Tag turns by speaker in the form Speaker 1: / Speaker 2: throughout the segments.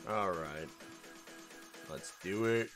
Speaker 1: All right, let's do it.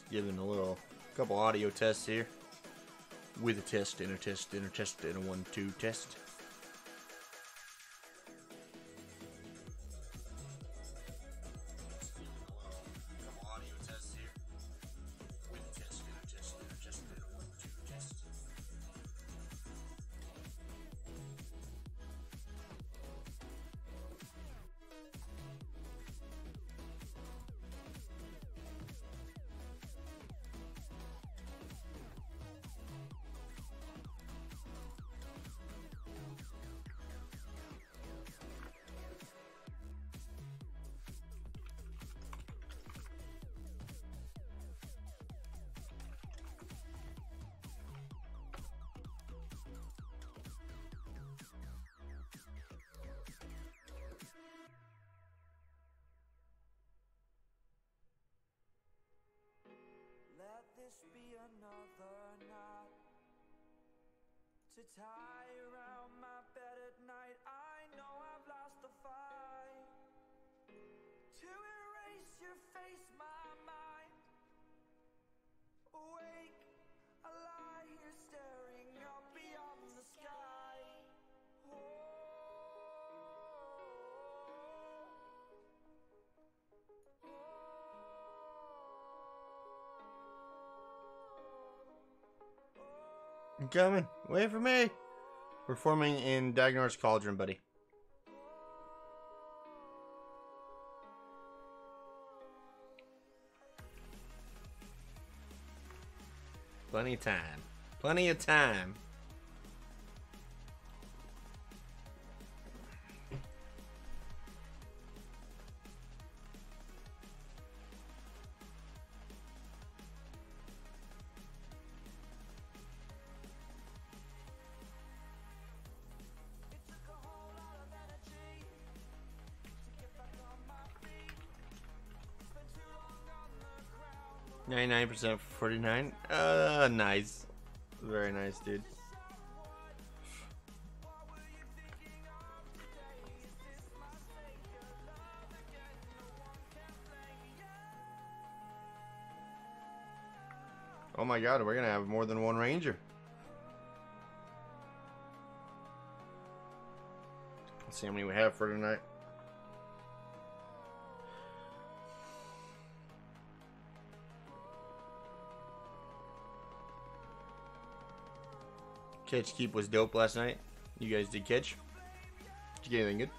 Speaker 1: Giving a little couple audio tests here with a test and a test and a test and a 1-2 test. Couple audio tests here with a test and a test and a test and a 1-2 test.
Speaker 2: This be another knot to tie around my bed at night. I know I've lost the fight to erase your face, my mind. Awake, I lie here staring up beyond the sky.
Speaker 1: I'm coming. Wait for me. We're forming in Dagnar's Cauldron, buddy. Plenty of time. Plenty of time.
Speaker 2: It took a whole lot of energy to get back on my feet. Spent too long on the ground.
Speaker 1: 99% for 49. Nice. Very nice, dude. Oh my god, we're gonna have more than one ranger. Let's see how many we have for tonight. Catch keep was dope last night. You guys did catch? Did you get anything good?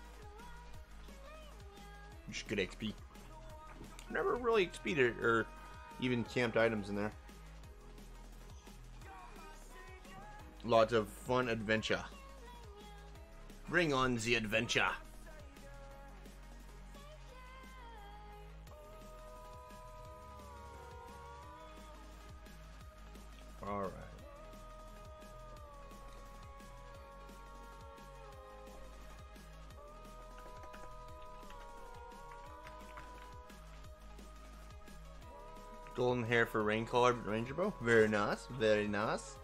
Speaker 1: Just good XP. Never really XP'd it or even camped items in there. Lots of fun adventure. Bring on the adventure. All right. Golden hair for rain colored ranger bow. Very nice. Very nice.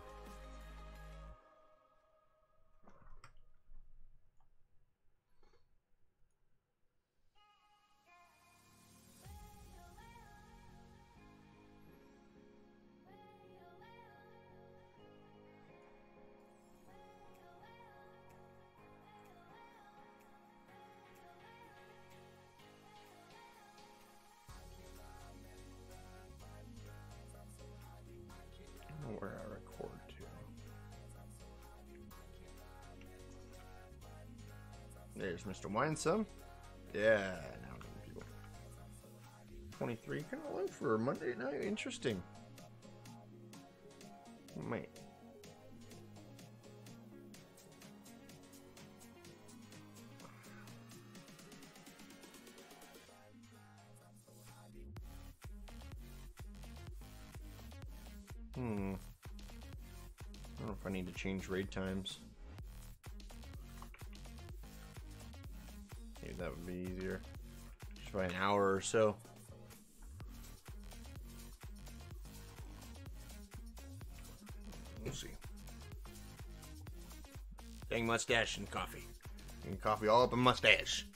Speaker 1: There's Mr. Winesome. Yeah, now people. 23, kind of low for Monday night. Interesting. Might. I don't know if I need to change raid times. Maybe that would be easier. Just by an hour or so. We'll see. Dang mustache and coffee. And coffee all up a mustache.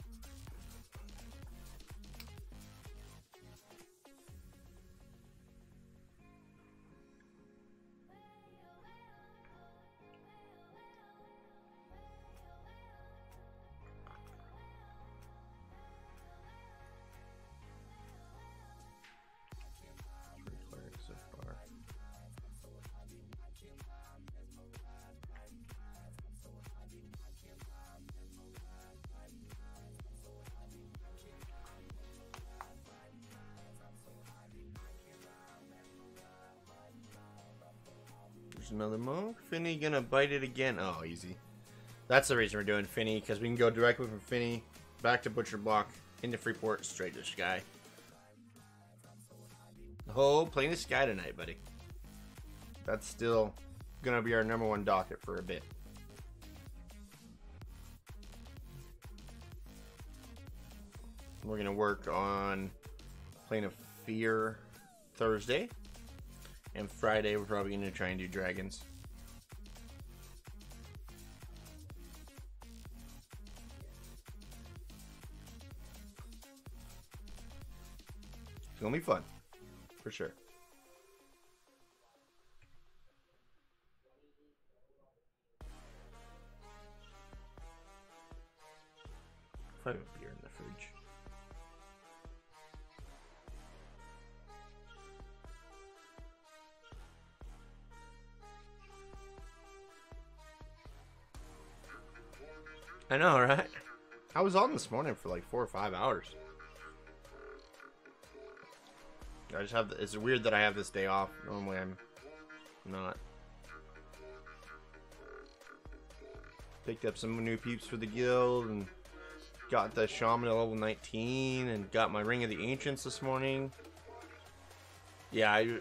Speaker 1: So far. There's another monk. Finny gonna bite it again. Oh, easy. That's the reason we're doing Finny, because we can go directly from Finny back to Butcher Block into Freeport, straight to Sky. Oh, playing the Sky tonight, buddy. That's still gonna be our #1 docket for a bit. We're gonna work on playing a Fear Thursday, and Friday we're probably gonna try and do Dragons. It's gonna be fun, for sure. If I have a beer in the fridge. I know, right? I was on this morning for like 4 or 5 hours. I just have. It's weird that I have this day off. Normally I'm not. Picked up some new peeps for the guild and got the shaman at level 19 and got my Ring of the Ancients this morning. Yeah,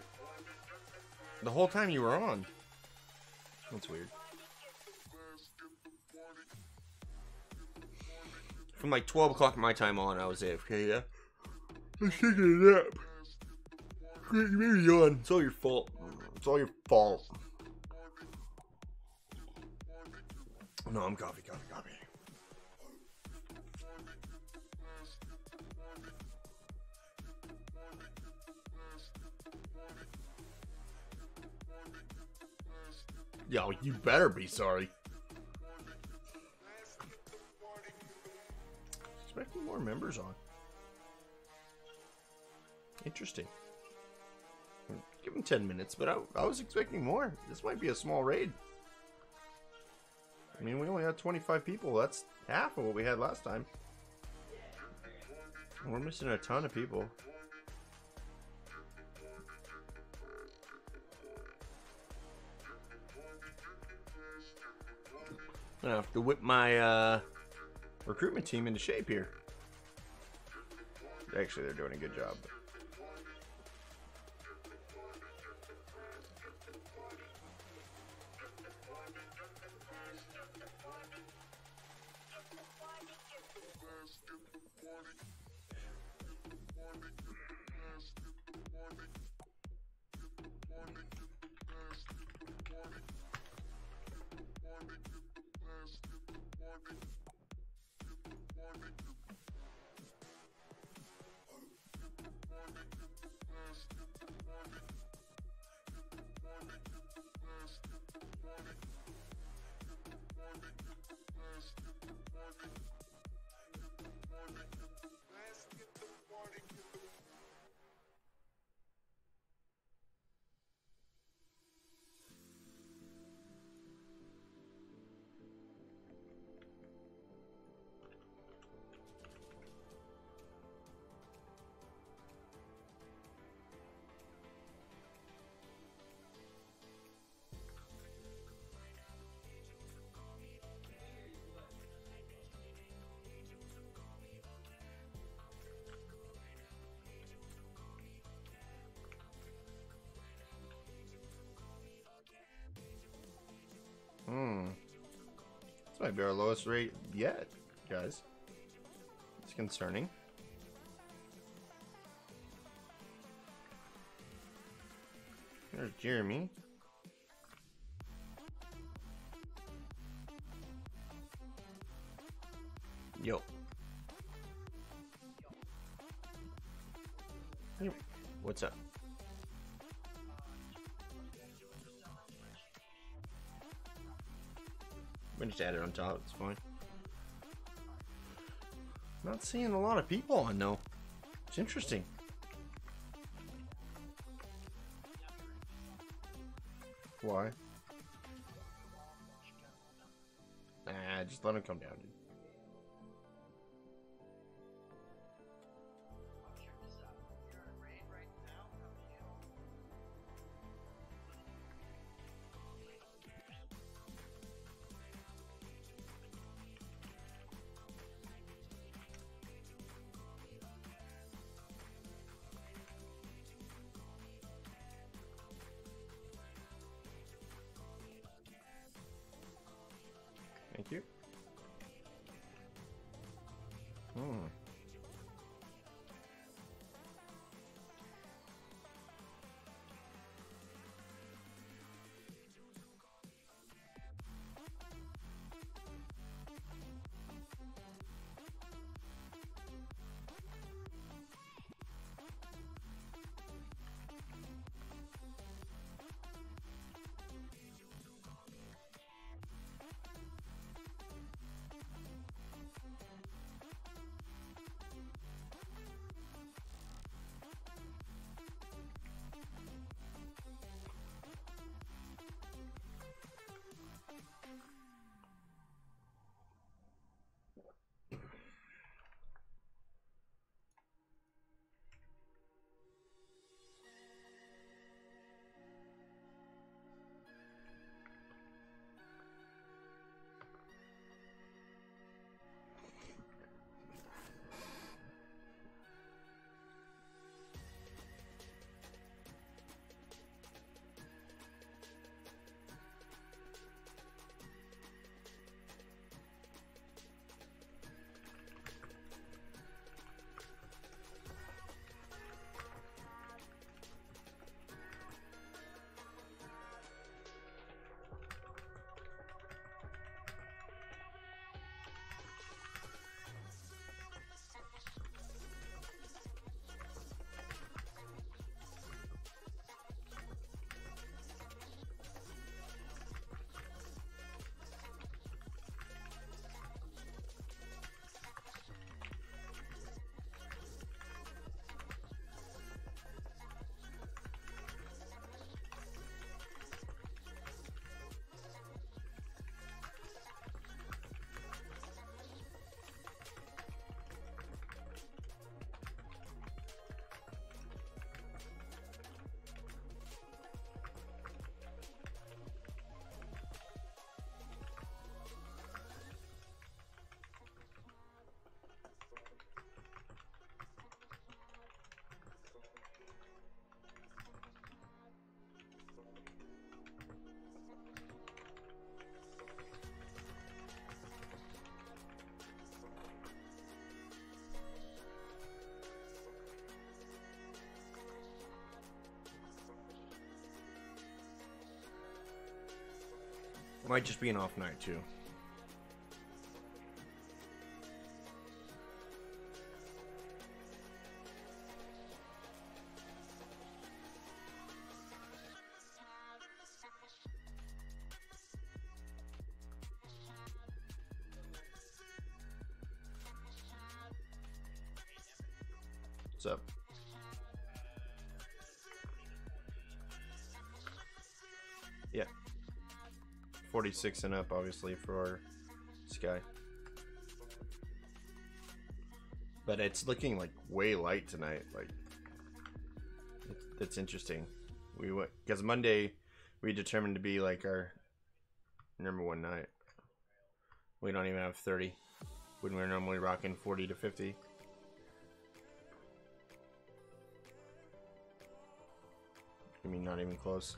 Speaker 1: the whole time you were on. That's weird. From like 12 o'clock my time on, I was AFK, yeah. I was taking a nap. You made me yawn. It's all your fault. It's all your fault. No, I'm coffee. Yo, you better be sorry. Expecting more members on. Interesting. Give them 10 minutes, but I was expecting more. This might be a small raid. I mean, we only had 25 people. That's half of what we had last time. We're missing a ton of people. I have to whip my recruitment team into shape here. Actually, they're doing a good job. This might be our lowest rate yet, guys. It's concerning. There's Jeremy. Yo. Yo. What's up? We just add it on top, it's fine. Not seeing a lot of people on though. It's interesting. Why? Nah, just let him come down, dude. Thank you. Might just be an off night too. What's up? Yeah. 46 and up, obviously, for our sky. But it's looking like way light tonight. Like, that's interesting. We went because Monday we determined to be like our number one night. We don't even have 30 when we're normally rocking 40 to 50. I mean, not even close.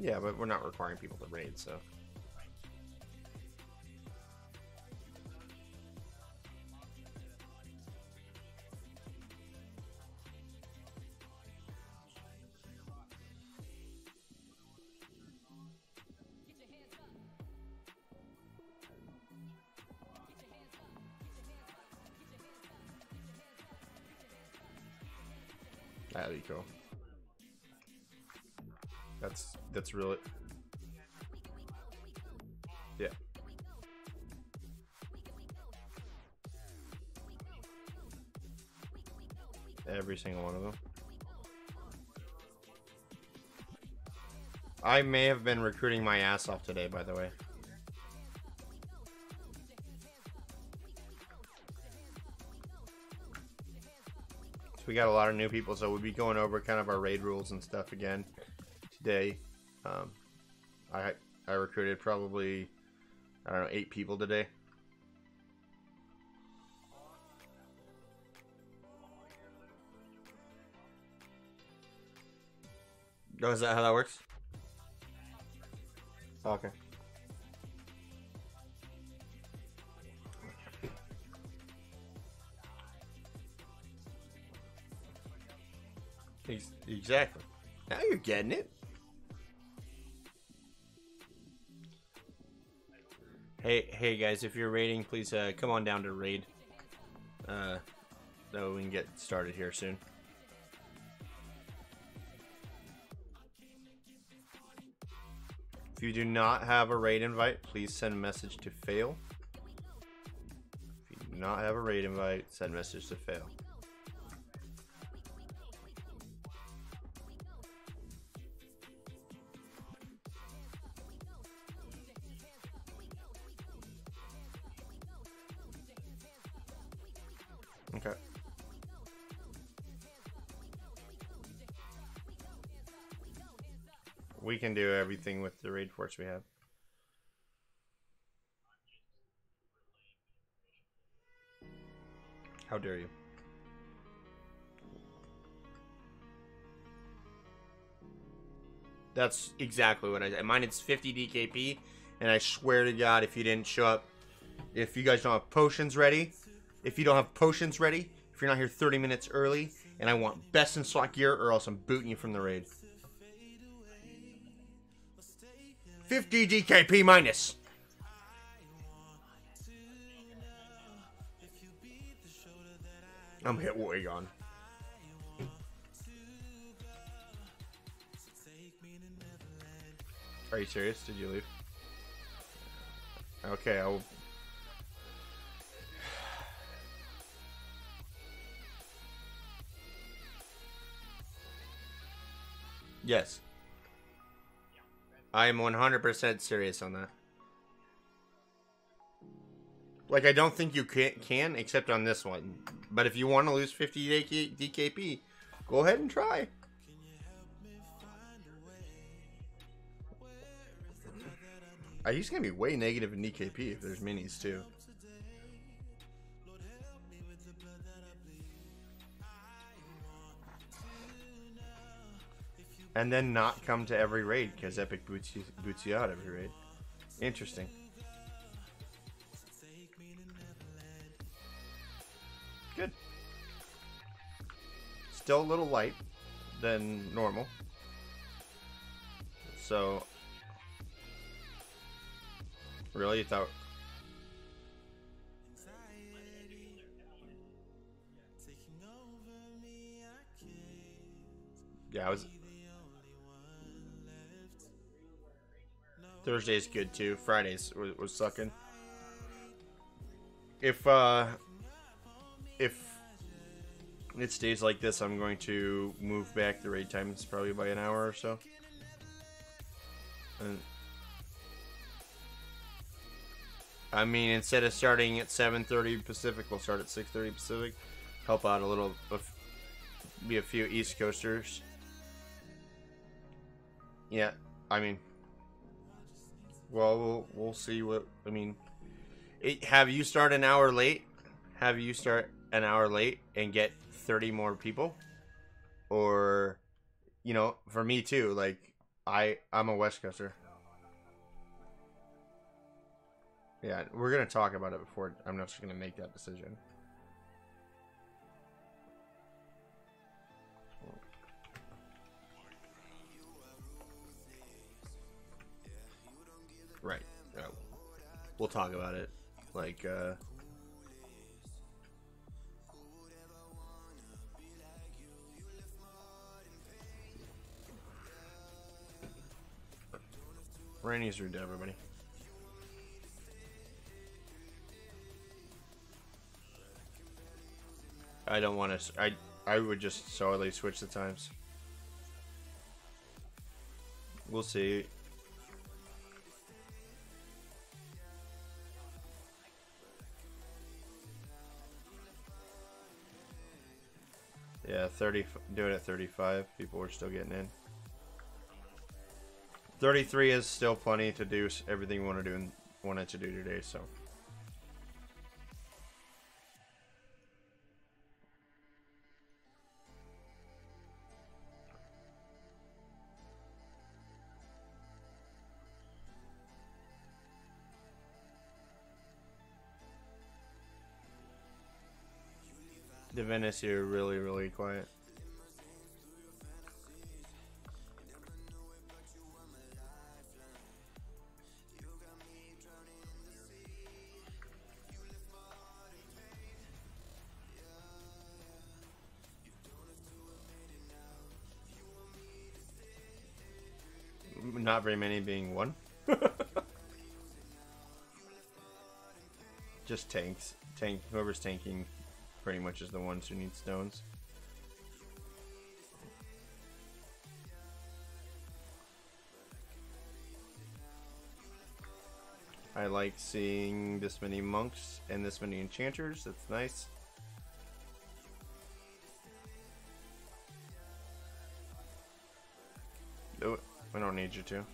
Speaker 1: Yeah, but we're not requiring people to raid, so. That'd be cool. That's really, yeah. Every single one of them. I may have been recruiting my ass off today, by the way. So we got a lot of new people, so we'll be going over kind of our raid rules and stuff again today. I recruited probably, I don't know, 8 people today. Oh, is that how that works? Okay. Exactly. Now you're getting it. Hey guys, if you're raiding, please come on down to raid. So we can get started here soon. If you do not have a raid invite, please send a message to fail. If you do not have a raid invite, send a message to fail. Okay. We can do everything with the raid force we have. How dare you? That's exactly what I said. Mine is 50 DKP, and I swear to God, if you didn't show up, if you guys don't have potions ready, if you don't have potions ready, if you're not here 30 minutes early, and I want best in slot gear, or else I'm booting you from the raid. 50 DKP minus. I'm hit way gone. Are you serious? Did you leave? Okay, I'll... Yes. I am 100% serious on that. Like, I don't think you can, except on this one. But if you want to lose 50 DKP, go ahead and try. He's going to be way negative in DKP if there's minis, too. And then not come to every raid, because Epic boots you out every raid. Interesting. Good. Still a little light than normal. So... Really? You thought... Yeah, I was... Thursday's good too. Fridays was sucking. If it stays like this, I'm going to move back the raid times probably by an hour or so. And I mean, instead of starting at 7:30 Pacific, we'll start at 6:30 Pacific. Help out a little, be a few East Coasters. Yeah, I mean, well, we'll see what, I mean, have you start an hour late? Have you start an hour late and get 30 more people? Or, you know, for me too, like, I'm a West Coaster. Yeah, we're gonna talk about it before. I'm not just gonna make that decision. Right. Yeah. We'll talk about it. Like, Randy's rude to everybody. I don't want to. I would just solely switch the times. We'll see. Yeah, 30. Do it at 35. People are still getting in. 33 is still plenty to do everything you want to do and wanted to do today. So. The Venice here really, really quiet. Not very many being one. Just tanks. Whoever's tanking pretty much is the ones who need stones. I like seeing this many monks and this many enchanters. That's nice. Do it. I don't need you to.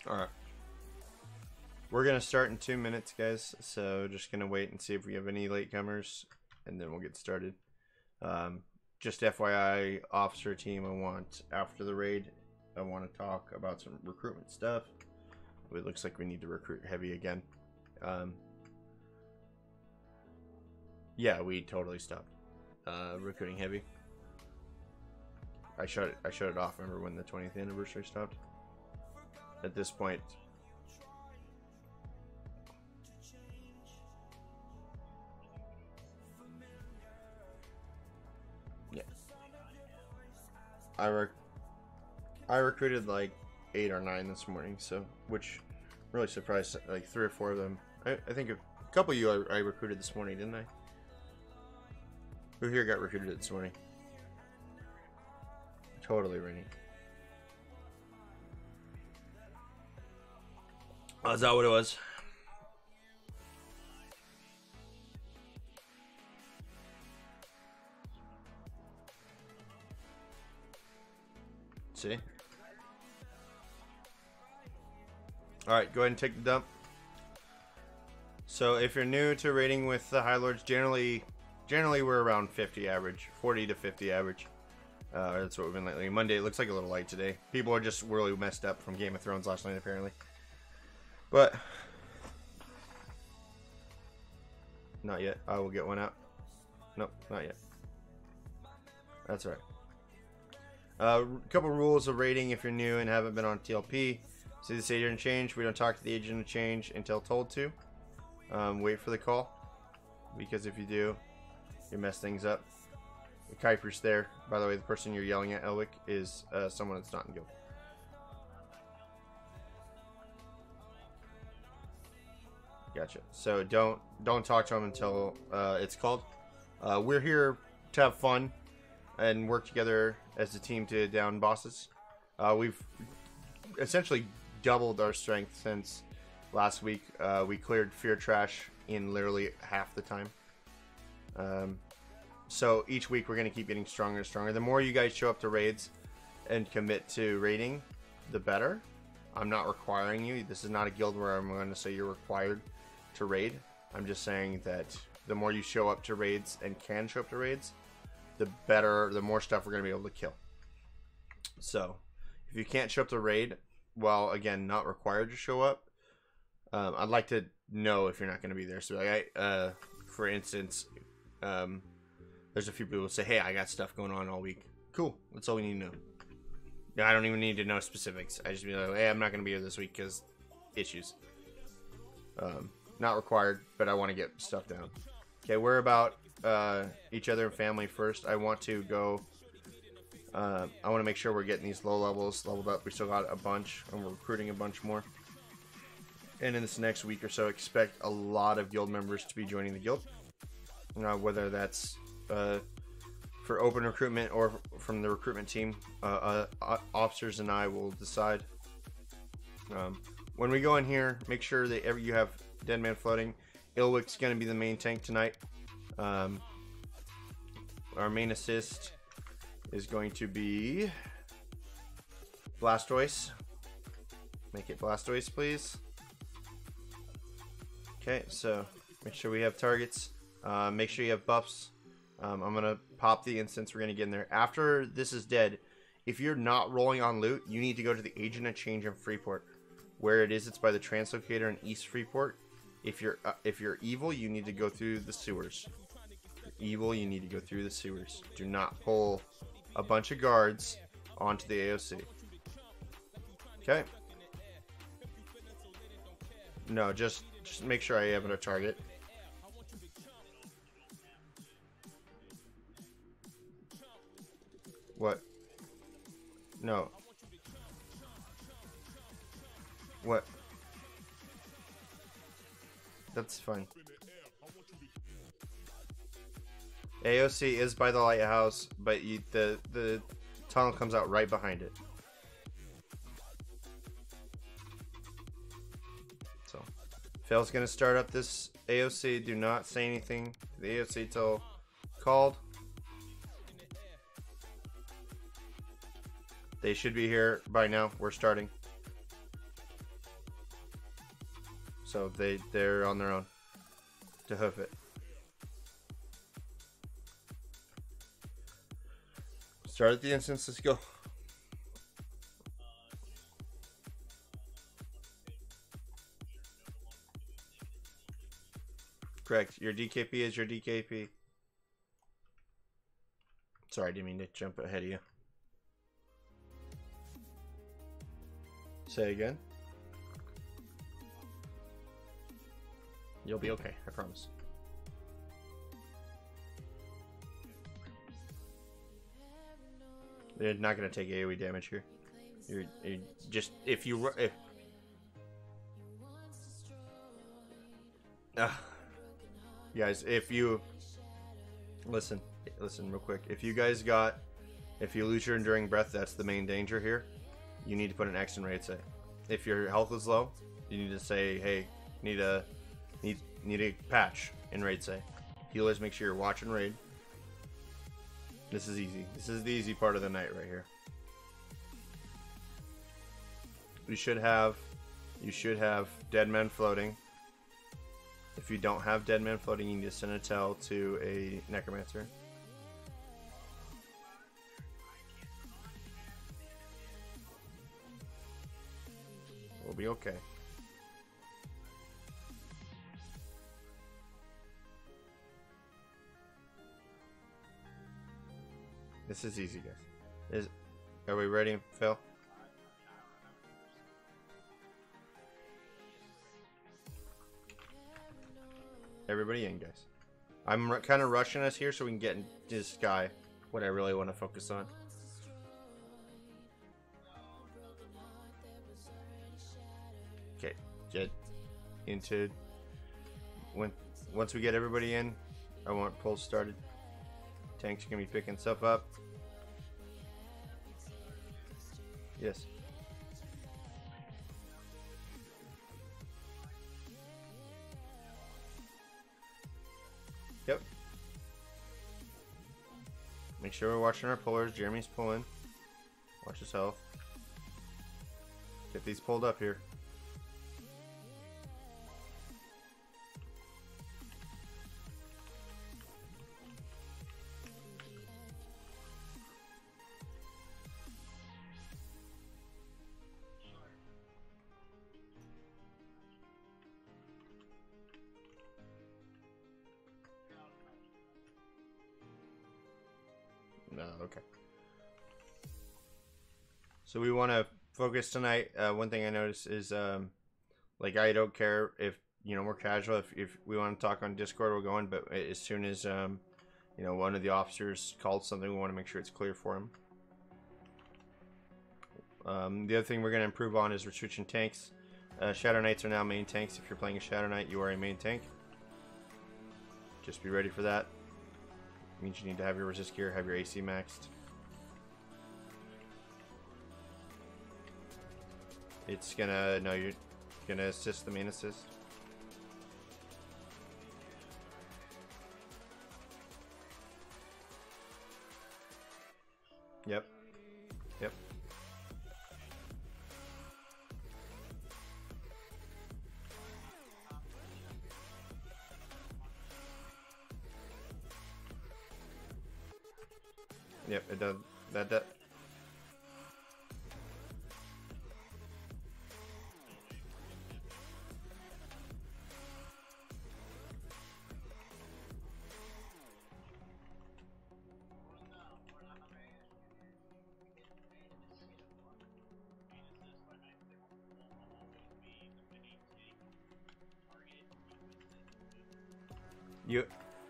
Speaker 1: Alright. We're going to start in 2 minutes, guys. So just going to wait and see if we have any latecomers. And then we'll get started. Just FYI, officer team, I want, after the raid, I want to talk about some recruitment stuff. It looks like we need to recruit heavy again. Yeah, we totally stopped recruiting heavy. I shut it off. Remember when the 20th anniversary stopped? At this point, yeah, I recruited like 8 or 9 this morning, so which really surprised, like 3 or 4 of them. I think a couple of you I recruited this morning, didn't I? Who here got recruited this morning? Totally, Rainy. Oh, is that what it was? See? Alright, go ahead and take the dump. So if you're new to raiding with the High Lords, generally we're around 50 average. 40 to 50 average. That's what we've been lately. Monday, it looks like a little light today. People are just really messed up from Game of Thrones last night, apparently. But not yet. I will get one out. Nope, not yet. That's all right. A couple rules of raiding if you're new and haven't been on TLP. See this agent of change. We don't talk to the agent of change until told to. Wait for the call, because if you do, you mess things up. The Kuiper's there. By the way, the person you're yelling at, Elwick, is someone that's not in guild. Gotcha. So don't talk to him until it's called. We're here to have fun and work together as a team to down bosses. We've essentially doubled our strength since last week. We cleared Fear Trash in literally half the time. So each week we're going to keep getting stronger and stronger. The more you guys show up to raids and commit to raiding, the better. I'm not requiring you. This is not a guild where I'm going to say you're required to raid. I'm just saying that the more you show up to raids and can show up to raids, the better, the more stuff we're going to be able to kill. So, if you can't show up to raid, well, again, not required to show up, I'd like to know if you're not going to be there. So, like, for instance, there's a few people who say, hey, I got stuff going on all week. Cool. That's all we need to know. Yeah, I don't even need to know specifics. I just be like, hey, I'm not going to be here this week because issues. Not required, but I want to get stuff down. Okay, we're about each other and family first. I want to go... I want to make sure we're getting these low levels leveled up. We still got a bunch, and we're recruiting a bunch more. And in this next week or so, expect a lot of guild members to be joining the guild. Whether that's for open recruitment or from the recruitment team, officers and I will decide. When we go in here, make sure that you have Dead Man floating. Ilwick's going to be the main tank tonight. Our main assist is going to be Blastoise. Make it Blastoise, please. Okay, so make sure we have targets. Make sure you have buffs. I'm going to pop the instance. We're going to get in there. After this is dead, if you're not rolling on loot, you need to go to the Agent of Change in Freeport. Where it is, it's by the Translocator in East Freeport. If you're evil, you need to go through the sewers. If you're evil, you need to go through the sewers. Do not pull a bunch of guards onto the AOC. Okay. No, just make sure I have a target. What? No. What? That's fine. AOC is by the lighthouse, but the tunnel comes out right behind it. So, Phil's gonna start up this AOC. Do not say anything to the AOC till called. They should be here by now. We're starting. So they're on their own to hoof it. Start at the instance. Let's go. Correct. Your DKP is your DKP. Sorry, I didn't mean to jump ahead of you. Say again. You'll be okay, I promise. You're not gonna take AoE damage here. You're just if guys, if you listen real quick. If you lose your enduring breath, that's the main danger here. You need to put an X in raid say. If your health is low, you need to say, hey, need a patch in raid say. Healers, make sure you're watching raid. This is easy. This is the easy part of the night right here. You should have dead men floating. If you don't have dead men floating, you need to send a tell to a necromancer. We'll be okay. This is easy, guys. Are we ready, Phil? Everybody in, guys. I'm kind of rushing us here so we can get into this guy. What I really want to focus on. Okay, get into. Once we get everybody in, I want pulse started. Tanks are gonna be picking stuff up. Yes. Yep. Make sure we're watching our pullers. Jeremy's pulling. Watch his health. Get these pulled up here. Okay. So we want to focus tonight. One thing I noticed is, like, I don't care if, you know, we're casual. If we want to talk on Discord, we're going. But as soon as, you know, one of the officers called something, we want to make sure it's clear for him. The other thing we're going to improve on is we're switching tanks. Shadow Knights are now main tanks. If you're playing a Shadow Knight, you are a main tank. Just be ready for that. Means you need to have your resist gear, have your AC maxed. It's gonna, no, you're gonna assist the main assist. Yep. Yep. Yep, it does. That.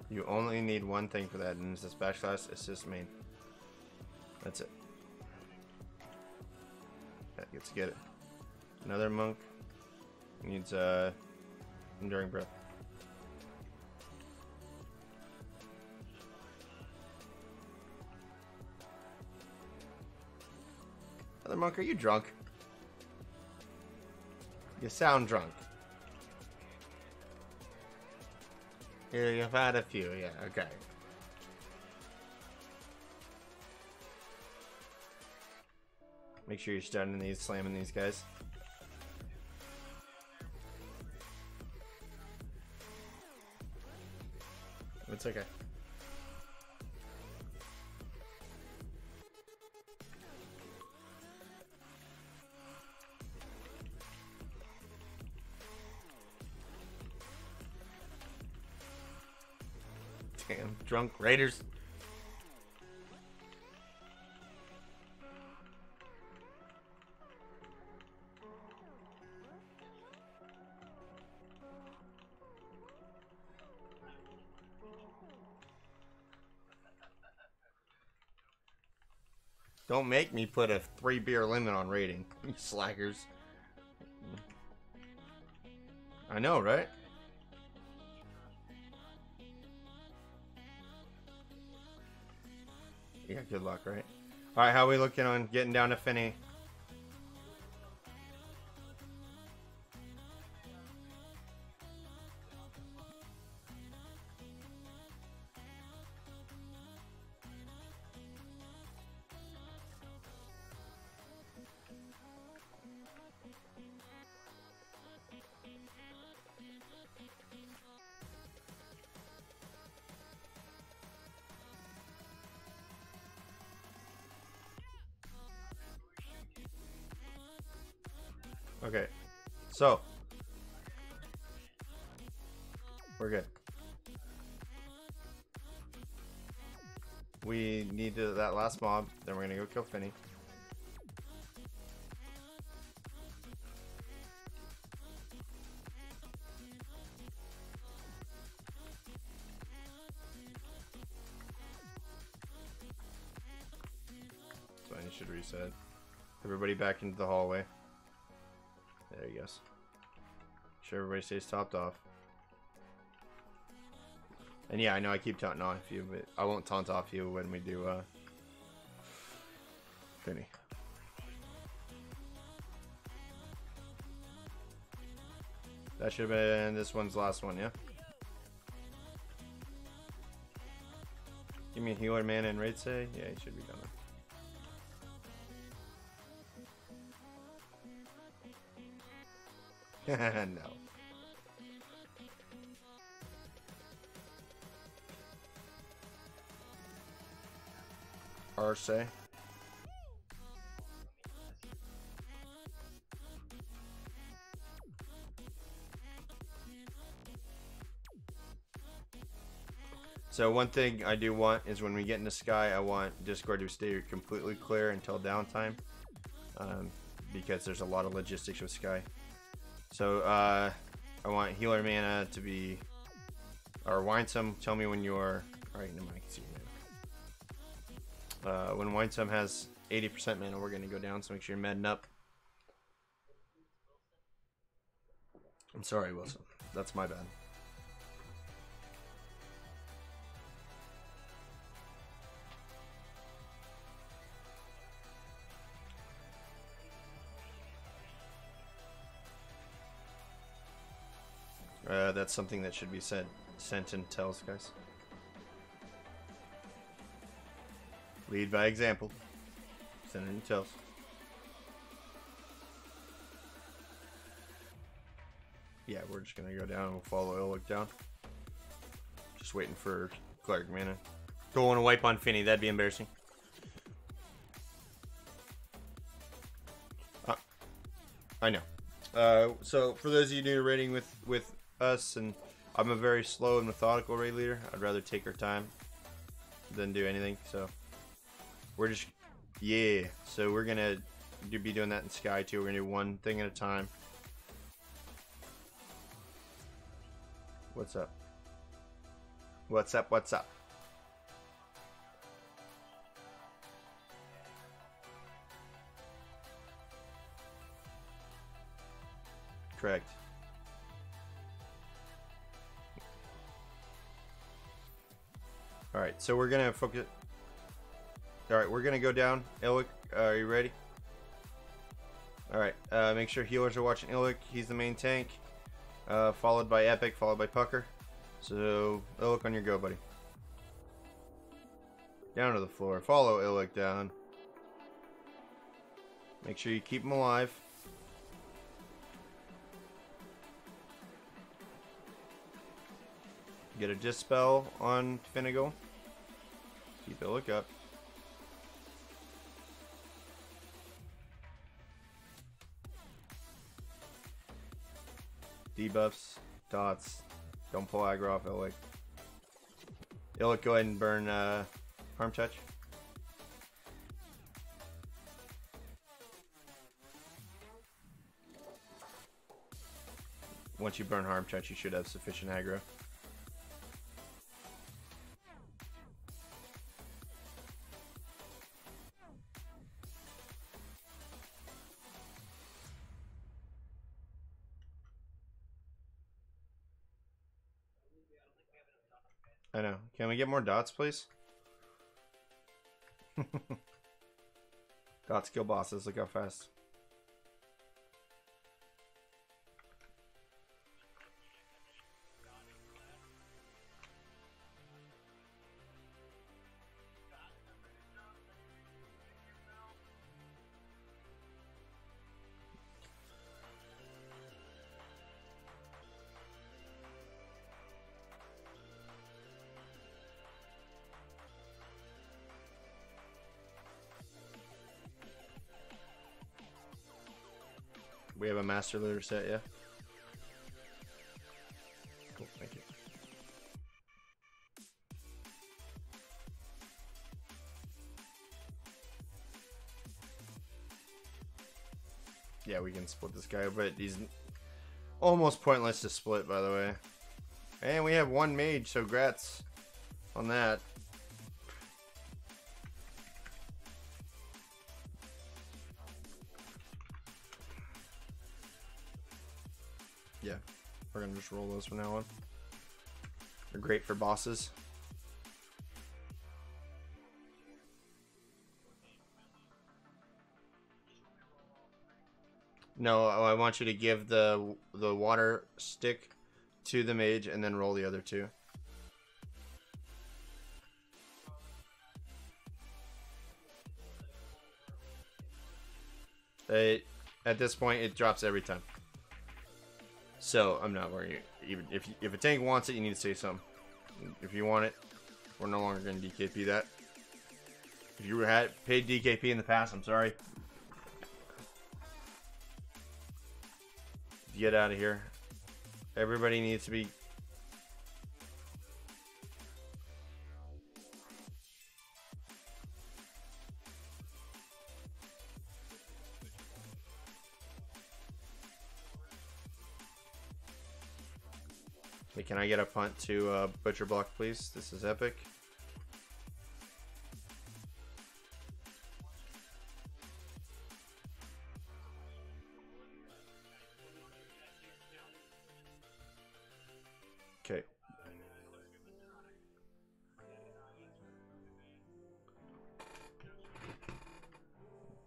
Speaker 1: You only need one thing for that, and it's a specialized assist main. That's it. That gets to get it. Another monk needs enduring breath. Another monk, are you drunk? You sound drunk. Yeah, you've had a few, yeah, okay. Make sure you're stunning these, slamming these guys. It's okay. Damn, drunk raiders. Don't make me put a 3 beer limit on raiding, you slackers. I know, right? Yeah, good luck, right? Alright, how are we looking on getting down to Finney? Okay, so we're good. We need that last mob, then we're gonna go kill Finney. So I should reset. Everybody back into the hallway. There he goes. Sure, everybody stays topped off. And yeah, I know I keep taunting off you, but I won't taunt off you when we do Finney. That should have been this one's last one, yeah? Give me a healer mana and raid say? Yeah, he should be done. No. Arse. So one thing I do want is when we get into Sky, I want Discord to stay completely clear until downtime. Because there's a lot of logistics with Sky. So I want Healer Mana to be... Or Winesome, tell me when you're... Alright, no, I can see you now. When Winesome has 80% mana, we're going to go down, so make sure you're medding up. I'm sorry, Wilson. That's my bad. That's something that should be sent in tells, guys. Lead by example. Send it in tells. Yeah, we're just gonna go down and we'll follow Illic down. Just waiting for Cleric mana. Don't want to wipe on Finny, that'd be embarrassing. I know. So for those of you new to raiding with us, and I'm a very slow and methodical raid leader. I'd rather take our time than do anything. So we're just, yeah. So we're gonna be doing that in Sky too. We're gonna do one thing at a time. What's up? What's up? What's up? Correct. Alright, so we're gonna focus. Alright, we're gonna go down. Illic, are you ready? Alright, make sure healers are watching Illic. He's the main tank. Followed by Epic, followed by Pucker. So, Illic, on your go, buddy. Down to the floor. Follow Illic down. Make sure you keep him alive. Get a Dispel on Finnegal. Keep Illic up. Debuffs, dots. Don't pull aggro off Illic. Illic, go ahead and burn Harm Touch. Once you burn Harm Touch, you should have sufficient aggro. I know. Can we get more dots, please? Dots kill bosses. Look how fast. We have a master looter set, yeah? Cool, thank you. Yeah, we can split this guy, but he's almost pointless to split, by the way. And we have one mage, so grats on that. Yeah, we're gonna just roll those from now on. They're great for bosses. No, I want you to give the water stick to the mage and then roll the other two. At this point, it drops every time. So I'm not worried. Even if a tank wants it, you need to say something. If you want it, we're no longer going to DKP that. If you had paid DKP in the past, I'm sorry. Get out of here. Everybody needs to be. Okay, can I get a punt to Butcher Block, please? This is epic. Okay.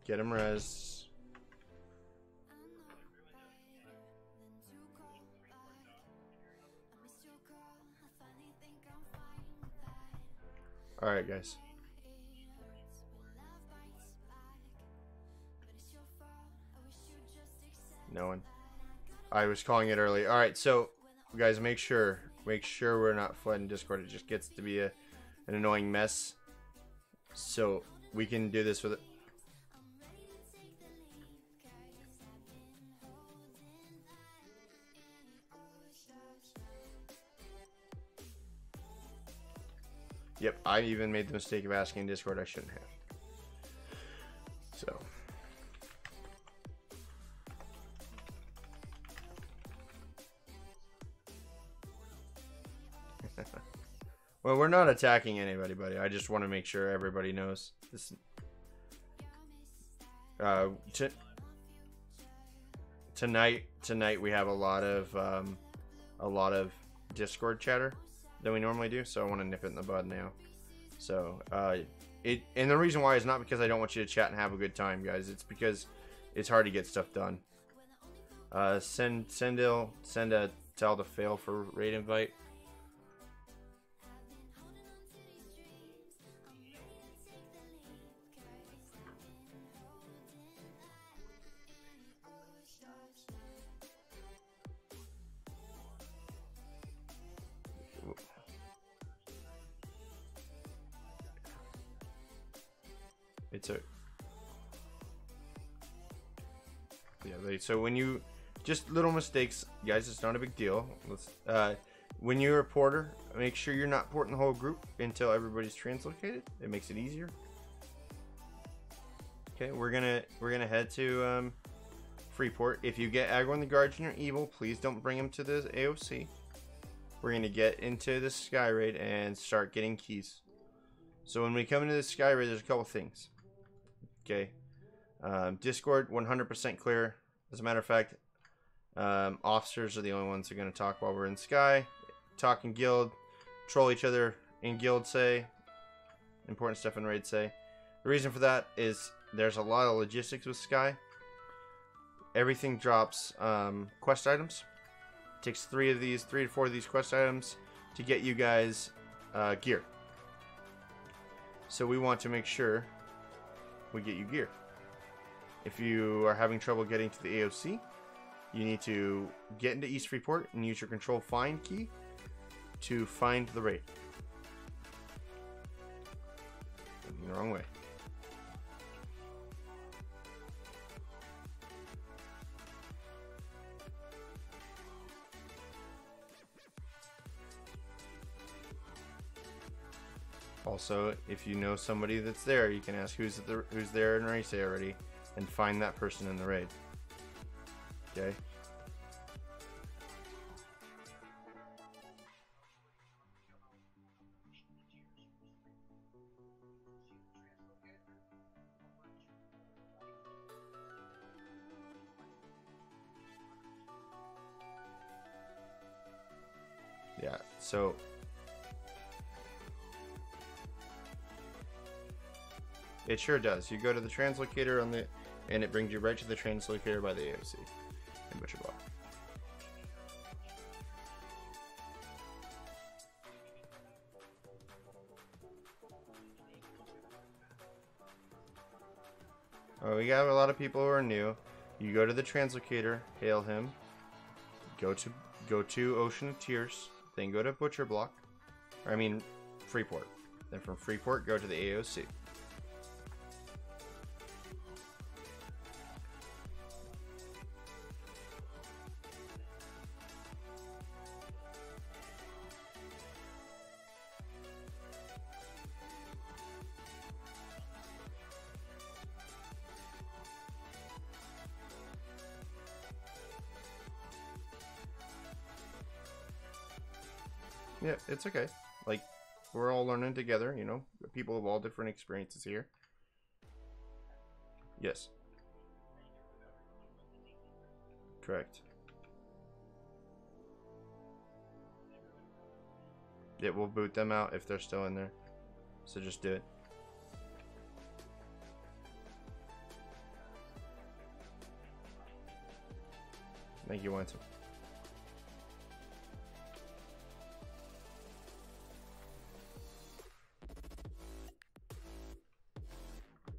Speaker 1: Get him res. Alright, guys. No one. I was calling it early. Alright, so, guys, make sure we're not flooding Discord. It just gets to be an annoying mess. So, we can do this with it. Yep, I even made the mistake of asking in Discord. I shouldn't have. So. Well, we're not attacking anybody, buddy. I just want to make sure everybody knows this. Tonight we have a lot of Discord chatter than we normally do, so I want to nip it in the bud now. So and the reason why is not because I don't want you to chat and have a good time, guys. It's because it's hard to get stuff done. Send a tell to fail for raid invite. So when you just little mistakes, guys, it's not a big deal. When you're a porter, make sure you're not porting the whole group until everybody's translocated. It makes it easier. Okay, we're gonna head to Freeport. If you get aggro on the guards and you're evil, please don't bring them to the AOC. We're gonna get into the Sky Raid and start getting keys. So when we come into the Sky Raid, there's a couple things. Okay, Discord 100% clear. As a matter of fact, officers are the only ones who are going to talk while we're in Sky. Talk in guild, troll each other in guild, say. Important stuff in raid, say. The reason for that is there's a lot of logistics with Sky. Everything drops quest items. It takes 3 to 4 of these quest items to get you guys gear. So we want to make sure we get you gear. If you are having trouble getting to the AOC, you need to get into East Freeport and use your control find key to find the raid. The wrong way. Also, if you know somebody that's there, you can ask who's there in race already and find that person in the raid. Okay? Yeah, so it sure does. You go to the translocator on the, and it brings you right to the translocator by the AOC in Butcher Block. Oh, we got a lot of people who are new. You go to the translocator, hail him. Go to Ocean of Tears, then go to Butcher Block. Or, I mean, Freeport. Then from Freeport, go to the AOC. Yeah, it's okay. Like, we're all learning together, you know? People of all different experiences here. Yes. Correct. Yeah, we'll boot them out if they're still in there. So just do it. Thank you, Winston.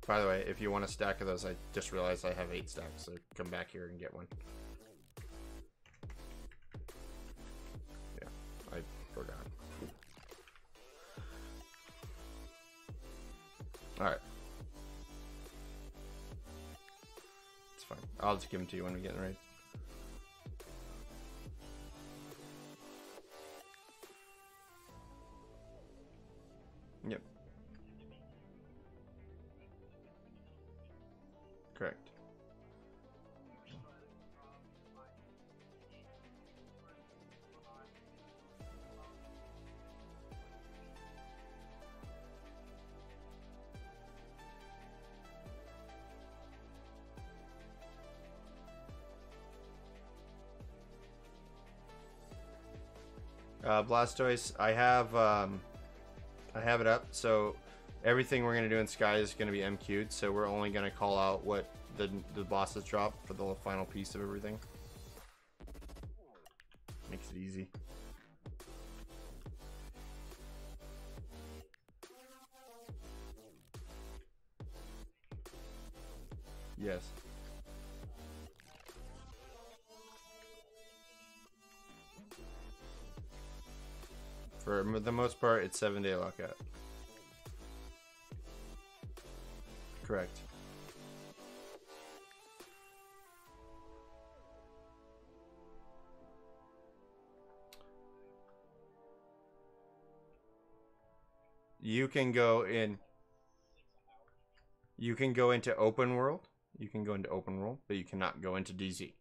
Speaker 1: By the way, if you want a stack of those, I just realized I have 8 stacks, so come back here and get one. Yeah, I forgot. Alright. It's fine. I'll just give them to you when we get in the raid. Yep. Correct. Blastoise, I have it up, so everything we're gonna do in Sky is gonna be MQ'd, so we're only gonna call out what the bosses drop for the final piece of everything. Makes it easy. Yes. For the most part, it's 7-day lockout. Correct. You can go in. You can go into open world. You can go into open world, but you cannot go into DZ.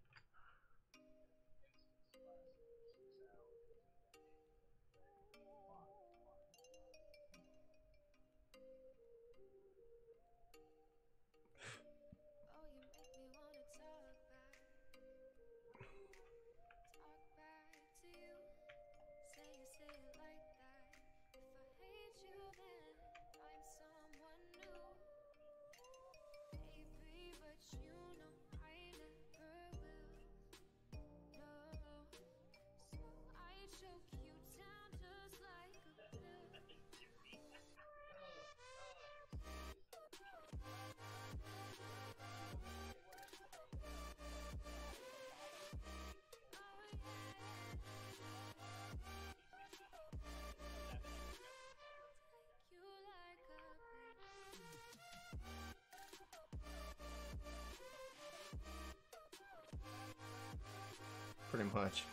Speaker 1: Pretty much.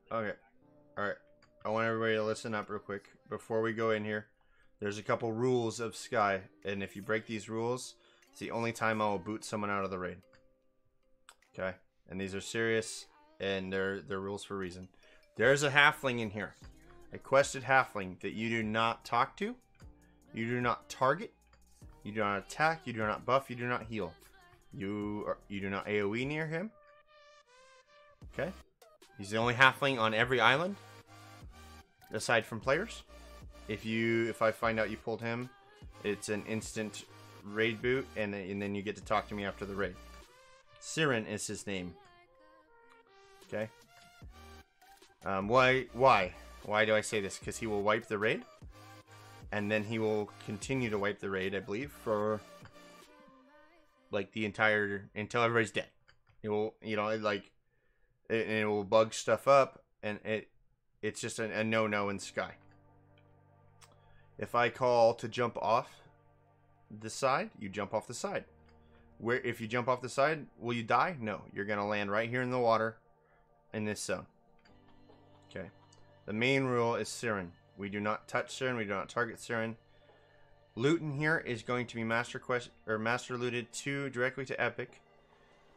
Speaker 1: Okay. Alright. I want everybody to listen up real quick. Before we go in here, there's a couple rules of Sky, and if you break these rules, it's the only time I will boot someone out of the raid. Okay? And these are serious, and they're rules for a reason. There's a halfling in here. A quested halfling that you do not talk to, you do not target, you do not attack, you do not buff, you do not heal. You do not AoE near him. Okay? He's the only halfling on every island, aside from players. If I find out you pulled him, it's an instant raid boot, and then you get to talk to me after the raid. Siren is his name. Okay? Why do I say this? Because he will wipe the raid, and then he will continue to wipe the raid, I believe, for like the entire until everybody's dead. It will, like it will bug stuff up, and it's just a no in Sky. If I call to jump off the side, you jump off the side. If you jump off the side, will you die? No, you're gonna land right here in the water, in this zone. Okay. The main rule is Siren. We do not touch Siren. We do not target Siren. loot in here is going to be master quest or master looted to directly to Epic.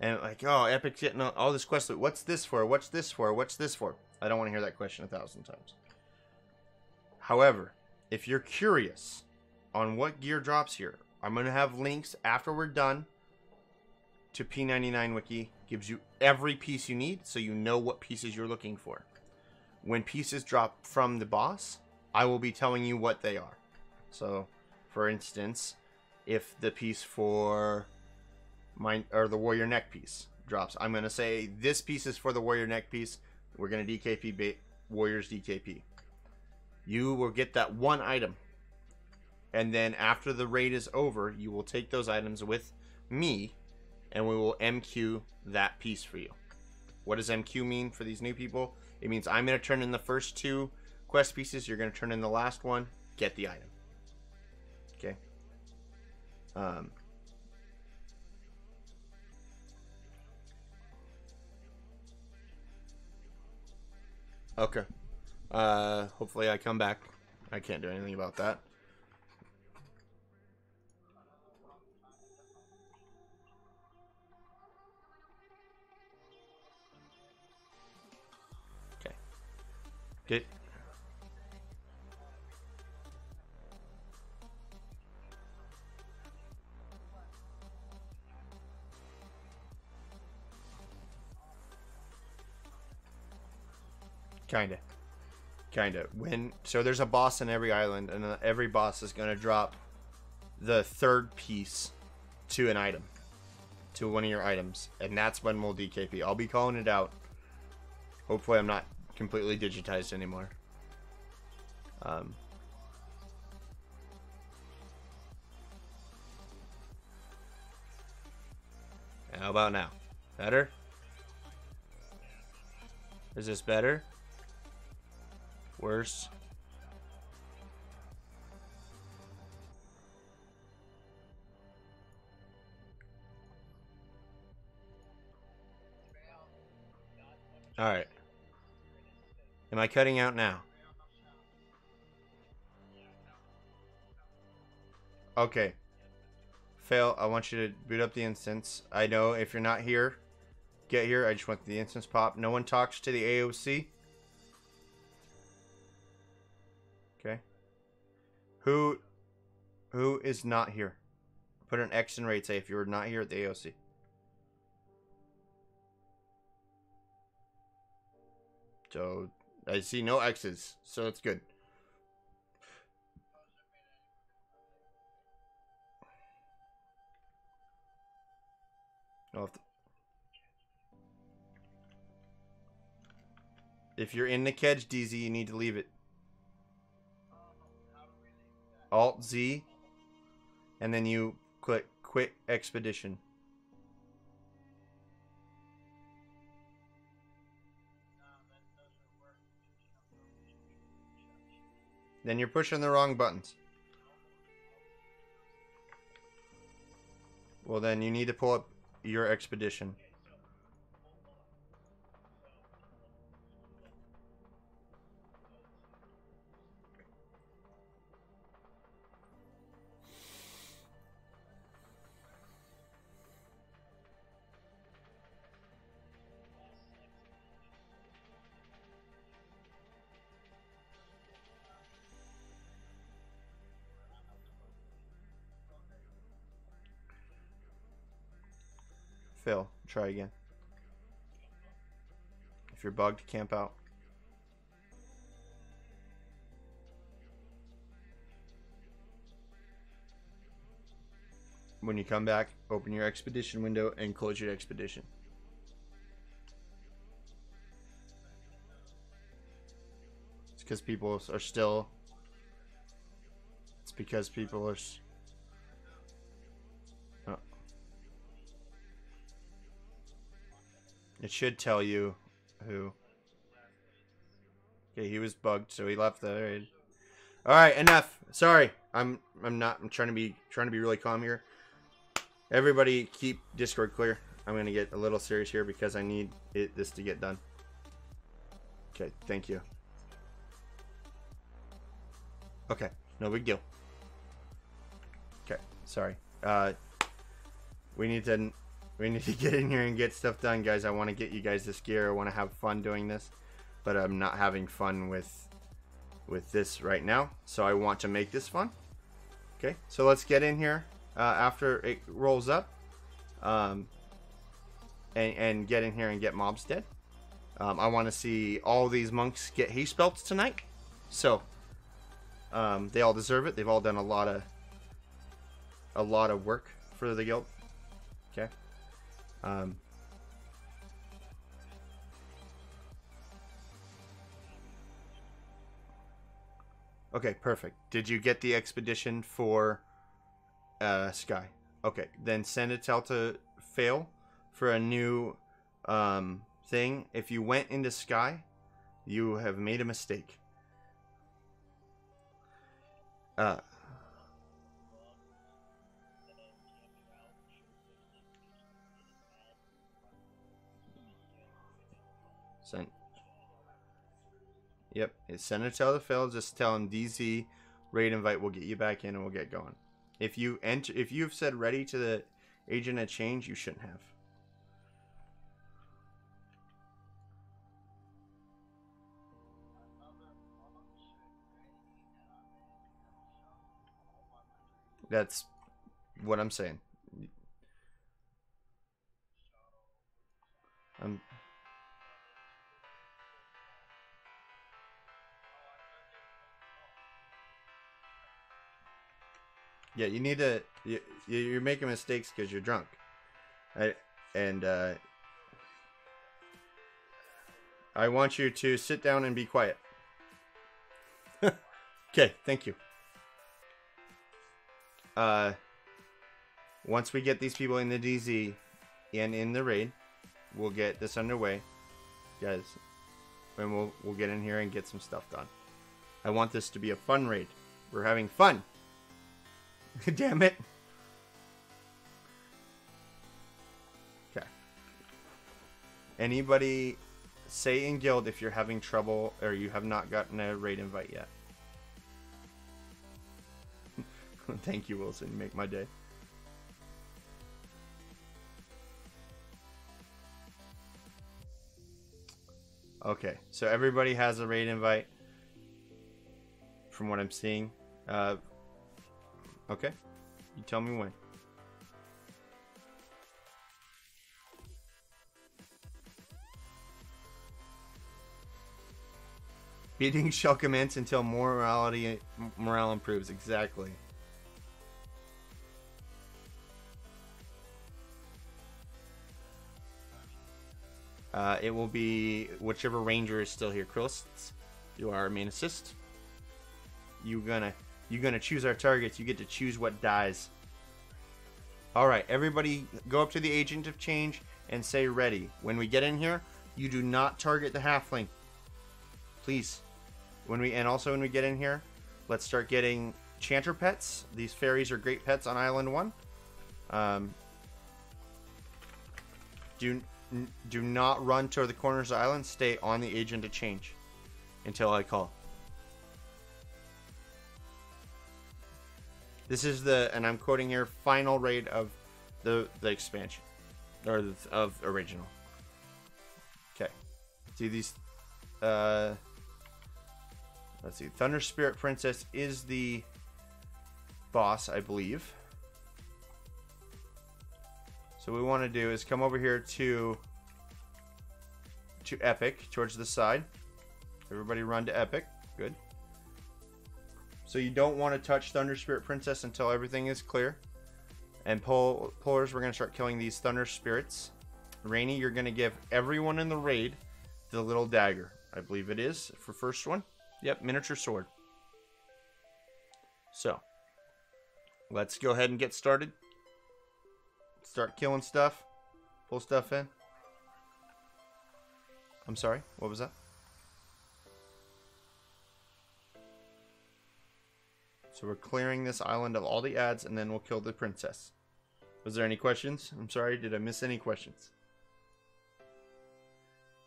Speaker 1: And like, oh, Epic's getting all this quest loot. What's this for? What's this for? What's this for? I don't want to hear that question 1,000 times. However, if you're curious on what gear drops here, I'm going to have links after we're done to P99 Wiki. Gives you every piece you need so you know what pieces you're looking for. When pieces drop from the boss, I will be telling you what they are. So, for instance, if the piece for the warrior neck piece drops, I'm going to say this piece is for the warrior neck piece. We're going to DKP warriors DKP. You will get that one item. And then after the raid is over, you will take those items with me and we will MQ that piece for you. What does MQ mean for these new people? It means I'm going to turn in the first 2 quest pieces. You're going to turn in the last one. Get the item. Okay. Okay. Hopefully I come back. I can't do anything about that. Okay. Did Kinda. So there's a boss in every island, and every boss is gonna drop the 3rd piece to an item, to one of your items, and that's when we'll DKP. I'll be calling it out. Hopefully, I'm not completely digitized anymore. How about now? Better? Is this better? Worse? Alright. Am I cutting out now? Okay. Fail, I want you to boot up the instance. I know if you're not here, get here. I just want the instance pop. No one talks to the AOC. Okay. Who is not here? Put an X in rate, say if you're not here at the AOC. So I see no X's, so that's good. If you're in the catch, DZ, you need to leave it. Alt Z, and then you click quit expedition. Then you're pushing the wrong buttons. Well, then you need to pull up your expedition. Fail. Try again. If you're bugged, camp out. When you come back, open your expedition window and close your expedition. It's because people are still... It's because people are... Oh. It should tell you who. Okay, he was bugged, so he left the raid. All right, enough. Sorry, I'm trying to be really calm here. Everybody, keep Discord clear. I'm gonna get a little serious here because I need this to get done. Okay, thank you. Okay, no big deal. Sorry. We need to get in here and get stuff done, guys. I want to get you guys this gear. I want to have fun doing this, but I'm not having fun with this right now. So I want to make this fun. Okay, so let's get in here after it rolls up, and get in here and get mobs dead. I want to see all these monks get haste belts tonight. So they all deserve it. They've all done a lot of work for the guild. Okay. Okay, perfect. Did you get the expedition for Sky? Okay, then send a tell to fail for a new thing. If you went into Sky, you have made a mistake. Send. Yep, send a tell to fail. Just tell him DZ raid invite will get you back in and we'll get going. If you've said ready to the agent of change, you shouldn't have. That's what I'm saying. Yeah, you need to. You're making mistakes because you're drunk. I want you to sit down and be quiet. Okay, thank you. Once we get these people in the DZ and in the raid, we'll get this underway, guys, and we'll get in here and get some stuff done. I want this to be a fun raid. We're having fun. Damn it. Okay. Anybody say in guild if you're having trouble or you have not gotten a raid invite yet. Thank you, Wilson. You make my day. Okay, so everybody has a raid invite from what I'm seeing. Okay, you tell me when. Beating shall commence until morale improves. Exactly. It will be whichever ranger is still here. Krillis, you are our main assist. You're gonna choose our targets. You get to choose what dies. All right, everybody, go up to the agent of change and say ready. When we get in here, you do not target the halfling, please. When we get in here, let's start getting chanter pets. These fairies are great pets on Island 1. Do not run toward the corners of the island. Stay on the agent of change until I call. This is and I'm quoting here, final raid of the expansion, or of original. Okay. See these, let's see, Thunder Spirit Princess is the boss, I believe. So what we want to do is come over here to Epic, towards the side. Everybody run to Epic. Good. So you don't want to touch Thunder Spirit Princess until everything is clear. And pullers, we're going to start killing these Thunder Spirits. Rainy, you're going to give everyone in the raid the little dagger. I believe it is for first one. Yep, miniature sword. So, let's go ahead and get started. Start killing stuff. Pull stuff in. I'm sorry, what was that? So we're clearing this island of all the ads and then we'll kill the princess. Was there any questions? I'm sorry, did I miss any questions?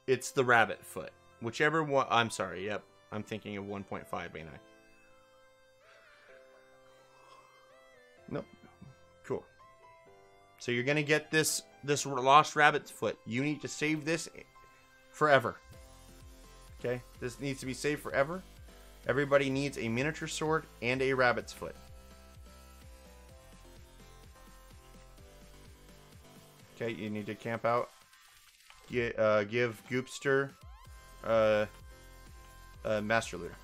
Speaker 1: It's the rabbit foot. Whichever one, I'm sorry, yep. I'm thinking of 1.5, ain't I? Nope. So you're gonna get this lost rabbit's foot. You need to save this forever. Okay, this needs to be saved forever. Everybody needs a miniature sword and a rabbit's foot. Okay, you need to camp out. Give Goopster Master Looter.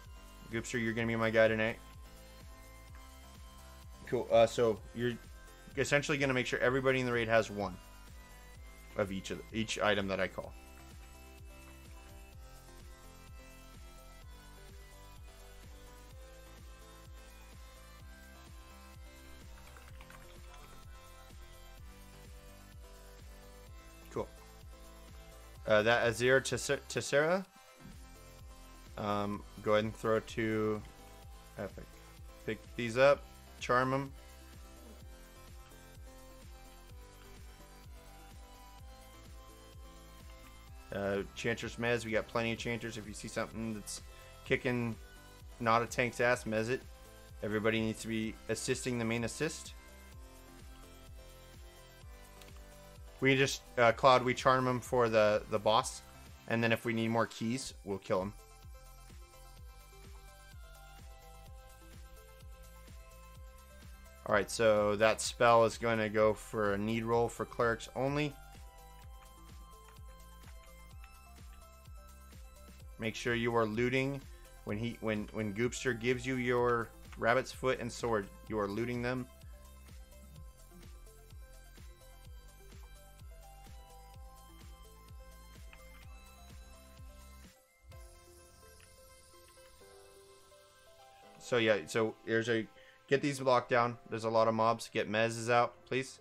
Speaker 1: Goopster, you're gonna be my guy tonight. Cool. So you're essentially gonna make sure everybody in the raid has one of each item that I call. Cool. That Azir Tessera. Go ahead and throw to Epic. Pick these up. Charm them. Chanter's Mez. We got plenty of Chanters. If you see something that's kicking not a tank's ass, Mez it. Everybody needs to be assisting the main assist. We just, Cloud, we charm him for the boss. And then if we need more keys, we'll kill him. Alright, so that spell is going to go for a need roll for clerics only. Make sure you are looting when Goopster gives you your rabbit's foot and sword. You are looting them. So yeah, so here's a get these locked down. There's a lot of mobs. Get Mez's out, please.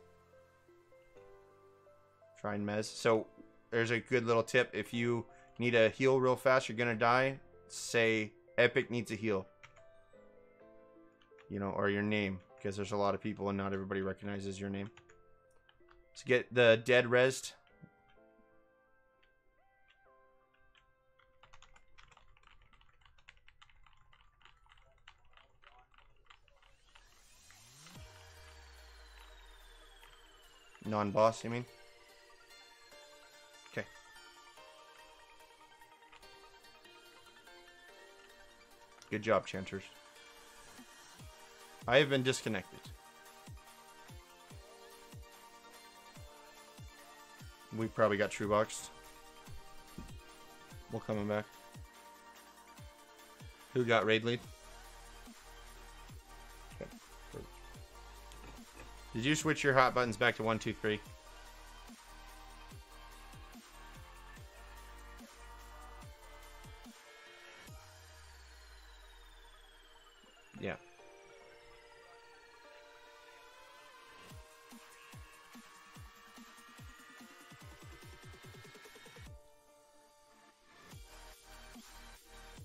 Speaker 1: Try and Mez. So there's a good little tip. If you need a heal real fast, you're gonna die. Say Epic needs a heal. You know, or your name, because there's a lot of people and not everybody recognizes your name. So get the dead rezzed. Non-boss, you mean? Okay. Good job, Chanters. I have been disconnected. We probably got true boxed. We're coming back. Who got raid lead? Okay. Did you switch your hot buttons back to 1, 2, 3? Yeah.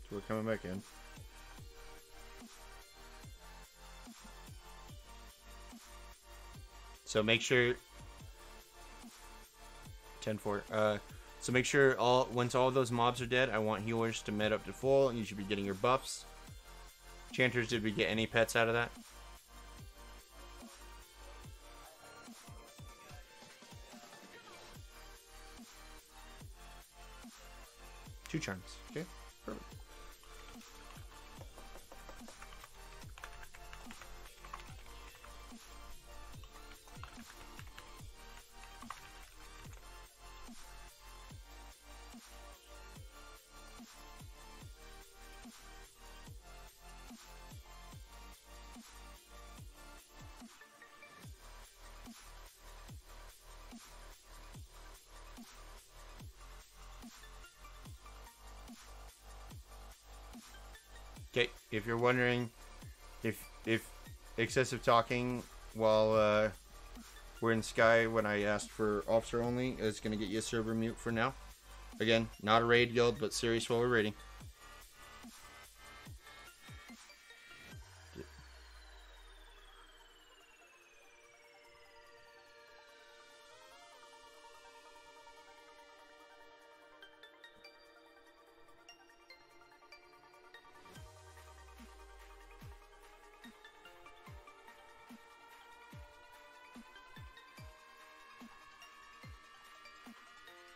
Speaker 1: So we're coming back in. So make sure 10-4. So make sure once all those mobs are dead, I want healers to med up to full, and you should be getting your buffs. Chanters, did we get any pets out of that? Two charms. Okay, perfect. Okay, if you're wondering if excessive talking while we're in Sky when I asked for officer only is going to get you a server mute for now. Again, not a raid guild, but serious while we're raiding.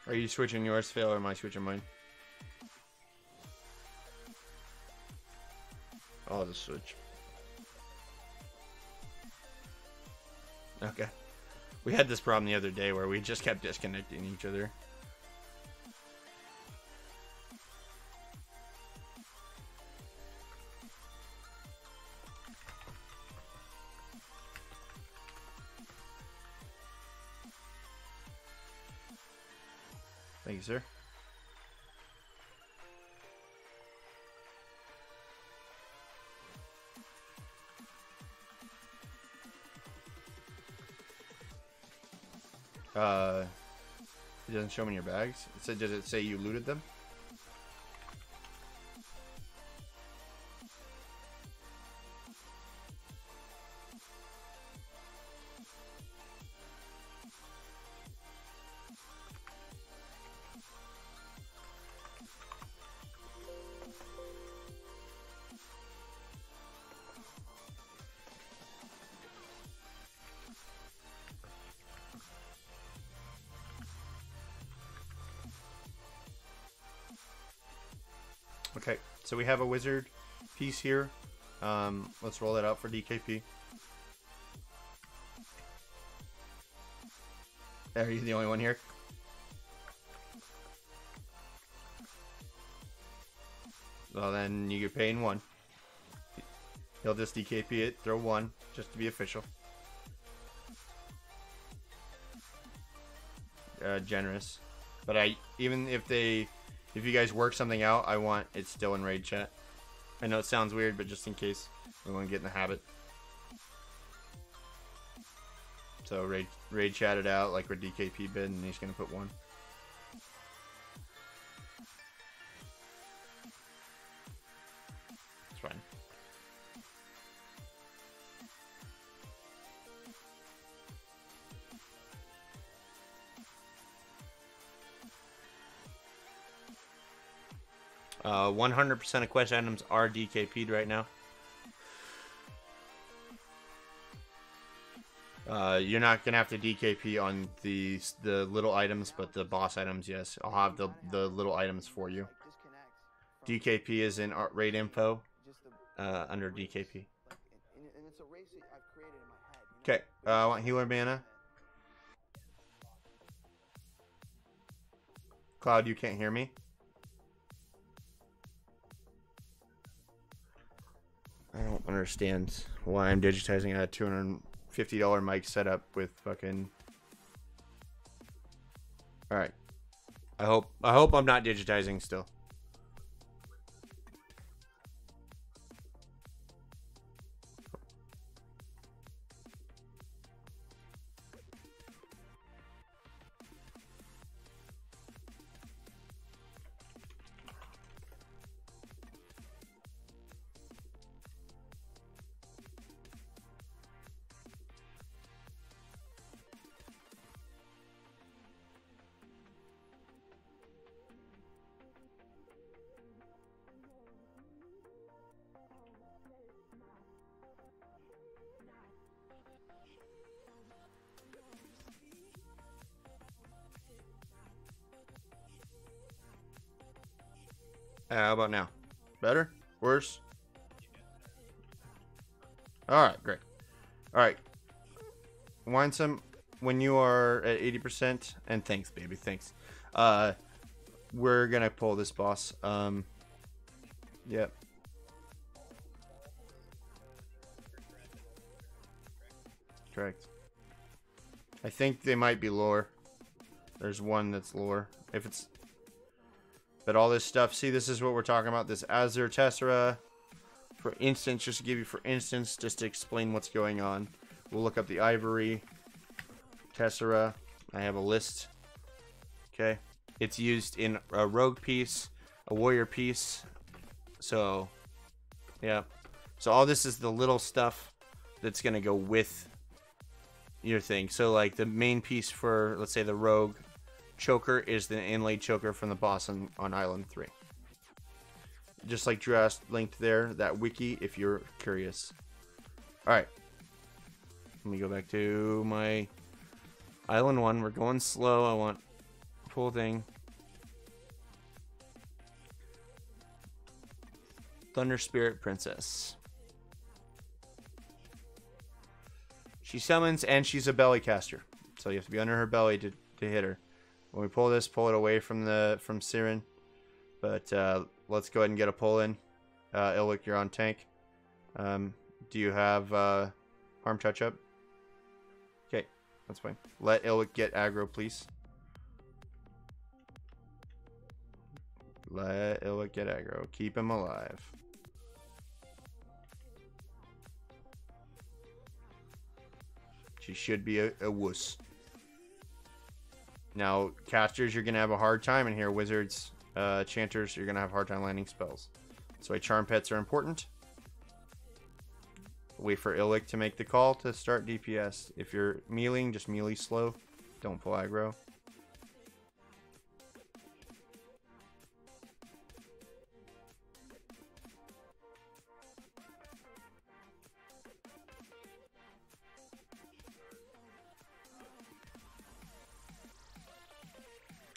Speaker 1: Are you switching yours, Phil, or am I switching mine? I'll just switch. Okay. We had this problem the other day where we just kept disconnecting each other. Thank you, sir. It doesn't show me in your bags. It said, does it say you looted them? Okay, so we have a wizard piece here. Let's roll that out for DKP. Are you the only one here? Well, then you get paid in 1. He'll just DKP it, throw 1, just to be official. Generous. But even if you guys work something out, I want it still in raid chat. I know it sounds weird, but just in case we want to get in the habit. So raid chat it out like we're DKP bid, and he's gonna put 1. It's fine. Uh, 100% of quest items are DKP'd right now. You're not gonna have to DKP on the little items, but the boss items, yes. I'll have the little items for you. DKP is in raid info under DKP. Okay, I want healer mana. Cloud, you can't hear me? I don't understand why I'm digitizing a $250 mic setup with fucking... Alright. I hope I'm not digitizing still. How about now? Better? Worse? Alright, great. Alright. Wind some when you are at 80%. And thanks, baby. Thanks. We're gonna pull this boss. Yep. Correct. I think they might be lower. There's one that's lower. If it's... But all this stuff, see, this is what we're talking about. This Azure Tessera, for instance, just to give you for instance, just to explain what's going on. We'll look up the Ivory Tessera. I have a list. Okay. It's used in a rogue piece, a warrior piece. So, yeah. So all this is the little stuff that's going to go with your thing. So, like, the main piece for, let's say, the rogue choker is the inlaid choker from the boss on Island 3. Just like Drew asked, linked there, that wiki, if you're curious. Alright. Let me go back to my Island 1. We're going slow. I want Pull thing. Thunder Spirit Princess. She summons and she's a belly caster. So you have to be under her belly to hit her. When we pull this, pull it away from Siren. But let's go ahead and get a pull in. Illick, you're on tank. Do you have harm touch up? Okay, that's fine. Let Illick get aggro, please. Let Illick get aggro. Keep him alive. She should be a wuss. Now, casters, you're going to have a hard time in here. Wizards, chanters, you're going to have a hard time landing spells. That's why charm pets are important. Wait for Illick to make the call to start DPS. If you're mealeing, just melee slow. Don't pull aggro.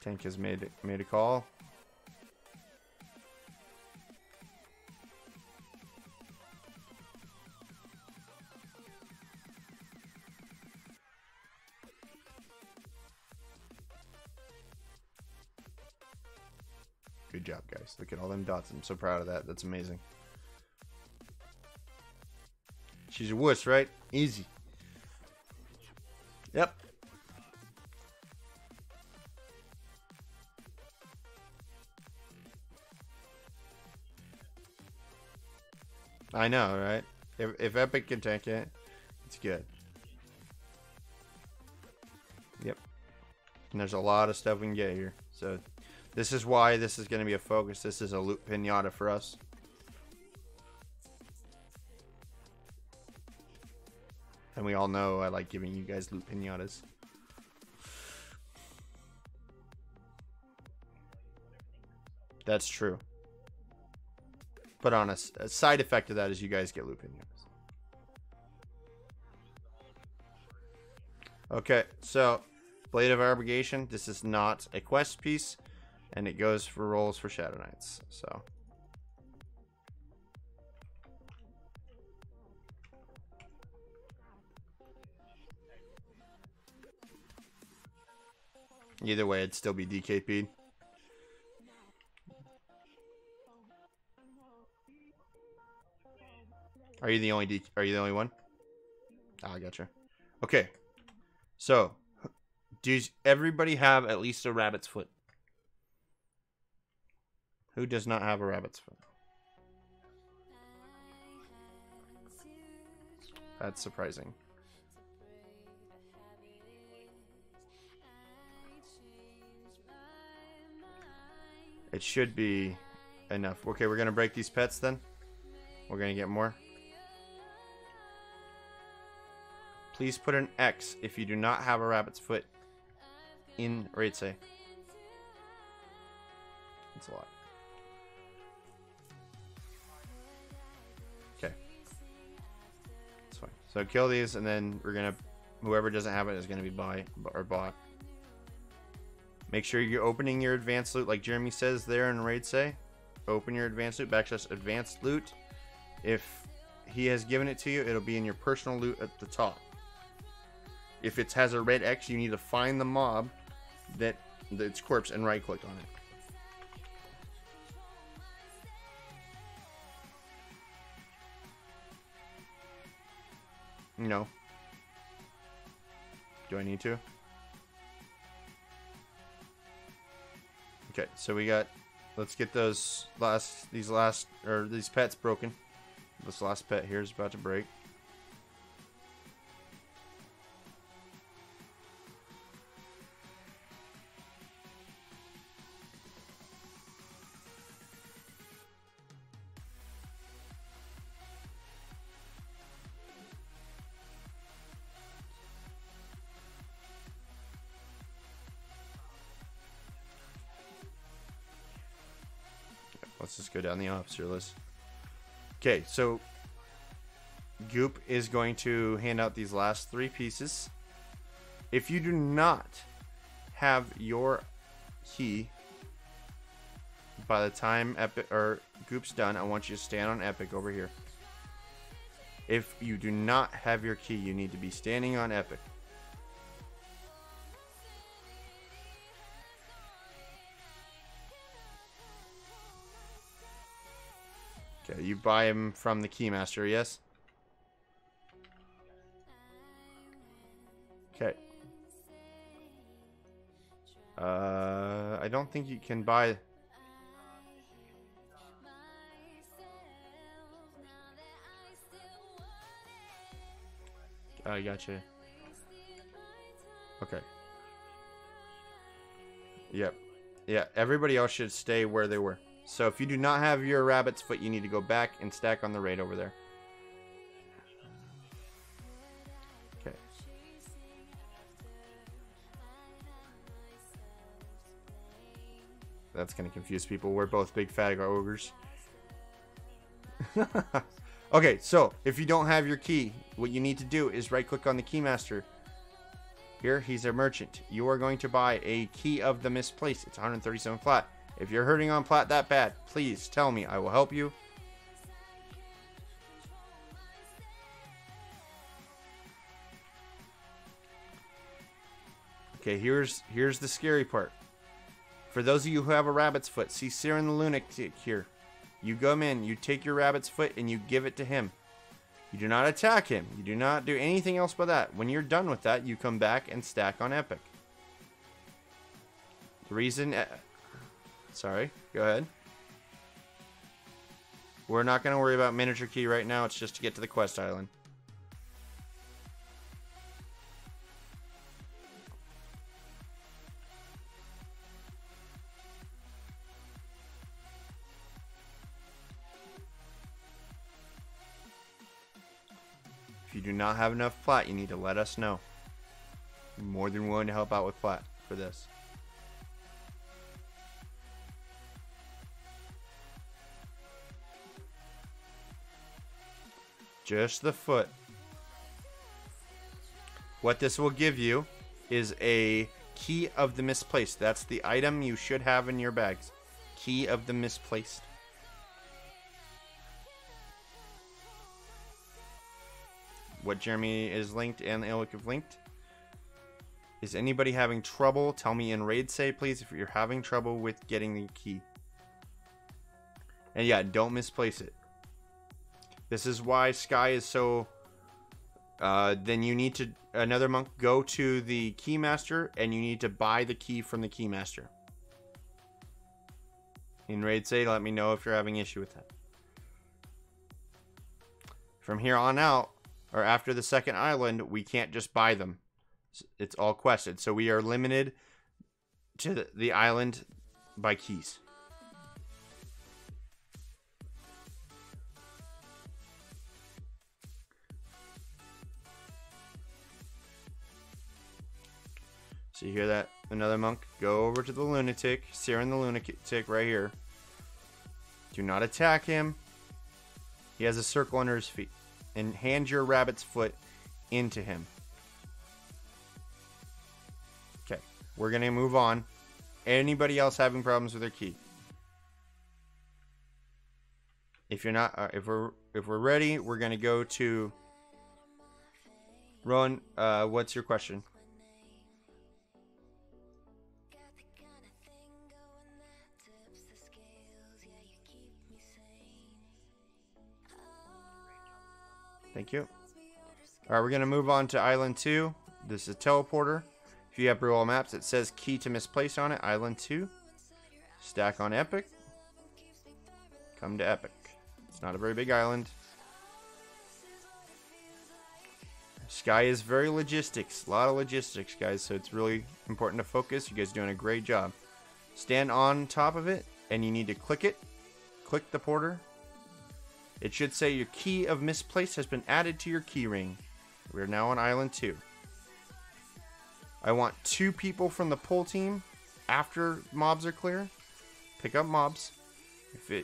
Speaker 1: Tank has made a call. Good job, guys. Look at all them dots. I'm so proud of that. That's amazing. She's a wuss, right? Easy. Yep. I know, right? If Epic can tank it, it's good. Yep. And there's a lot of stuff we can get here. So this is why this is going to be a focus. This is a loot pinata for us. And we all know I like giving you guys loot pinatas. That's true. But on a side effect of that is you guys get loot pinatas. Okay, so Blade of Abrogation. This is not a quest piece, and it goes for rolls for Shadow Knights. So either way, it'd still be DKP'd. Are you the only one? Ah, I gotcha. Okay. So, does everybody have at least a rabbit's foot? Who does not have a rabbit's foot? That's surprising. It should be enough. Okay, we're gonna break these pets then. We're gonna get more. Please put an X if you do not have a rabbit's foot in raid say. That's a lot. Okay. That's fine. So kill these, and then we're gonna, whoever doesn't have it is gonna be buy or bought. Make sure you're opening your advanced loot, like Jeremy says there in raid say. Open your advanced loot, backslash advanced loot. If he has given it to you, it'll be in your personal loot at the top. If it has a red X, you need to find the mob that its corpse and right click on it. No. Do I need to? Okay, so we got, let's get these pets broken. This last pet here is about to break. Let's just go down the officer list. Okay, so Goop is going to hand out these last 3 pieces. If you do not have your key. By the time Epic or Goop's done, I want you to stand on Epic over here. If you do not have your key, you need to be standing on Epic. Okay, you buy him from the Keymaster, yes? Okay. I don't think you can buy... I gotcha. Okay. Yep. Yeah, everybody else should stay where they were. So if you do not have your rabbit's foot, you need to go back and stack on the raid over there. Okay. That's going to confuse people. We're both big fat ogres. Okay, so if you don't have your key, what you need to do is right click on the Keymaster. Here, he's a merchant. You are going to buy a key of the misplaced. It's 137 flat. If you're hurting on plat that bad, please tell me. I will help you. Okay, here's the scary part. For those of you who have a rabbit's foot, see Siren the Lunatic here. You come in, you take your rabbit's foot, and you give it to him. You do not attack him. You do not do anything else but that. When you're done with that, you come back and stack on Epic. The reason... Sorry, go ahead. We're not going to worry about miniature key right now. It's just to get to the quest island. If you do not have enough plat, you need to let us know. I'm more than willing to help out with plat for this. Just the foot. What this will give you is a key of the misplaced. That's the item you should have in your bags. Key of the misplaced. What Jeremy is linked and Illic have linked. Is anybody having trouble? Tell me in raid say, please, if you're having trouble with getting the key. And yeah, don't misplace it. This is why Sky is so... then you need to... Another monk, go to the Keymaster, and you need to buy the key from the Keymaster. In raid say, let me know if you're having issue with that. From here on out, or after the second island, we can't just buy them. It's all quested. So we are limited to the island by keys. So you hear that? Another monk. Go over to the lunatic. Siren the Lunatic right here. Do not attack him. He has a circle under his feet. And hand your rabbit's foot into him. Okay, we're gonna move on. Anybody else having problems with their key? If you're not, if we're ready, we're gonna go to Rowan. What's your question? Thank you. Alright, we're going to move on to Island 2. This is a teleporter. If you have Brawl Maps, it says key to misplace on it. Island 2. Stack on Epic. Come to Epic. It's not a very big island. Sky is very logistics. A lot of logistics, guys. So it's really important to focus. You guys are doing a great job. Stand on top of it, and you need to click it. Click the porter. It should say your key of misplaced has been added to your key ring. We're now on Island 2. I want 2 people from the pull team after mobs are clear. Pick up mobs. If you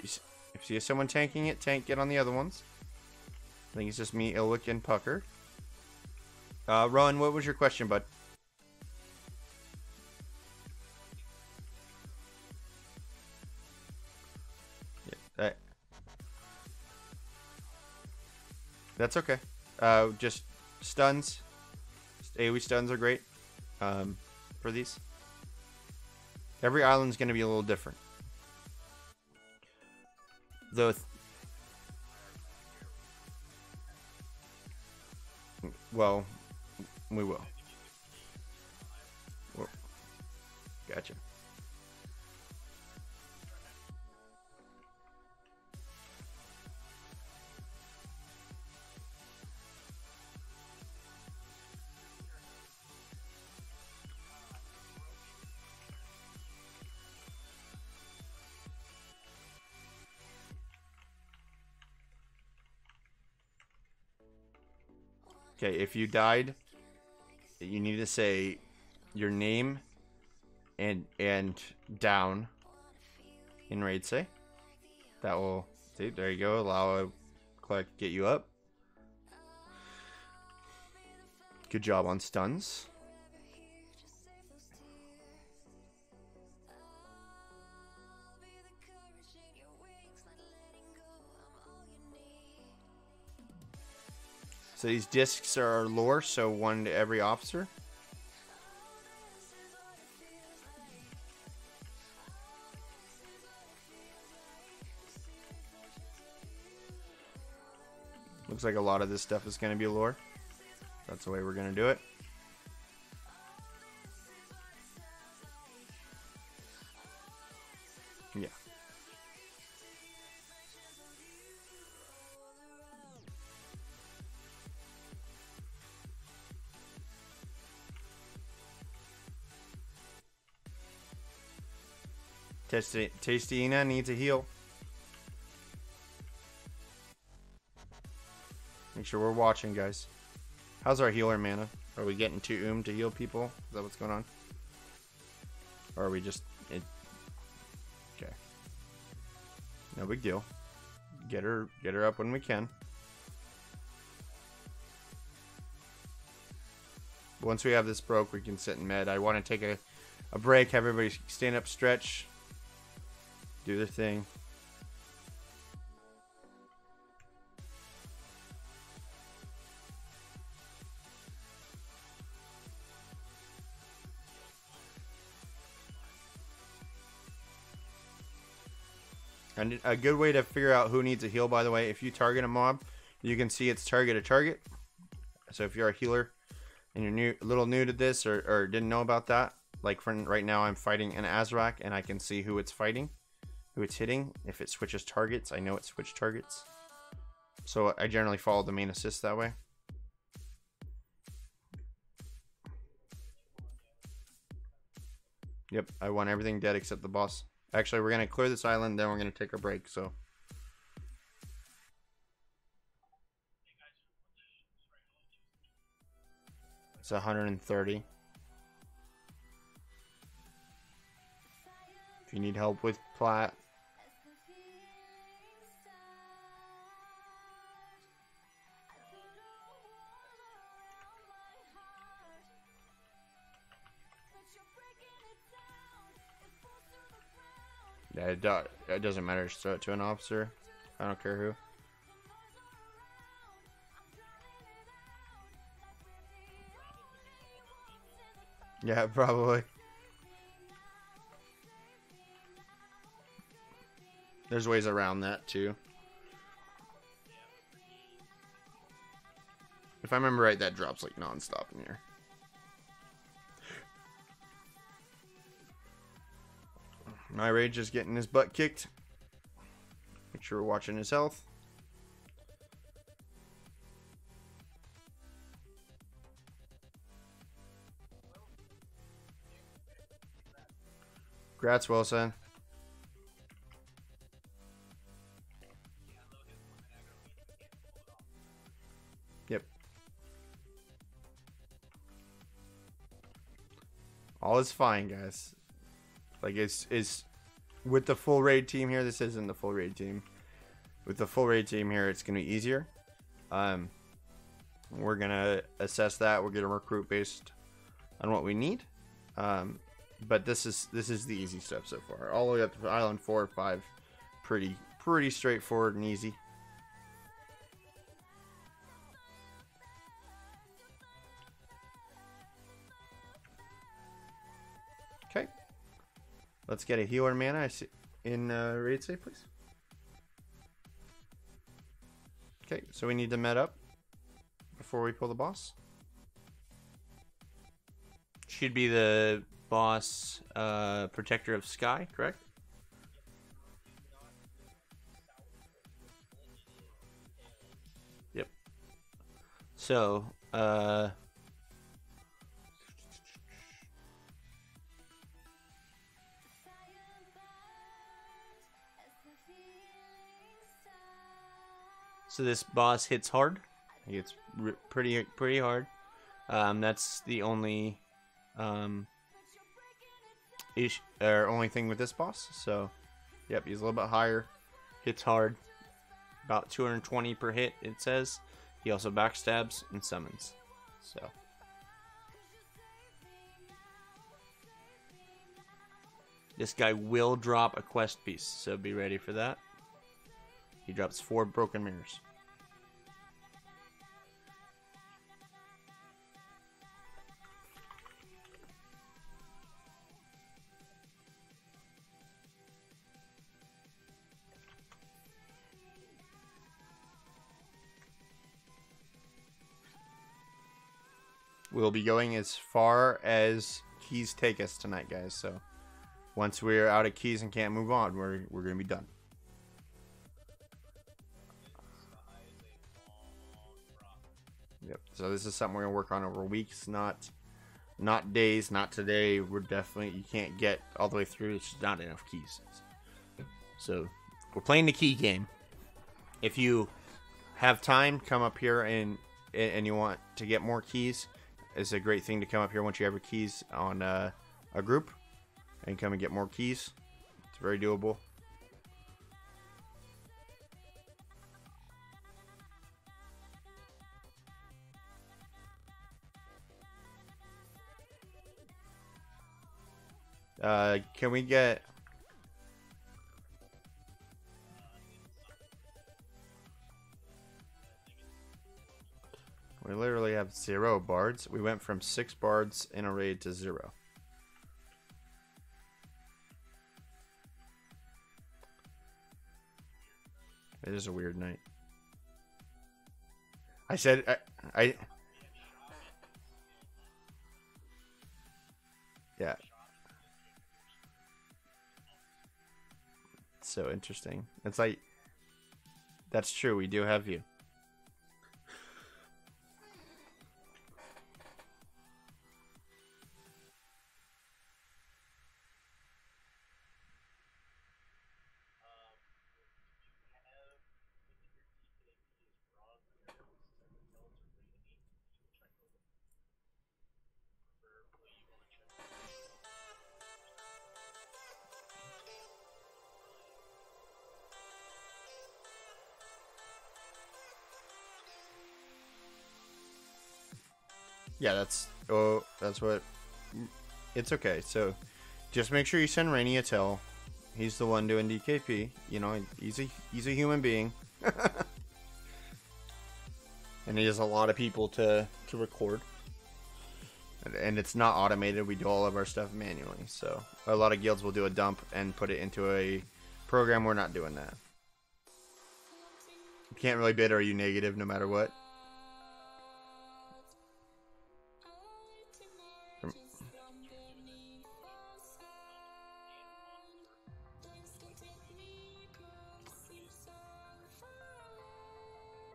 Speaker 1: see someone tanking it, get on the other ones. I think it's just me, Ilwick, and Pucker. Ron, what was your question, bud? That's okay. Just stuns. AoE stuns are great for these. Every island's going to be a little different. Though, well, we will. Gotcha. Okay, if you died, you need to say your name and down in raid say. That will see, there you go, allow a click get you up. Good job on stuns. So these discs are lore, so one to every officer. Looks like a lot of this stuff is going to be lore. That's the way we're going to do it. Yeah. Tastina needs a heal. Make sure we're watching, guys. How's our healer mana? Are we getting too to heal people? Is that what's going on? Or are we just... Okay. No big deal. Get her up when we can. Once we have this broke, we can sit in med. I want to take a break, have everybody stand up, stretch, do their thing. And a good way to figure out who needs a heal, by the way, if you target a mob, you can see it's target a target. So if you're a healer and you're a little new to this or didn't know about that, like for right now I'm fighting an Azrak and I can see who it's fighting, who it's hitting. If it switches targets, I know it switched targets. So I generally follow the main assist that way. Yep, I want everything dead except the boss. Actually, we're going to clear this island, then we're going to take a break, so. It's 130. If you need help with plat. Yeah, it doesn't matter. Just throw it to an officer. I don't care who. Yeah, probably. There's ways around that too. If I remember right, that drops like non-stop in here. My rage is getting his butt kicked. Make sure we're watching his health. Congrats, Wilson. Yep. All is fine, guys. Like, it's with the full raid team here. This isn't the full raid team. With the full raid team here, it's gonna be easier. We're gonna assess that. We're gonna recruit based on what we need. But this is the easy stuff so far. All the way up to Island 4 or 5, pretty straightforward and easy. Let's get a healer mana in raid save, please. Okay, so we need to met up before we pull the boss. Should be the boss, Protector of Sky, correct? Yep. So, so this boss hits hard. He hits pretty hard. That's the only only thing with this boss. So, yep, he's a little bit higher. Hits hard. About 220 per hit, it says. He also backstabs and summons. So. This guy will drop a quest piece, so be ready for that. He drops 4 broken mirrors. We'll be going as far as keys take us tonight, guys. So once we're out of keys and can't move on, we're gonna be done. Yep. So this is something we're gonna work on over weeks, not days, not today. We're definitely, you can't get all the way through. It's just not enough keys. So we're playing the key game. If you have time, come up here and you want to get more keys. It's a great thing to come up here once you have your keys on a group and come and get more keys. It's very doable. Can we get... We literally have 0 bards. We went from 6 bards in a raid to 0. It is a weird night. I said yeah. It's so interesting. It's like, that's true, we do have you. Yeah, that's what, it's okay. So just make sure you send Rainy a tell. He's the one doing DKP. You know, he's a human being. And he has a lot of people to record. And it's not automated. We do all of our stuff manually. So a lot of guilds will do a dump and put it into a program. We're not doing that. You can't really bid, or are you negative no matter what?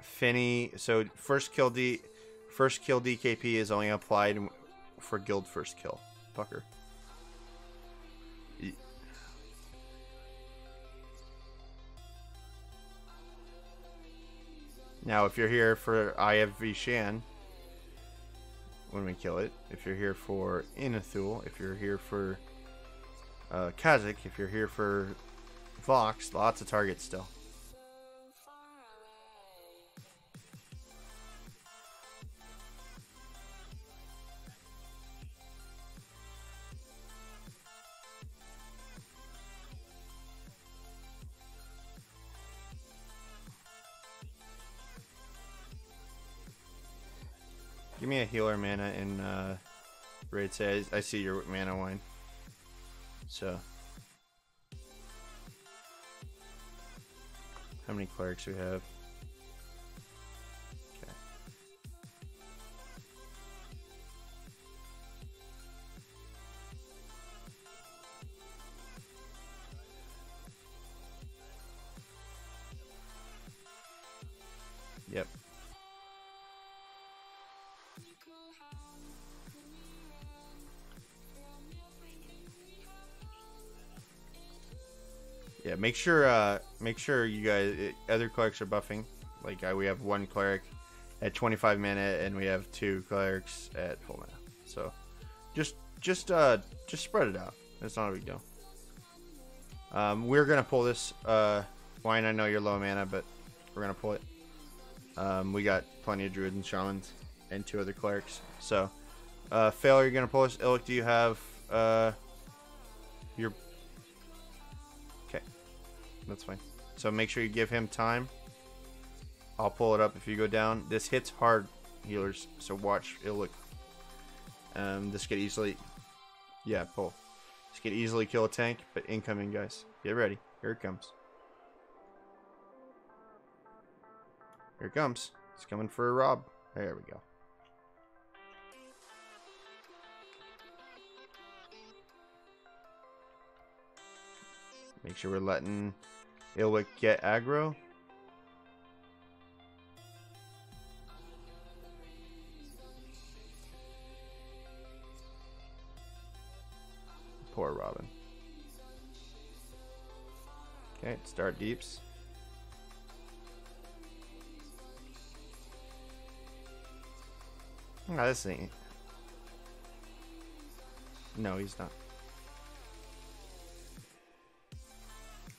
Speaker 1: Finny, so first kill DKP is only applied for guild first kill. Fucker. Now, if you're here for IFV Shan, when we kill it, if you're here for Inathul, if you're here for Kazakh, if you're here for Vox, lots of targets still. Give me a healer mana in raid. Say I see your mana wine. So How many clerics we have? Okay. Yep. Yeah, make sure you guys, other clerics are buffing. Like we have one cleric at 25 mana, and we have 2 clerics at full mana. So just spread it out. It's not a big deal. We're gonna pull this. Wine, I know you're low mana, but we're gonna pull it. We got plenty of druids and shamans and 2 other clerics. So, Fail, you're gonna pull this. Illic, do you have your? Okay, that's fine. So make sure you give him time. I'll pull it up if you go down. This hits hard, healers. So watch Illic. This could easily, yeah, pull. This could easily kill a tank, but incoming, guys. Get ready. Here it comes. Here it comes. It's coming for a Rob. There we go. Make sure we're letting Ilwick get aggro. Poor Robin. Okay, start deeps. Oh, this ain't. No, he's not.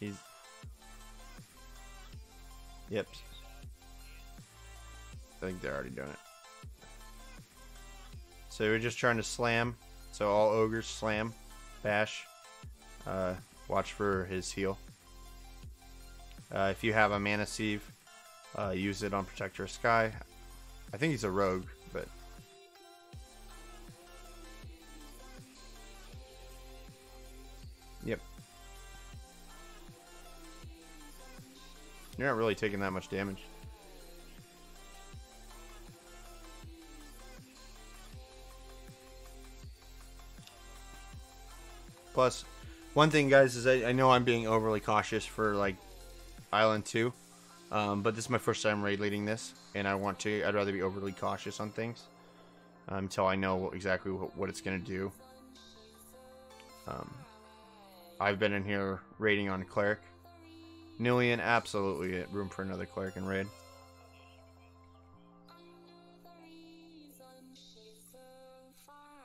Speaker 1: He's. Yep. I think they're already doing it. So we're just trying to slam. So all ogres slam, bash. Watch for his heal. If you have a mana sieve, use it on Protector of Sky. I think he's a rogue, but. Yep. You're not really taking that much damage. Plus, one thing, guys, is I know I'm being overly cautious for like Island 2, but this is my first time raid leading this, and I'd rather be overly cautious on things until I know exactly what it's gonna do. I've been in here raiding on Cleric. Nillian, absolutely room for another Cleric in raid.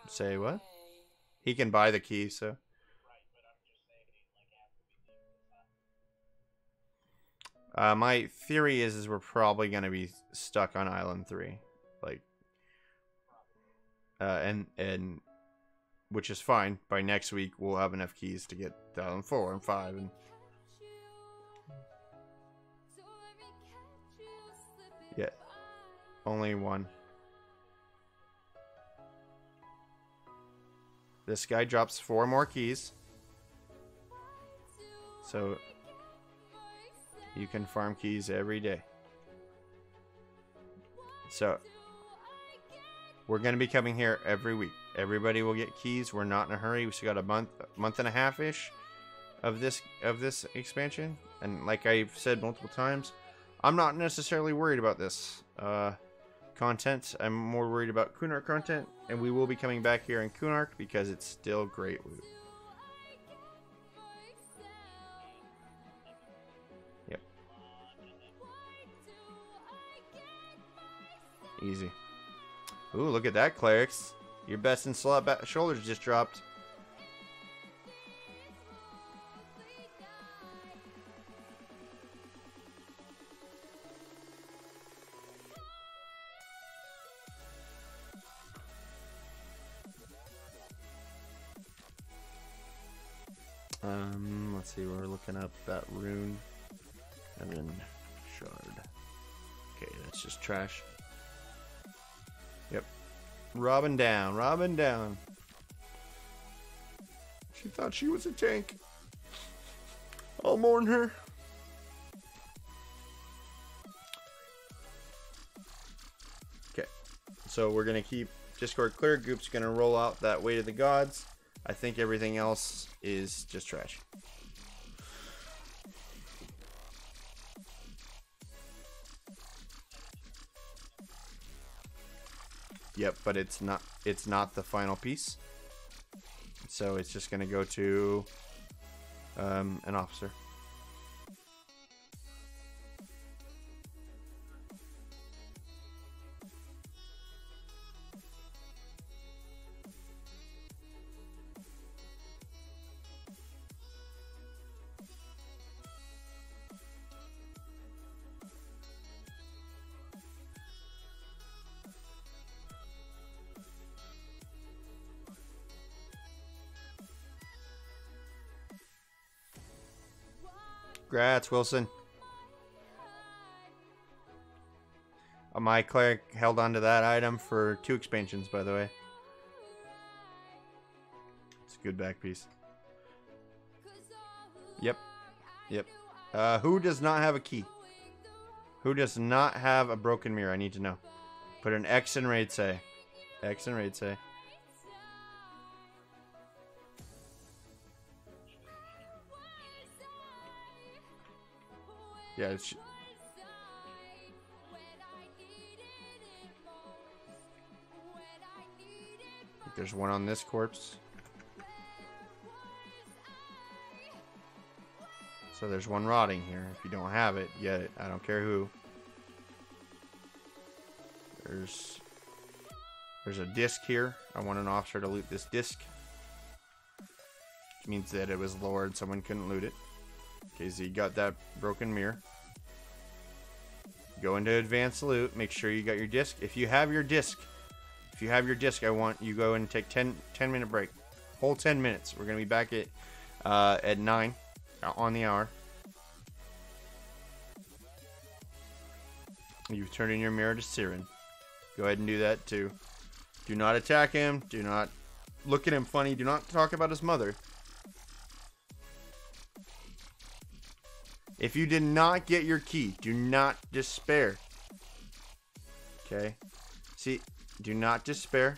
Speaker 1: Say what? He can buy the key, so. My theory is we're probably going to be stuck on Island 3. Like, and which is fine. By next week, we'll have enough keys to get to Island 4 and 5. And yeah, only one. This guy drops 4 more keys. So you can farm keys every day. So we're going to be coming here every week. Everybody will get keys. We're not in a hurry. We still got a month and a half ish of this expansion. And like I've said multiple times, I'm not necessarily worried about this content. I'm more worried about Kunark content, and we will be coming back here in Kunark because it's still great loot. Yep. Easy. Ooh, look at that, clerics. Your best in slot shoulders just dropped. Let's see, we're looking up that rune. And then shard. Okay, that's just trash. Yep. Robin down, Robin down. She thought she was a tank. I'll mourn her. So we're going to keep Discord clear. Goop's going to roll out that Way to the Gods. I think everything else is just trash. Yep, but it's not the final piece. So it's just going to go to an officer. Grats, Wilson. My cleric held on to that item for 2 expansions, by the way. It's a good back piece. Yep. Yep. Who does not have a key? Who does not have a broken mirror? I need to know. Put an X in raid say. X in raid say. Yeah, it's... There's one on this corpse. So there's one rotting here. If you don't have it, get it. I don't care who. There's a disc here. I want an officer to loot this disc. Which means that it was lowered, someone couldn't loot it. Okay, so you got that broken mirror. Go into advanced loot. Make sure you got your disc. If you have your disc, I want you go and take 10-minute break. Whole 10 minutes. We're gonna be back at 9 on the hour. You've turned in your mirror to Siren. Go ahead and do that too. Do not attack him. Do not look at him funny. Do not talk about his mother. If you did not get your key, do not despair. Okay? See, do not despair.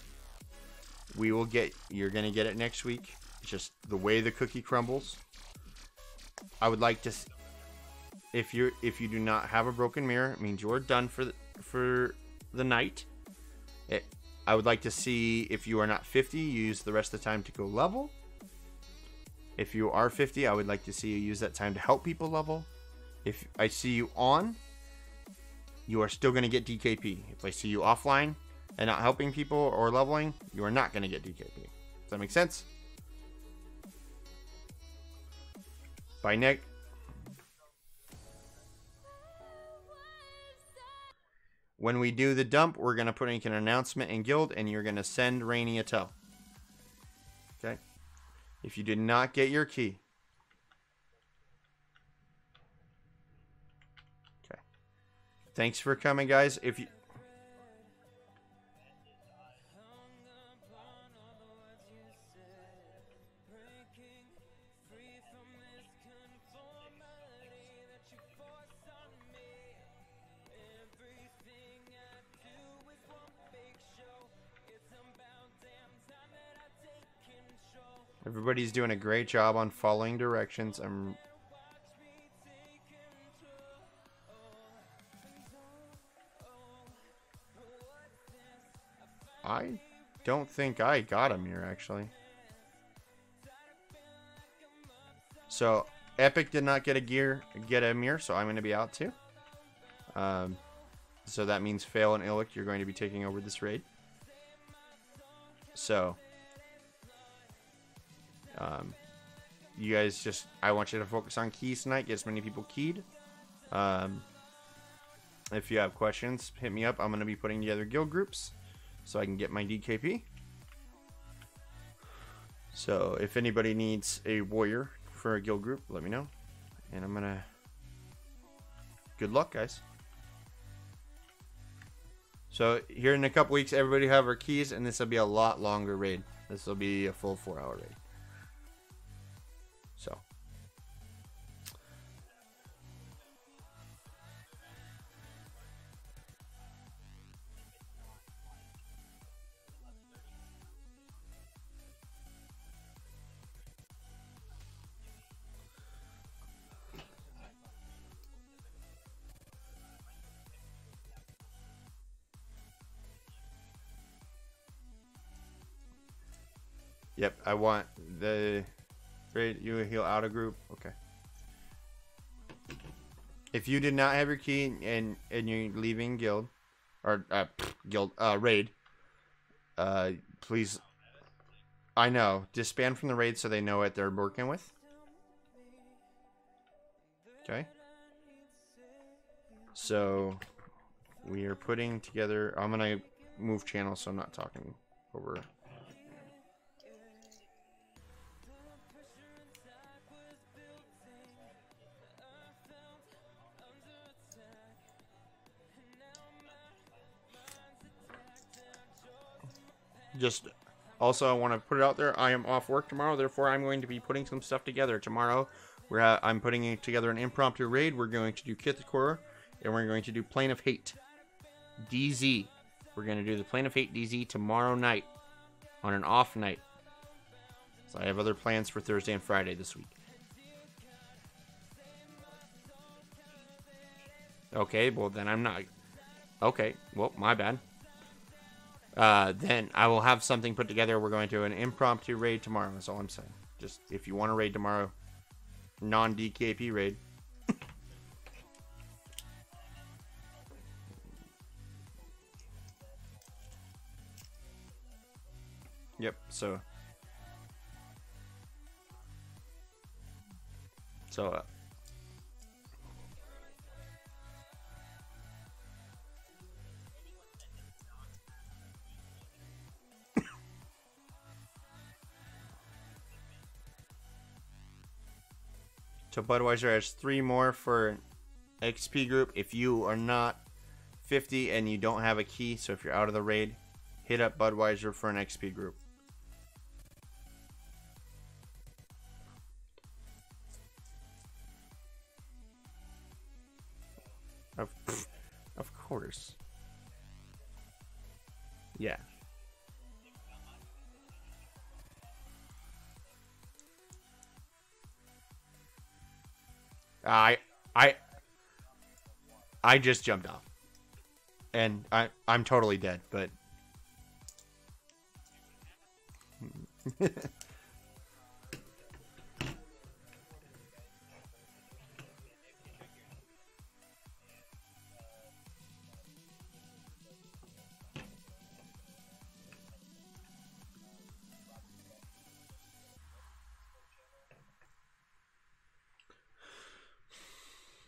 Speaker 1: You're going to get it next week. It's just the way the cookie crumbles. I would like to, if you do not have a broken mirror, it means you are done for the night. I would like to see if you are not 50, use the rest of the time to go level. If you are 50, I would like to see you use that time to help people level. If I see you on, you are still going to get DKP. If I see you offline and not helping people or leveling, you are not going to get DKP. Does that make sense? By next. When we do the dump, we're going to put in an announcement in guild and you're going to send Rainy a tow. Okay? If you did not get your key. Okay. Thanks for coming, guys. If you... Everybody's doing a great job on following directions. I don't think I got him here, actually. So, Epic did not get a mirror, so I'm going to be out too. So that means Fail and Illic, you're going to be taking over this raid. So... you guys just, I want you to focus on keys tonight, get as many people keyed. If you have questions, hit me up. I'm going to be putting together guild groups so I can get my DKP. So if anybody needs a warrior for a guild group, let me know. And I'm going to, good luck, guys. So here in a couple weeks, everybody have our keys, and this will be a lot longer raid. This will be a full 4-hour raid. So, Yep, I want the raid. You heal out of group. Okay. If you did not have your key and you're leaving guild or raid, please. I know. Disband from the raid so they know what they're working with. Okay. So we are putting together. I'm gonna move channels so I'm not talking over. Just also, I want to put it out there. I am off work tomorrow, therefore I'm going to be putting some stuff together tomorrow. I'm putting together an impromptu raid. We're going to do Kit the Core, and we're going to do Plane of Hate DZ. We're going to do the Plane of Hate DZ tomorrow night on an off night. So I have other plans for Thursday and Friday this week. Okay, well then I'm not. Okay, well, my bad. Then I will have something put together. We're going to do an impromptu raid tomorrow. That's all I'm saying. Just if you want to raid tomorrow, non-DKP raid. Yep. So. So Budweiser has 3 more for XP group. If you are not 50 and you don't have a key, so if you're out of the raid, hit up Budweiser for an XP group. Of course. Yeah. I just jumped off. And I'm totally dead, but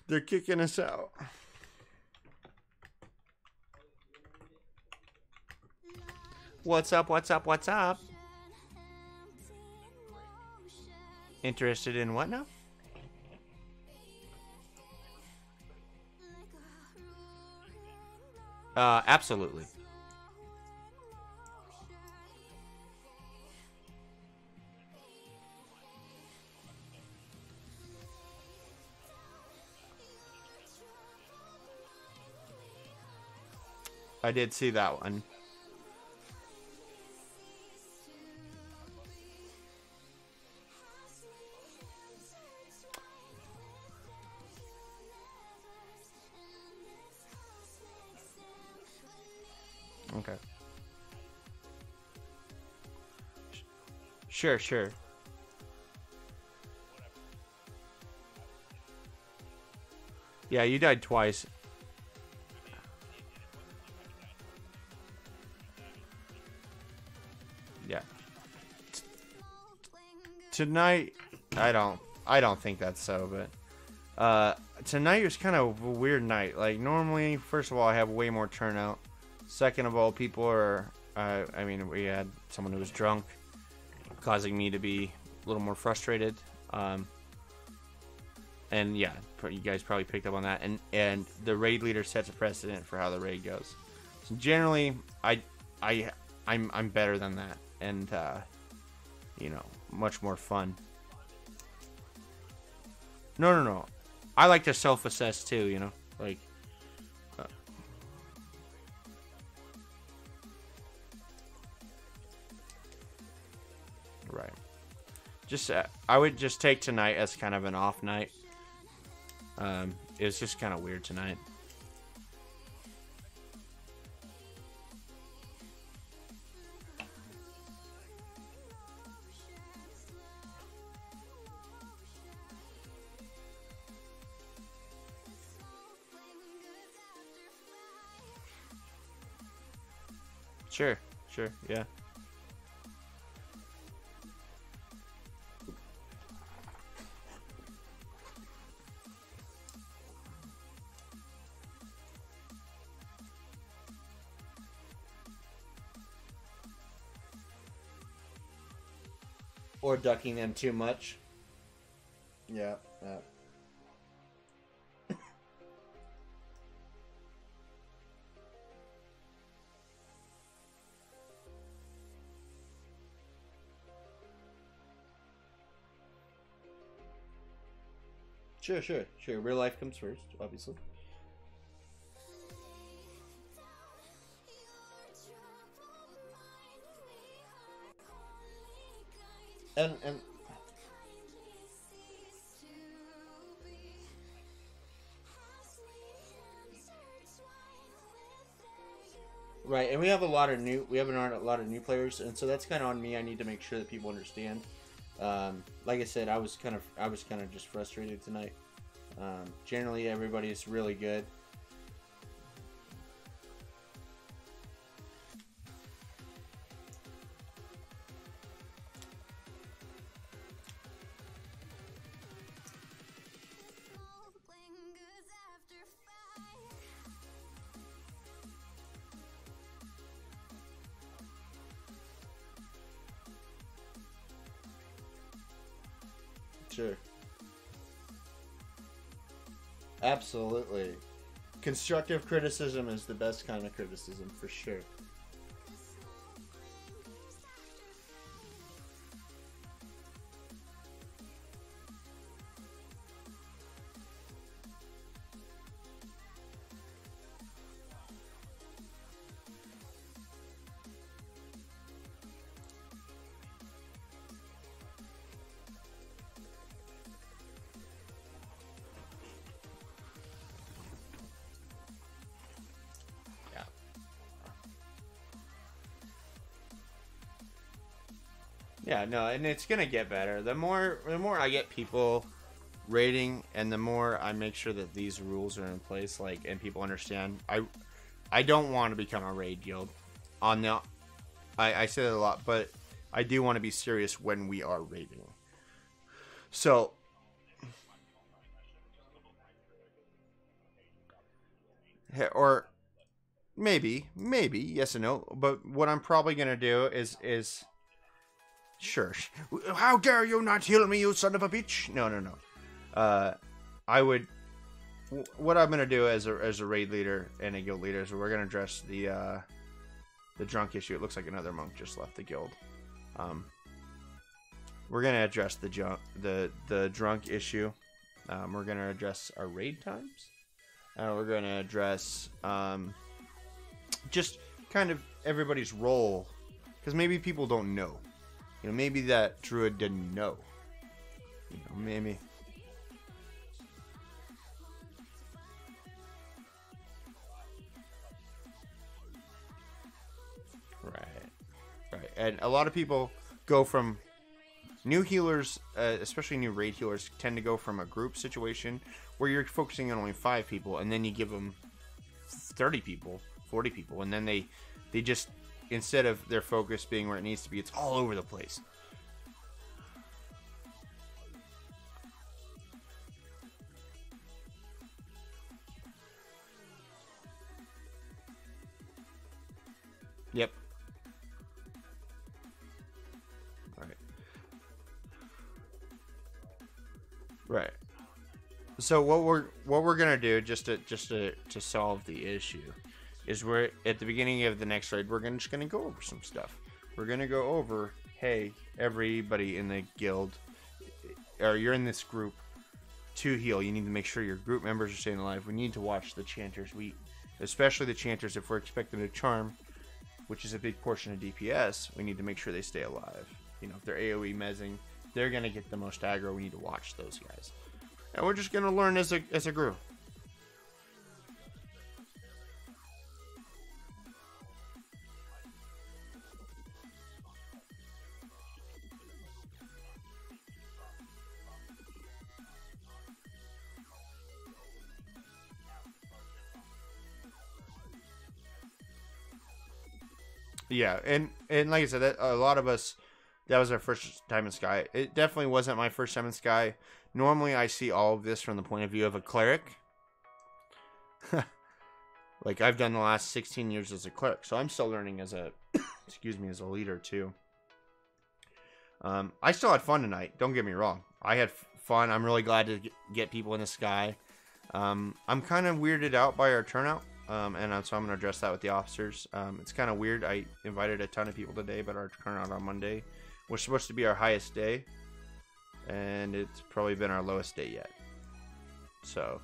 Speaker 1: they're kicking us out. What's up? What's up? What's up? Interested in what now? Absolutely. I did see that one. Okay. Sure, sure. Yeah, you died twice. Yeah. Tonight, I don't think that's so, but tonight was kind of a weird night. Like normally, first of all, I have way more turnout. Second of all, people are I mean, we had someone who was drunk, causing me to be a little more frustrated. And yeah, you guys probably picked up on that. And the raid leader sets a precedent for how the raid goes. So generally, I'm better than that, and you know, much more fun. No. I like to self-assess too. You know, like. Right. Just I would just take tonight as kind of an off night. It was just kind of weird tonight. Sure, sure, yeah. Or ducking them too much. Yeah, yeah. Sure, sure, sure. Real life comes first, obviously. And right, and we have a lot of new players, and so that's kind of on me. I need to make sure that people understand. Like I said, I was kind of just frustrated tonight. Generally, everybody's really good. Sure. Absolutely. Constructive criticism is the best kind of criticism, for sure. Yeah. Yeah, no, and it's gonna get better. The more I get people rating, and the more I make sure that these rules are in place, like, and people understand. I don't want to become a raid guild. On the, I say that a lot, but I do want to be serious when we are raiding. So, or maybe yes and no. But what I'm probably gonna do is sure. How dare you not heal me, you son of a bitch? No, no, no. I would. What I'm gonna do as a raid leader and a guild leader is we're gonna address the drunk issue. It looks like another monk just left the guild. We're gonna address the drunk issue. We're gonna address our raid times. We're gonna address just kind of everybody's role, because maybe people don't know. You know, maybe that druid didn't know. You know, maybe. Right. And a lot of people go from new healers, especially new raid healers, tend to go from a group situation where you're focusing on only 5 people, and then you give them 30 people, 40 people, and then they just, instead of their focus being where it needs to be, it's all over the place. Yep. Right. So what we're gonna do just to solve the issue is we're at the beginning of the next raid just gonna go over some stuff. We're gonna go over, hey, everybody in the guild, or you're in this group, to heal, you need to make sure your group members are staying alive. We need to watch the chanters. Especially the chanters, if we're expecting to charm, which is a big portion of DPS, we need to make sure they stay alive. You know, if they're AoE mezzing, they're gonna get the most aggro. We need to watch those guys, and we're just gonna learn as a group. Yeah, and like I said, that, a lot of us, that was our first time in Sky. It definitely wasn't my first time in Sky. Normally, I see all of this from the point of view of a cleric. Like, I've done the last 16 years as a cleric, so I'm still learning as a, excuse me, as a leader, too. I still had fun tonight, don't get me wrong. I had fun. I'm really glad to get people in the Sky. I'm kind of weirded out by our turnout. And so I'm going to address that with the officers. It's kind of weird. I invited a ton of people today, but our turnout on Monday was supposed to be our highest day. And it's probably been our lowest day yet. So,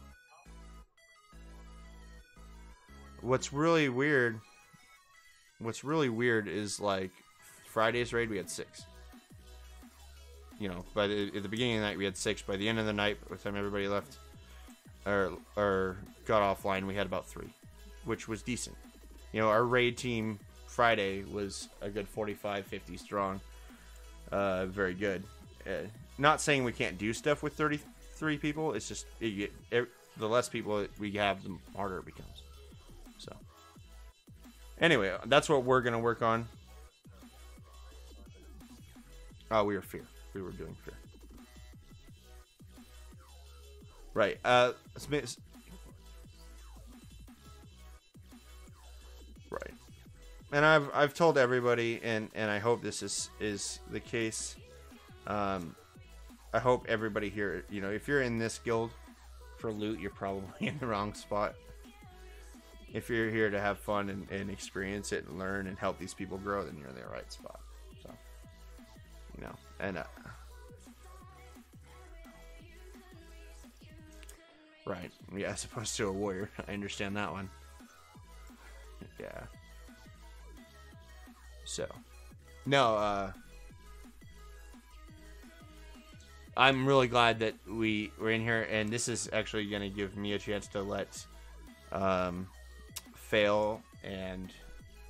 Speaker 1: what's really weird is, like, Friday's raid, we had 6. You know, at the beginning of the night, we had 6. By the end of the night, by the time everybody left or got offline, we had about 3. Which was decent. You know, our raid team Friday was a good 45, 50 strong. Very good. Not saying we can't do stuff with 33 people. It's just the less people we have, the harder it becomes. So, anyway, that's what we're going to work on. Oh, we were fear. We were doing fear. Right. Right. And I've told everybody, and I hope this is the case. I hope everybody here, you know, if you're in this guild for loot, you're probably in the wrong spot. If you're here to have fun and experience it and learn and help these people grow, then you're in the right spot. So, you know, and right, yeah, as opposed to a warrior. I understand that one. Yeah. So, no, I'm really glad that we're in here, and this is actually going to give me a chance to let Fail and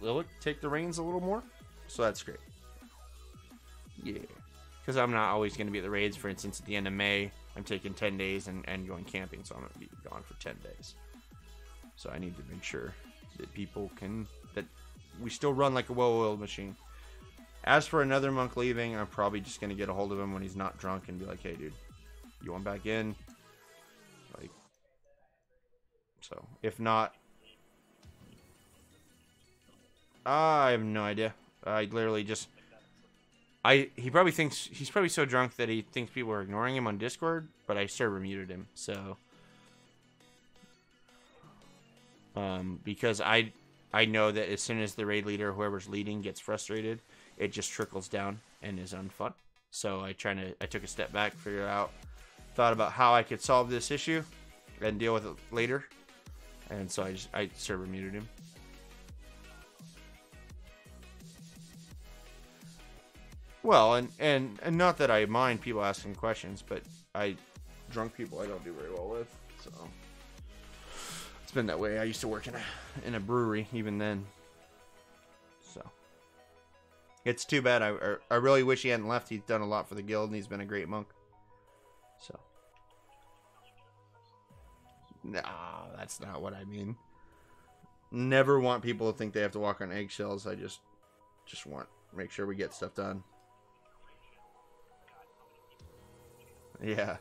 Speaker 1: Lilith take the reins a little more. So that's great. Yeah. Because I'm not always going to be at the raids. For instance, at the end of May, I'm taking 10 days and going camping, so I'm going to be gone for 10 days. So I need to make sure that people that we still run like a well-oiled machine. As for another monk leaving, I'm probably just going to get a hold of him when he's not drunk and be like, hey, dude, you want back in? Like, so, if not, I have no idea. I literally just, he probably thinks, he's probably so drunk that he thinks people are ignoring him on Discord, but I server muted him, so. Because I know that as soon as the raid leader, whoever's leading, gets frustrated, it just trickles down and is unfun. So I took a step back, thought about how I could solve this issue and deal with it later. And so I server muted him. Well, and not that I mind people asking questions, but drunk people I don't do very well with, so. It's been that way. I used to work in a brewery even then. So. It's too bad. I really wish he hadn't left. He's done a lot for the guild and he's been a great monk. So. Nah, that's not what I mean. Never want people to think they have to walk on eggshells. I just want to make sure we get stuff done. Yeah.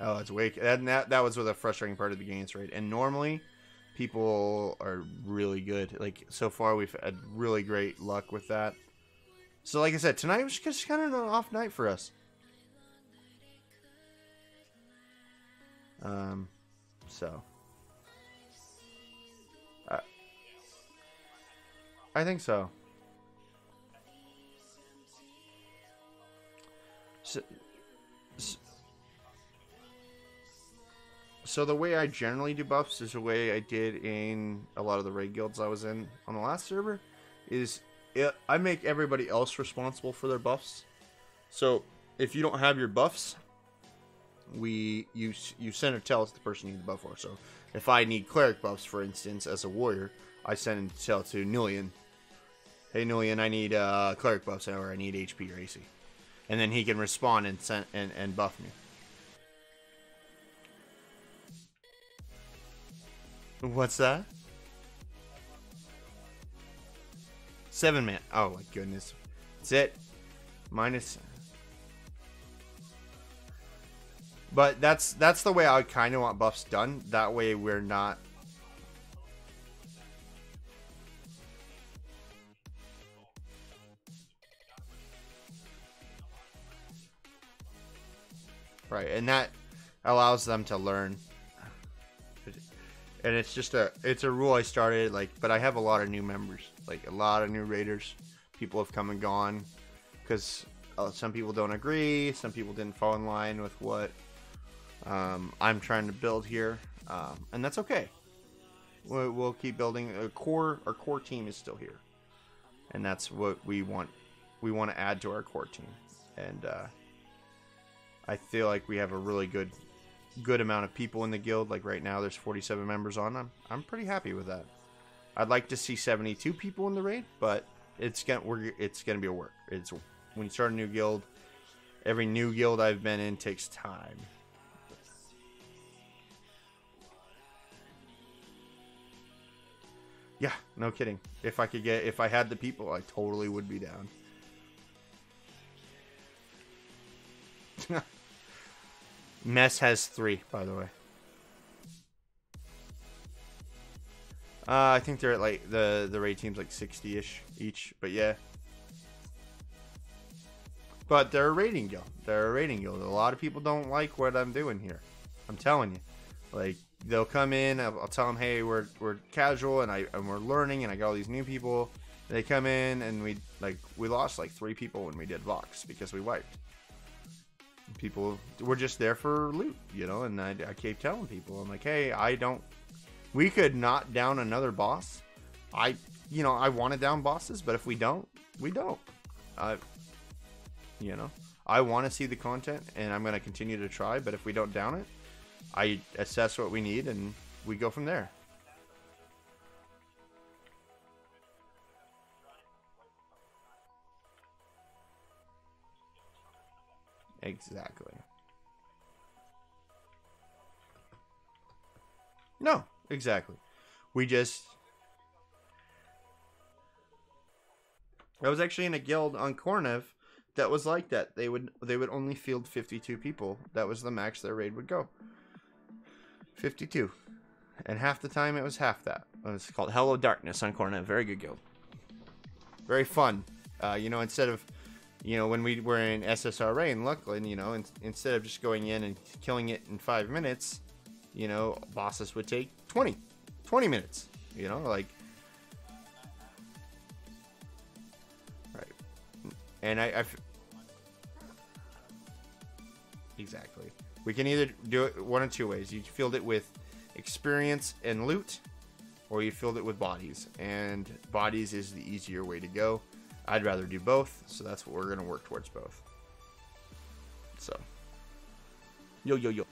Speaker 1: Oh, it's wake. That was the frustrating part of the beginning raid. And normally, people are really good. Like, so far, we've had really great luck with that. So, like I said, tonight was just kind of an off night for us. So. I think so. So the way I generally do buffs is the way I did in a lot of the raid guilds I was in on the last server. I make everybody else responsible for their buffs. So if you don't have your buffs, you send a tell to the person you need the buff for. So if I need cleric buffs, for instance, as a warrior, I send a tell to Nillian. Hey Nillian, I need cleric buffs, or I need HP or AC, and then he can respond and buff me. What's that? 7 man. Oh my goodness. That's it. Minus. But that's the way I kind of want buffs done. That way we're not. Right, and that allows them to learn. And it's just it's a rule I started, like, but I have a lot of new members, like a lot of new raiders. People have come and gone because some people don't agree, some people didn't fall in line with what I'm trying to build here, and that's okay. We'll keep building. Our core team is still here, and that's what we want. We want to add to our core team, and I feel like we have a really good amount of people in the guild. Like right now there's 47 members on. I'm pretty happy with that. I'd like to see 72 people in the raid, but it's gonna be a work. It's when you start a new guild, every new guild I've been in takes time. Yeah, no kidding. If I had the people, I totally would be down. Mess has 3, by the way. I think they're at like the raid team's like 60-ish each, but yeah. But they're a raiding guild. They're a raiding guild. A lot of people don't like what I'm doing here. I'm telling you. Like they'll come in, I'll tell them, hey, we're casual and we're learning, and I got all these new people. They come in and we lost like 3 people when we did Vox because we wiped. People were just there for loot, you know, and I keep telling people, I'm like, hey, we could knock down another boss. I want to down bosses, but if we don't, we don't. I want to see the content, and I'm going to continue to try, but if we don't down it, I assess what we need, and we go from there. Exactly. No, exactly. I was actually in a guild on Kornev that was like that. They would only field 52 people. That was the max their raid would go. 52. And half the time it was half that. It's called Hello Darkness on Kornev. Very good guild. Very fun. Instead of when we were in SSRA in Luckland, instead of just going in and killing it in 5 minutes, bosses would take 20 minutes, right. And exactly. We can either do it one of 2 ways. You field it with experience and loot, or you field it with bodies. And bodies is the easier way to go. I'd rather do both, so that's what we're going to work towards both. So. Yo.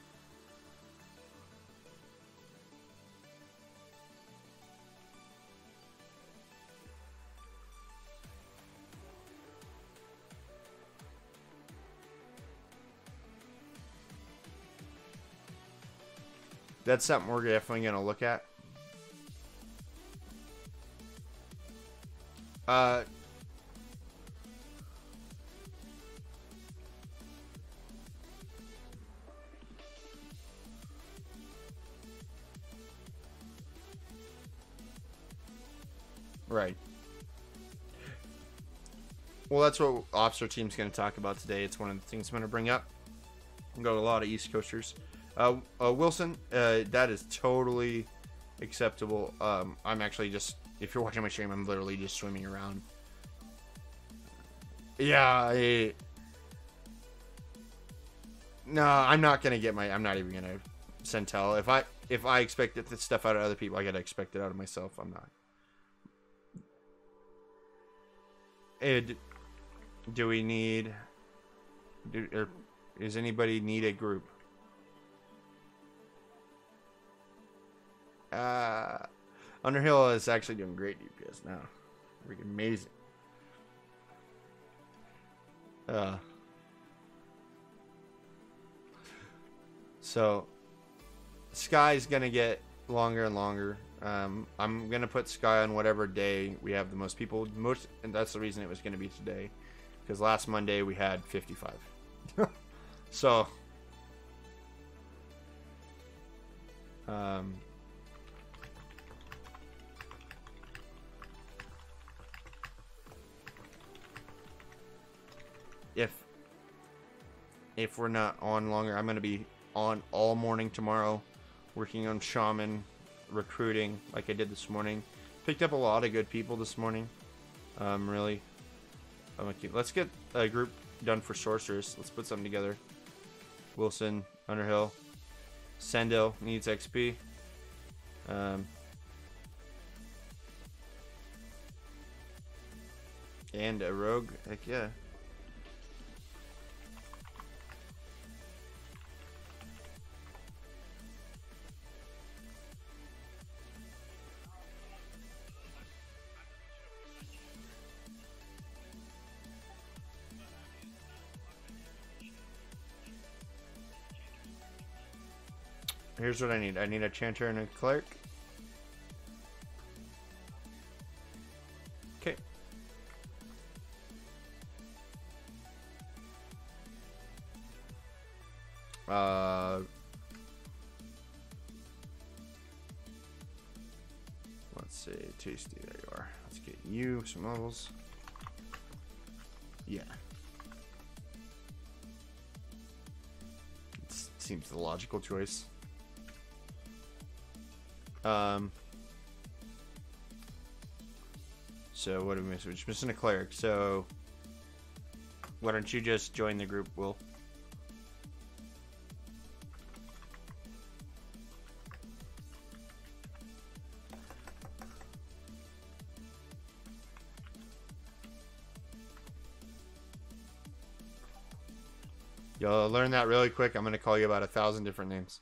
Speaker 1: That's something we're definitely going to look at. Right. Well, that's what Officer Team's going to talk about today. It's one of the things I'm going to bring up. I've got a lot of East Coasters. Wilson, that is totally acceptable. I'm actually just, if you're watching my stream, I'm literally just swimming around. Yeah, no, I'm not going to get I'm not even going to Centel. If I expect this stuff out of other people, I got to expect it out of myself. I'm not. Do we need... does anybody need a group? Underhill is actually doing great DPS now. Freaking amazing. So Sky's gonna get longer and longer. I'm gonna put Sky on whatever day we have the most people. And that's the reason it was gonna be today, because last Monday we had 55. So, if we're not on longer, I'm gonna be on all morning tomorrow, working on shaman recruiting like I did this morning. Picked up a lot of good people this morning. Really. Let's get a group done for sorcerers. Let's put something together. Wilson, Underhill, Sendil needs XP. And a rogue. Heck yeah. Here's what I need. I need a chanter and a cleric. Okay. Let's see. Tasty. There you are. Let's get you some levels. Yeah. It seems the logical choice. So what are we missing? We're just missing a cleric. So why don't you just join the group, Will? You'll learn that really quick. I'm going to call you about 1,000 different names.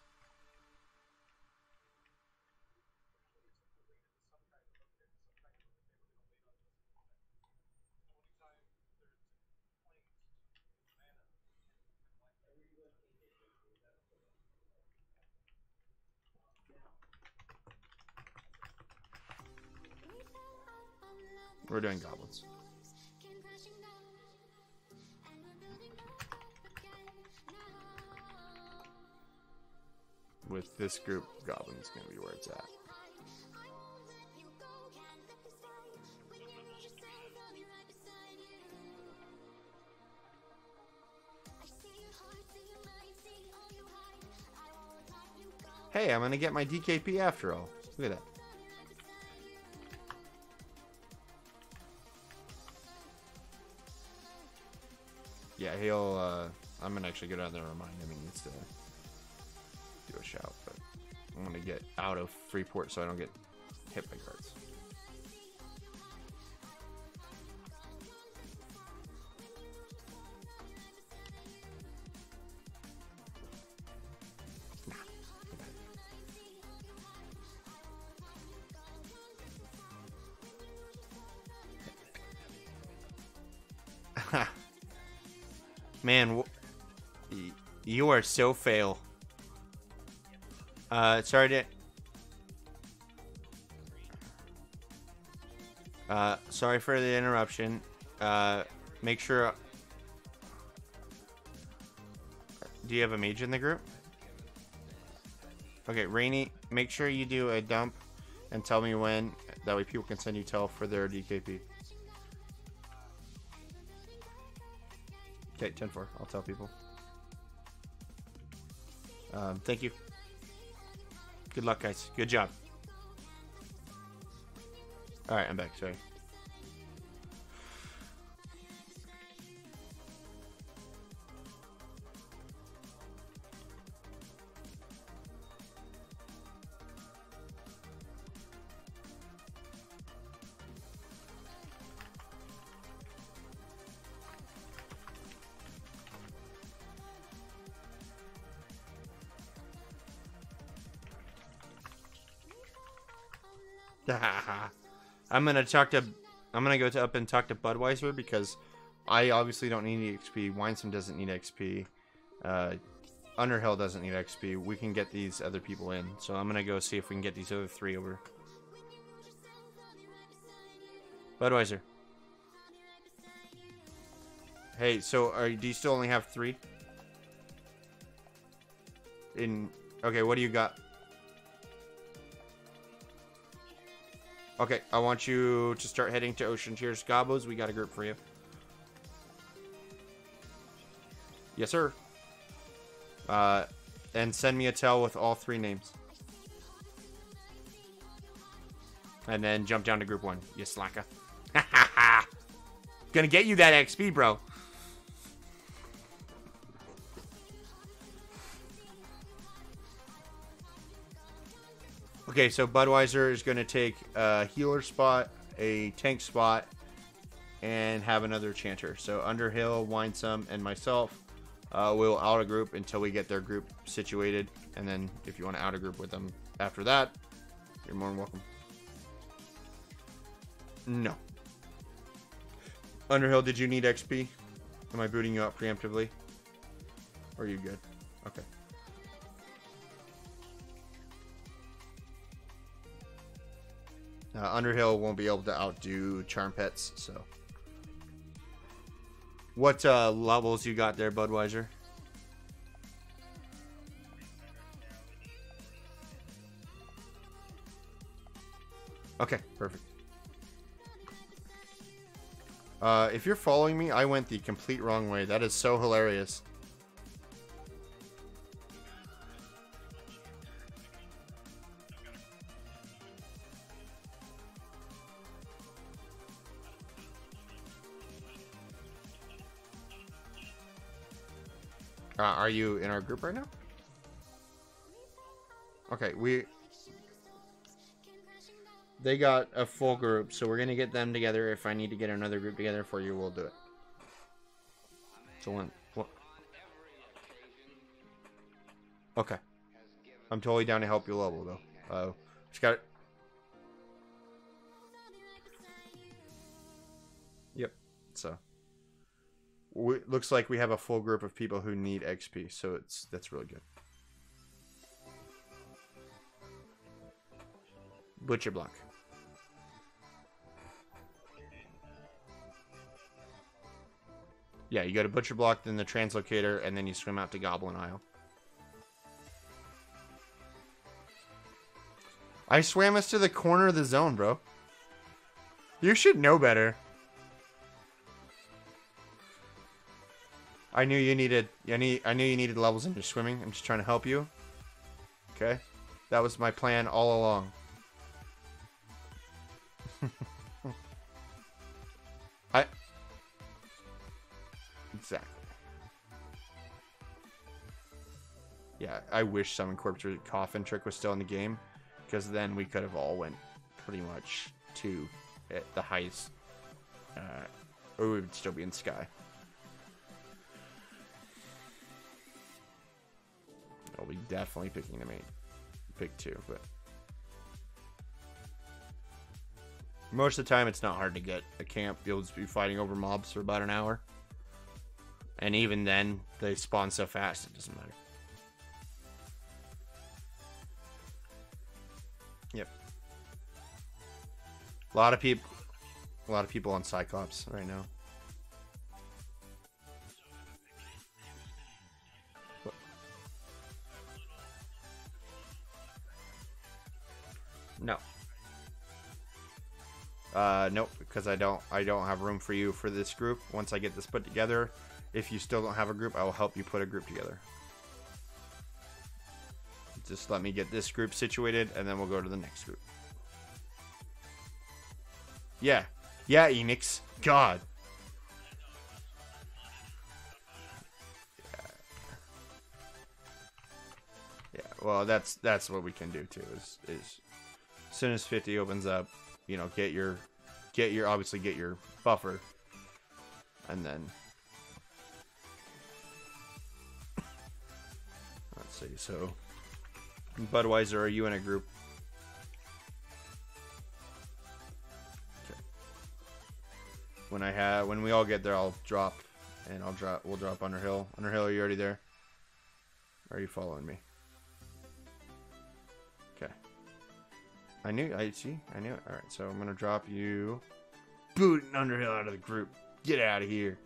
Speaker 1: We're doing goblins. With this group, goblins gonna be where it's at. Hey, I'm gonna get my DKP after all. Look at that. Yeah, he'll, I'm gonna actually go down there and remind him he needs to do a shout, but I'm gonna get out of Freeport so I don't get hit by guards. Man, you are so fail. Sorry for the interruption. Make sure. Do you have a mage in the group? Okay, Rainy, make sure you do a dump and tell me when. That way people can send you tel for their DKP. Okay, 10-4. I'll tell people. Thank you. Good luck, guys. Good job. Alright, I'm back. Sorry. I'm gonna go up and talk to Budweiser because I obviously don't need any XP. Winesome doesn't need XP. Underhill doesn't need XP. We can get these other people in. So I'm gonna go see if we can get these other 3 over. Budweiser. Hey, so do you still only have 3? Okay, what do you got? Okay, I want you to start heading to Ocean Cheers Gobos. We got a group for you. Yes, sir. And send me a tell with all 3 names. And then jump down to group 1, you slacker. Gonna get you that XP, bro. Okay, so Budweiser is gonna take a healer spot, a tank spot, and have another chanter. So Underhill, Winesome, and myself will out a group until we get their group situated. And then if you want to out a group with them after that, you're more than welcome. No. Underhill, did you need XP? Am I booting you up preemptively? Or are you good? Okay. Underhill won't be able to outdo Charm Pets, so. What levels you got there, Budweiser? Okay, perfect. If you're following me, I went the complete wrong way. That is so hilarious. Are you in our group right now? Okay, they got a full group, so we're gonna get them together. If I need to get another group together for you, we'll do it. So what? Okay, I'm totally down to help you level though. Just got it. Yep. So looks like we have a full group of people who need XP, so that's really good. Butcher block. Yeah, you go to Butcher Block, then the Translocator, and then you swim out to Goblin Isle. I swam us to the corner of the zone, bro. You should know better. I knew you needed levels in your swimming. I'm just trying to help you. Okay? That was my plan all along. Exactly. Yeah, I wish Summon Corpse Coffin Trick was still in the game, because then we could have all went pretty much to the highest, or we would still be in Sky. I'll be definitely picking the main pick 2, but most of the time it's not hard to get a camp. You'll just be fighting over mobs for about an hour. And even then, they spawn so fast, it doesn't matter. Yep. A lot of people on Cyclops right now. What? No. Nope, because I don't have room for you for this group. Once I get this put together, if you still don't have a group, I will help you put a group together. Just let me get this group situated, and then we'll go to the next group. Yeah. Yeah, Enix. God. Yeah, well, that's what we can do, too, is as soon as 50 opens up, you know, get your buffer, and then let's see. So Budweiser, are you in a group? Okay. When we all get there, I'll drop, and we'll drop Underhill. Underhill, are you already there? Or are you following me? Okay. I knew it. Alright, so I'm gonna drop you. Boot Underhill out of the group. Get out of here.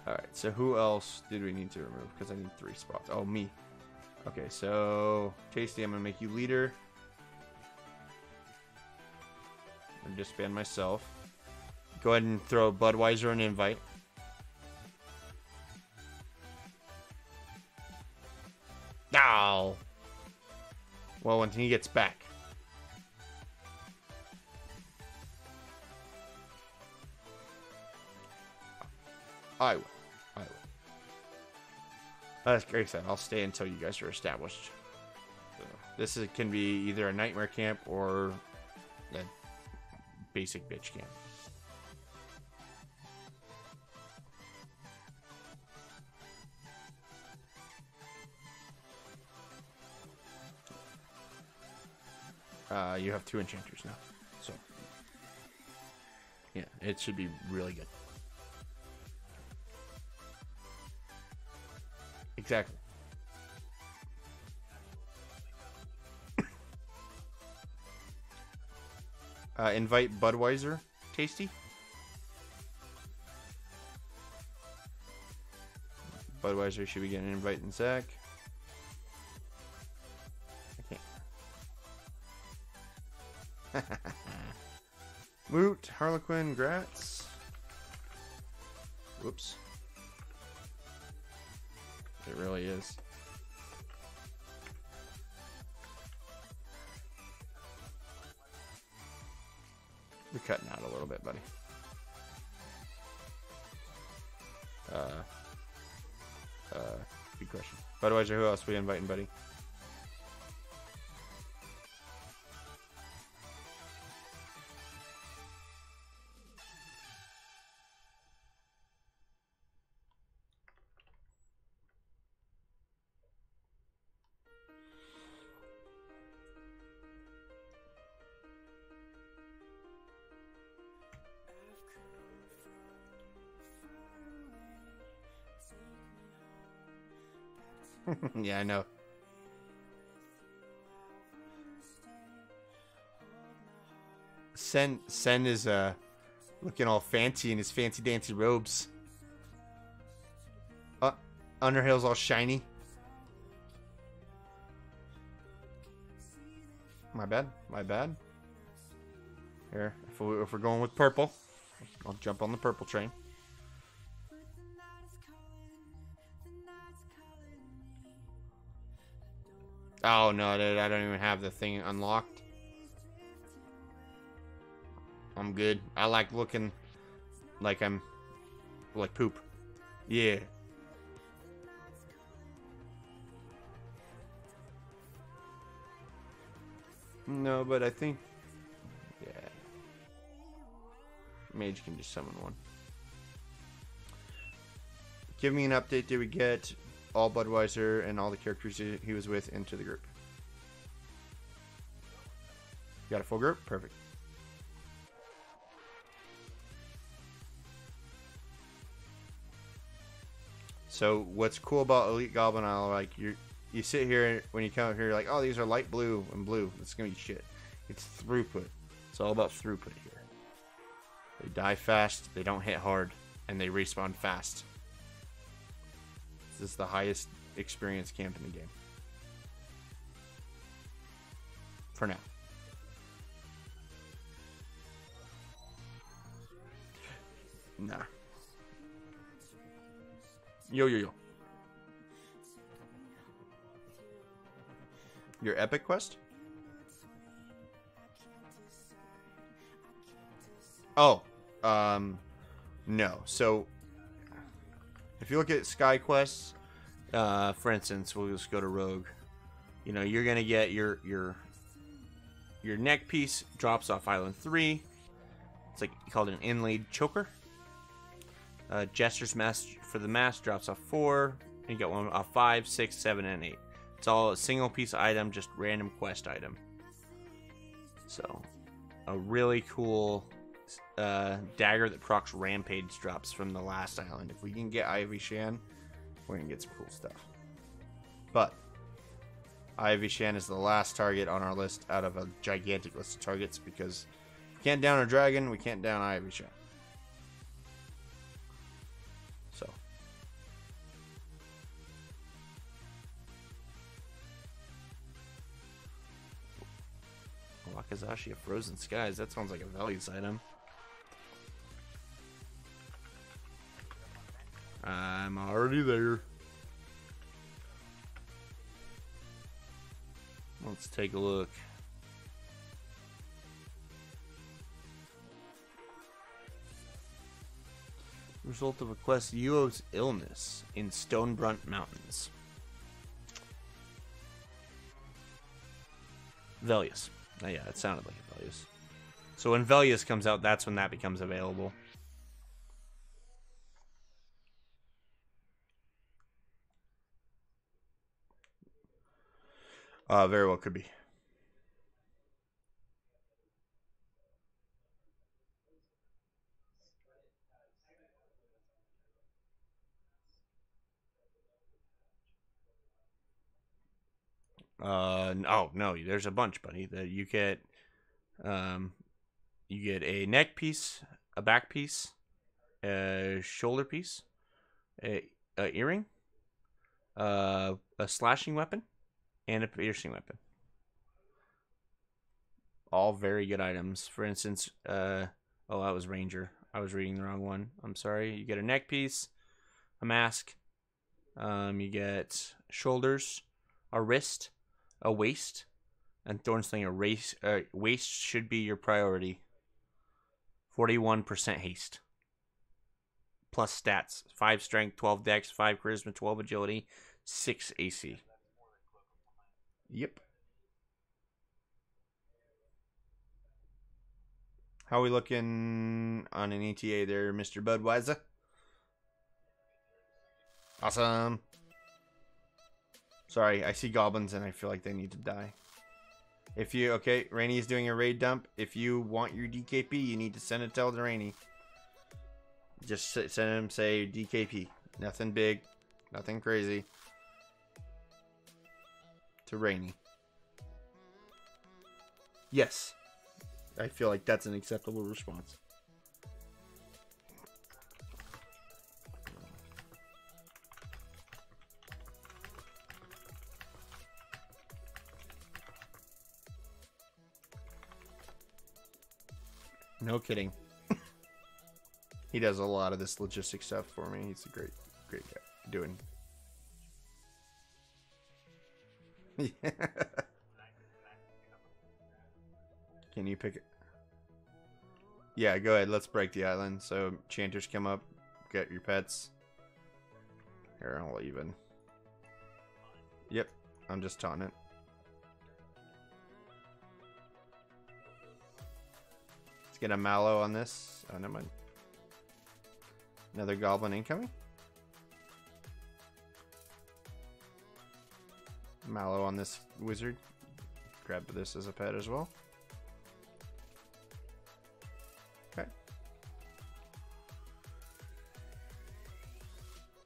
Speaker 1: Alright, so who else did we need to remove? Because I need 3 spots. Oh, me. Okay, so Tasty, I'm gonna make you leader. I'm gonna disband myself. Go ahead and throw Budweiser an invite. Ow! Well, when he gets back. I will. That's great. I'll stay until you guys are established. So this can be either a nightmare camp or a basic bitch camp. You have 2 enchanters now, so yeah, it should be really good. Exactly. Invite Budweiser, Tasty. Budweiser should be getting an invite in Zach. Moot, Harlequin, Gratz. Whoops. It really is. You're cutting out a little bit, buddy. Good question. Budweiser, who else are we inviting, buddy? Yeah, I know. Sen is looking all fancy in his fancy dancy robes. Underhill's all shiny. My bad. Here, if we're going with purple, I'll jump on the purple train. Oh no, dude, I don't even have the thing unlocked. I'm good. I like looking like I'm like poop. Yeah. No, but I think yeah. Mage can just summon one. Give me an update. Did we get all Budweiser and all the characters he was with into the group? You got a full group? Perfect. So what's cool about Elite Goblin Isle, like you sit here when you come up here, you're like, oh, these are light blue and blue. It's gonna be shit. It's throughput. It's all about throughput here. They die fast, they don't hit hard, and they respawn fast. This is the highest experience camp in the game. For now. Nah. Yo. Your Everquest? Oh, no. So, if you look at Sky Quests, for instance, we'll just go to Rogue. You know, you're gonna get your neck piece drops off Island 3. It's like called an inlaid choker. Jester's mask for the mask drops off 4. And you get one off 5, 6, 7, and 8. It's all a single piece item, just random quest item. So, a really cool dagger that procs rampage drops from the last island. If we can get Ivy Shan, we're gonna get some cool stuff. But Ivy Shan is the last target on our list out of a gigantic list of targets, because if we can't down a dragon, we can't down Ivy Shan. So. Wakazashi of Frozen Skies. That sounds like a values item. I'm already there. Let's take a look. Result of a quest: Yuo's illness in Stonebrunt Mountains. Velius. Oh, yeah, it sounded like a Velius. So when Velius comes out, that's when that becomes available. Very well could be. Oh no, there's a bunch, buddy. That you get a neck piece, a back piece, a shoulder piece, a earring, a slashing weapon, and a piercing weapon. All very good items. For instance, oh, that was Ranger. I was reading the wrong one. I'm sorry. You get a neck piece, a mask, you get shoulders, a wrist, a waist, and Thornslinger. Waist should be your priority. 41% haste. Plus stats: 5 strength, 12 dex, 5 charisma, 12 agility, 6 AC. Yep. How are we looking on an ETA there, Mr. Budweiser? Awesome. Sorry, I see goblins and I feel like they need to die. If you, okay, Rainey is doing a raid dump. If you want your DKP, you need to send it to Rainey. Just send him, say DKP. Nothing big, nothing crazy. To Rainey. Yes. I feel like that's an acceptable response. No kidding. He does a lot of this logistic stuff for me. He's a great guy doing. Can you pick it? Yeah, go ahead. Let's break the island. So chanters come up, get your pets. Here, I'll even. Yep, I'm just taunting it. Let's get a mallow on this. Oh, never mind. Another goblin incoming. Mallow on this wizard. Grab this as a pet as well. Okay.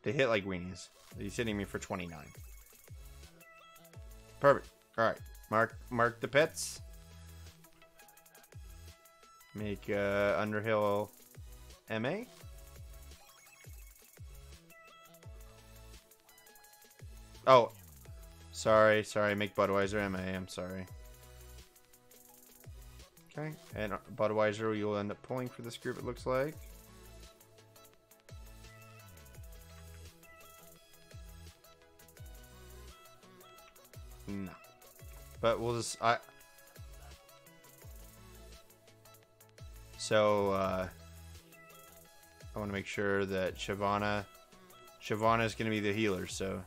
Speaker 1: They hit like weenies. He's hitting me for 29. Perfect. Alright. Mark the pets. Make Underhill MA. Oh. Sorry. Make Budweiser MA. I'm sorry. Okay. And Budweiser you'll end up pulling for this group, it looks like. No. But we'll just... So, I want to make sure that Shyvana is going to be the healer, so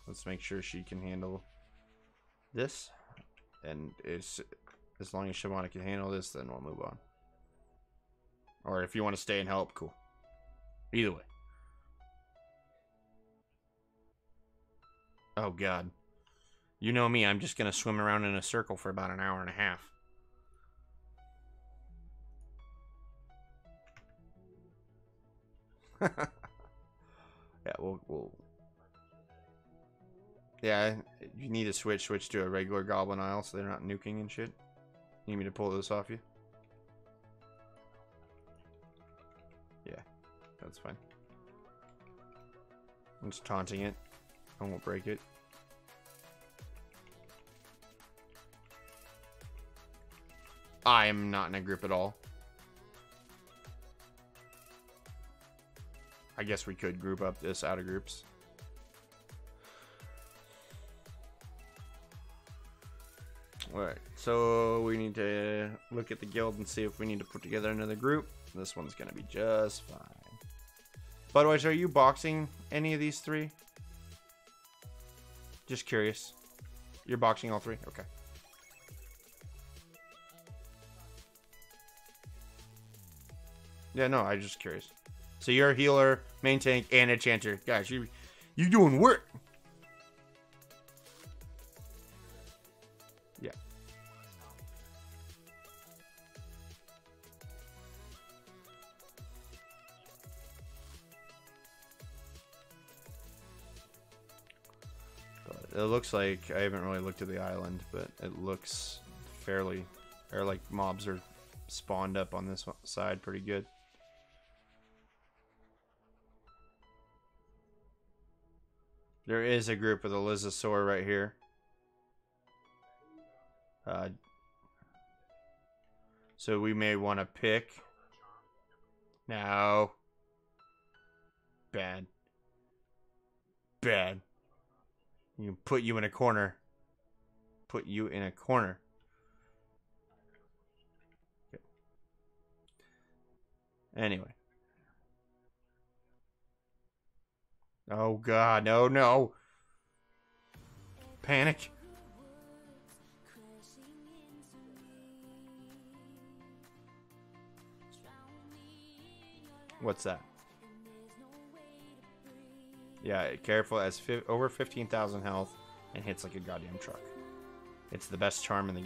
Speaker 1: let's make sure she can handle this. And as long as Shyvana can handle this, then we'll move on. Or if you want to stay and help, cool. Either way. Oh, God. You know me, I'm just going to swim around in a circle for about an hour and a half. Yeah, we'll... Yeah, you need to switch to a regular Goblin Isle so they're not nuking and shit. Need me to pull this off you? Yeah, that's fine. I'm just taunting it. I won't break it. I am not in a group at all. I guess we could group up this out of groups. Alright, so we need to look at the guild and see if we need to put together another group. This one's going to be just fine. Budweiser, are you boxing any of these three? Just curious. You're boxing all three? Okay. Yeah, no, I'm just curious. So you're a healer, main tank, and a chanter. Guys, you doing work. Yeah. But it looks like, I haven't really looked at the island, but it looks fairly, or like mobs are spawned up on this side pretty good. There is a group with a Lizosaur right here. So we may want to pick. No. Bad. Bad. You put you in a corner. Put you in a corner. Okay. Anyway. Oh god, no, no. Panic. What's that? Yeah, careful, as over 15,000 health and hits like a goddamn truck. It's the best charm in the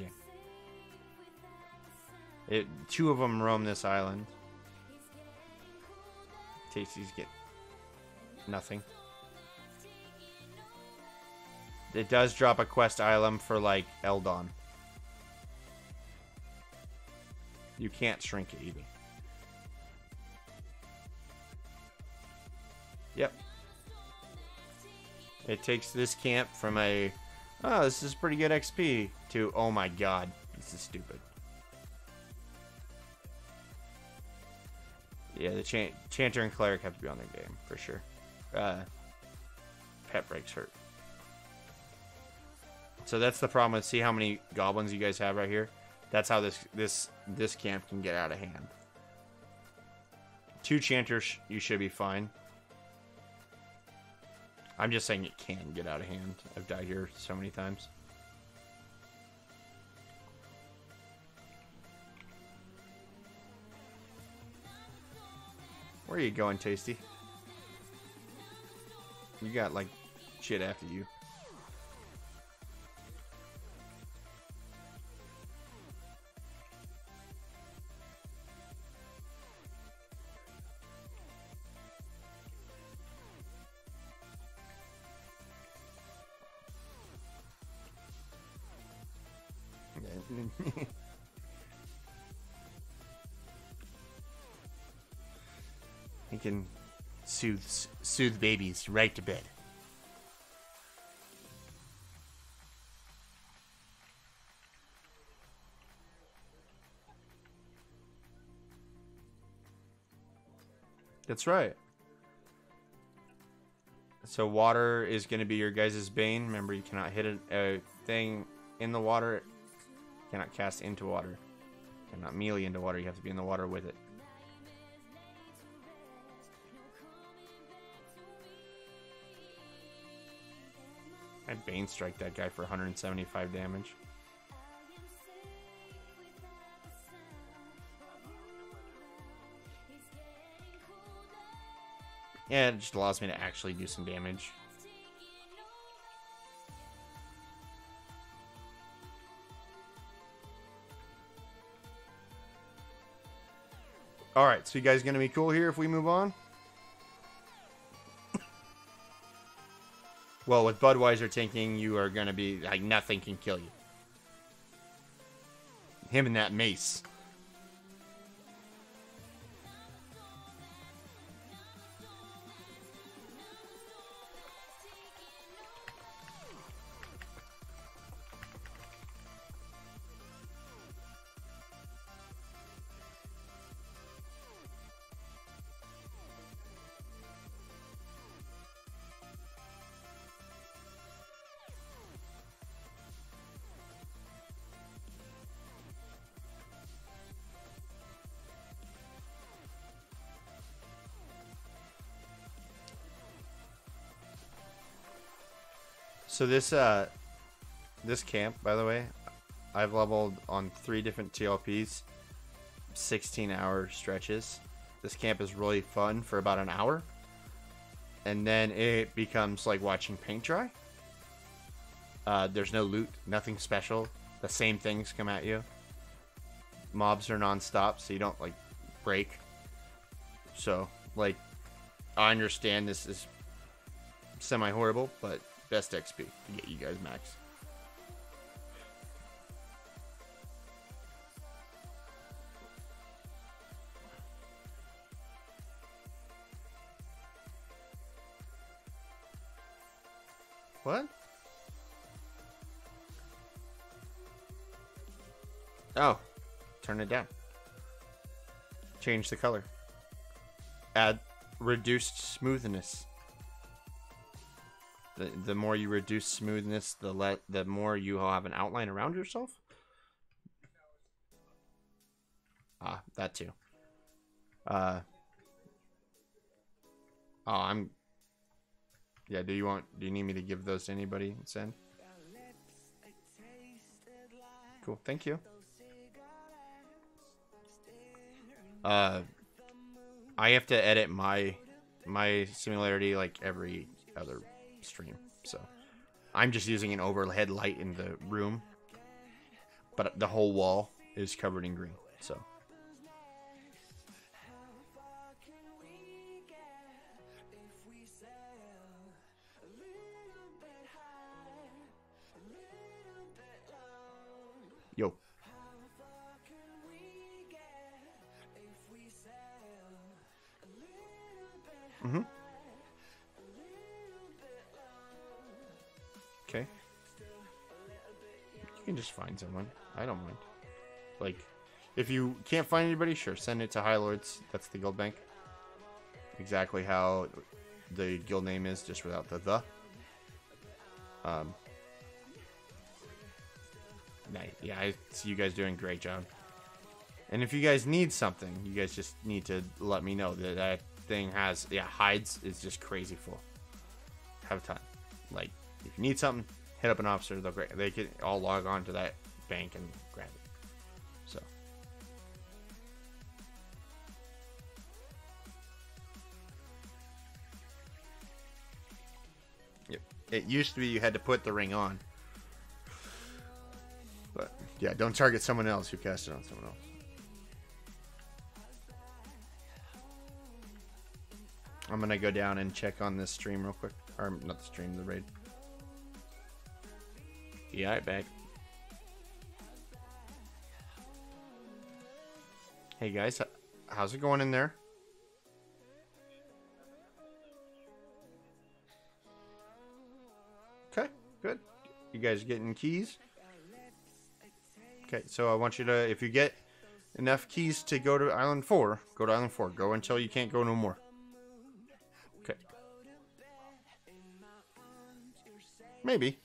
Speaker 1: game. Two of them roam this island. Tasty's get nothing. It does drop a quest item for like Eldon. You can't shrink it either. Yep. It takes this camp from a, oh, this is pretty good XP, to, oh my god, this is stupid. Yeah, the Chanter and Cleric have to be on their game, for sure. Pet breaks hurt. So that's the problem with, see how many goblins you guys have right here? That's how this camp can get out of hand. 2 Chanters, you should be fine. I'm just saying it can get out of hand. I've died here so many times. Where are you going, Tasty? You got, like, shit after you. He can soothe babies right to bed. That's right. So water is going to be your guys' bane. Remember, you cannot hit a thing in the water. Cannot cast into water. Cannot melee into water. You have to be in the water with it. I Bane Strike that guy for 175 damage. Yeah, it just allows me to actually do some damage. Alright, so you guys gonna be cool here if we move on? Well, with Budweiser tanking, you are gonna be like nothing can kill you. Him and that mace. So this camp, by the way, I've leveled on 3 different TLPs, 16-hour stretches. This camp is really fun for about an hour, and then it becomes like watching paint dry. There's no loot, nothing special. The same things come at you. Mobs are non-stop, so you don't like break. So like, I understand this is semi-horrible, but best XP to get you guys max. What? Oh, turn it down. Change the color. Add reduced smoothness. The more you reduce smoothness, the more you will have an outline around yourself. Ah, that too. Oh, yeah, do you need me to give those to anybody and send? Cool, thank you. I have to edit my similarity like every other stream, so I'm just using an overhead light in the room, but the whole wall is covered in green, so. Yo. Mm-hmm. Okay. You can just find someone. I don't mind. Like, if you can't find anybody, sure, send it to High Lords. That's the guild bank. Exactly how the guild name is, just without the. Nice. Yeah, I see you guys doing a great job. And if you guys need something, you guys just need to let me know. That thing has, yeah, hides is just crazy full. Have time. Like, if you need something, hit up an officer. They can all log on to that bank and grab it. So. Yep. It used to be you had to put the ring on. But, yeah, don't target someone else who cast it on someone else. I'm going to go down and check on this stream real quick. Or, not the stream, the raid. Yeah, right back. Hey, guys. How's it going in there? Okay, good. You guys getting keys? Okay, so I want you to, if you get enough keys to go to Island 4, go to Island 4. Go until you can't go no more. Okay. Maybe.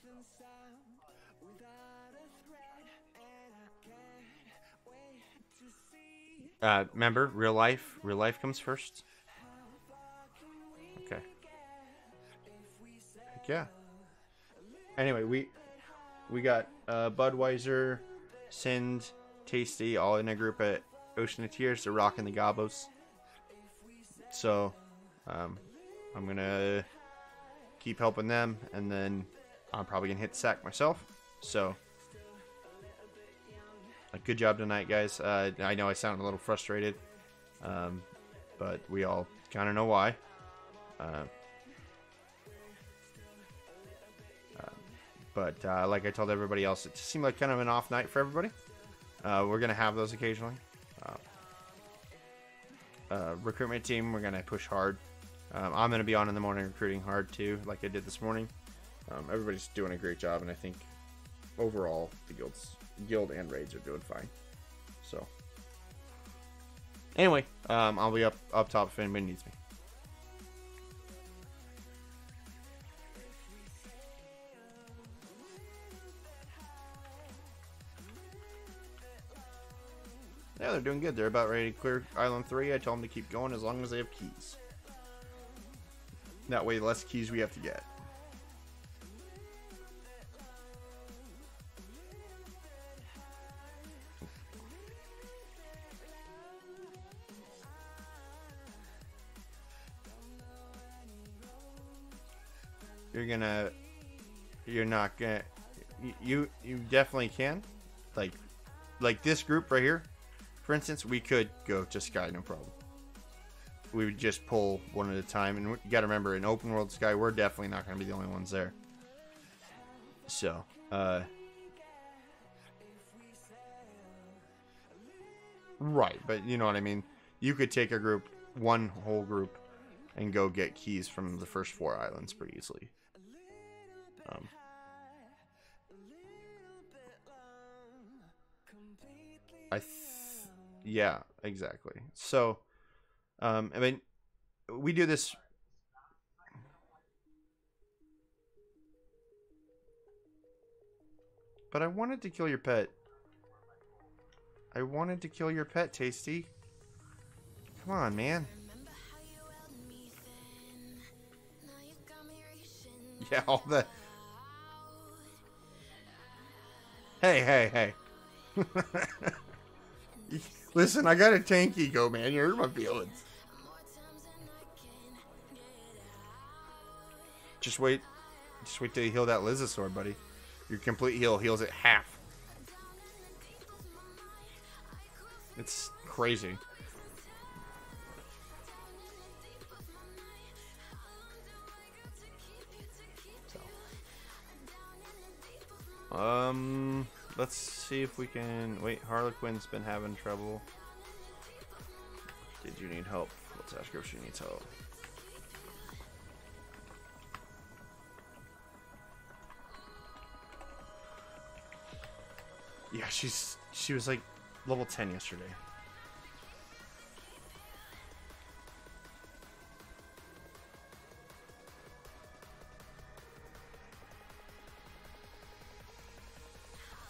Speaker 1: Remember, real life comes first. Okay. Heck yeah. Anyway, we got Budweiser, Sind, Tasty, all in a group at Ocean of Tears. They're rocking the gobos. So, I'm gonna keep helping them, and then I'm probably gonna hit the sack myself. So, a good job tonight, guys. I know I sound a little frustrated, but we all kind of know why. But like I told everybody else, it seemed like kind of an off night for everybody. We're going to have those occasionally. Recruitment team, we're going to push hard. I'm going to be on in the morning recruiting hard too, like I did this morning. Everybody's doing a great job, and I think overall the guild and raids are doing fine. So anyway, I'll be up top if anybody needs me. Yeah, they're doing good. They're about ready to clear Island 3. I told them to keep going as long as they have keys. That way, the less keys we have to get. You're not gonna, you definitely can. Like this group right here, for instance, we could go to Sky, no problem. We would just pull one at a time, and you gotta remember, in open world Sky, we're definitely not gonna be the only ones there. So, right, but you know what I mean. You could take a group, one whole group, and go get keys from the first 4 islands pretty easily. Yeah, exactly. So, I mean, we do this. But I wanted to kill your pet. I wanted to kill your pet, Tasty. Come on, man. Yeah, all the... Hey. Listen, I got a tank ego, man. You hurt my feelings. Just wait till you heal that Lizosaur, buddy. Your complete heal heals it half. It's crazy. So. Let's see if we can... Wait, Harlequin's been having trouble. Did you need help? Let's ask her if she needs help. Yeah, she was like level 10 yesterday.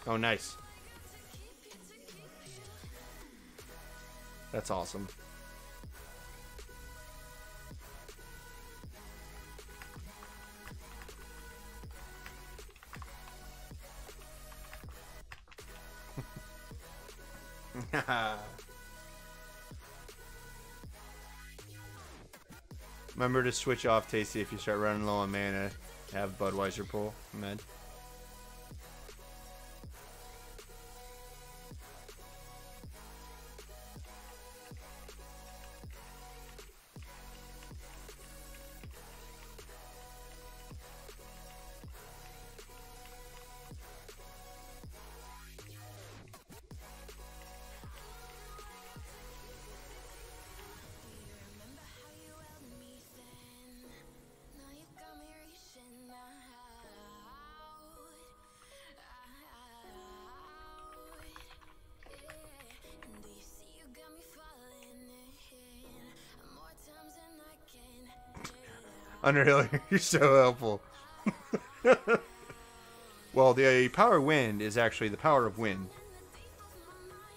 Speaker 1: Oh, nice. That's awesome. Remember to switch off Tasty if you start running low on mana. Have Budweiser pull med. Underhill, you're so helpful. Well, the power of wind is actually the power of wind.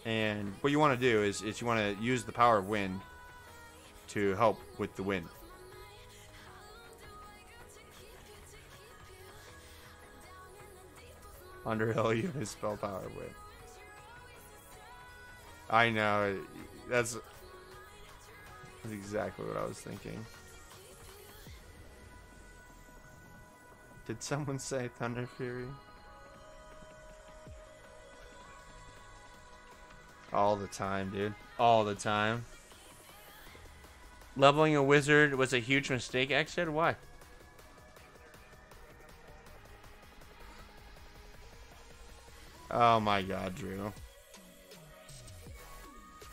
Speaker 1: And what you want to do is you want to use the power of wind to help with the wind. Underhill, you misspell power of wind. I know. That's exactly what I was thinking. Did someone say Thunder Fury? All the time, dude. All the time. Leveling a wizard was a huge mistake, Exit? Why? Oh my god, Drew.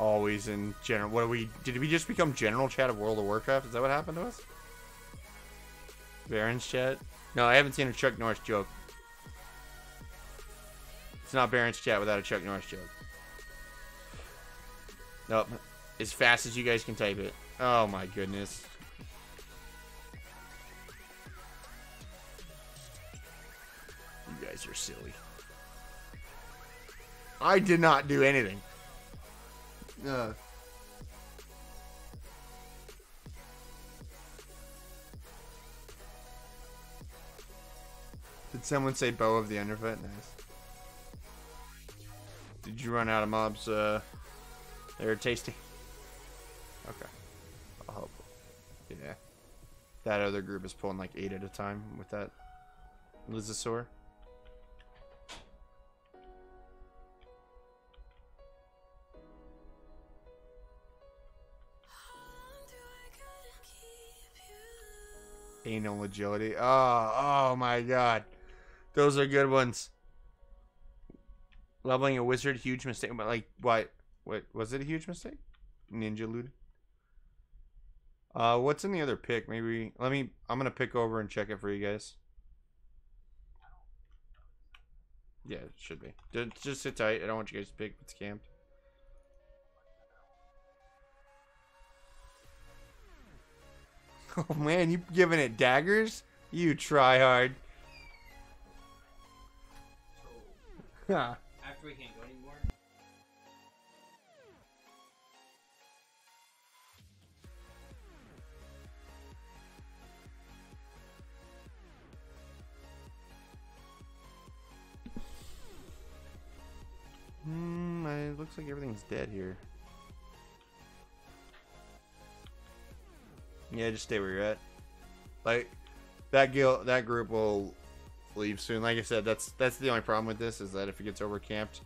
Speaker 1: Always in general. What are we? Did we just become general chat of World of Warcraft? Is that what happened to us? Baron's chat? No, I haven't seen a Chuck Norris joke. It's not Baron's chat without a Chuck Norris joke. Nope. As fast as you guys can type it. Oh my goodness. You guys are silly. I did not do anything. Did someone say bow of the underfoot? Nice. Did you run out of mobs? They're tasty. Okay. I'll help. Yeah. That other group is pulling like 8 at a time with that Lizosaur. Anal agility. Oh my god. Those are good ones. Leveling a wizard, huge mistake. But like, what was it a huge mistake? Ninja looted. What's in the other pick? Maybe I'm gonna pick over and check it for you guys. Yeah, it should be. Just sit tight. I don't want you guys to pick if it's camped. Oh man, you giving it daggers? You try hard.
Speaker 3: So, after we can't go anymore.
Speaker 1: It looks like everything's dead here. Yeah, just stay where you're at. Like that group will leave soon. Like I said, that's the only problem with this is that if it gets overcamped,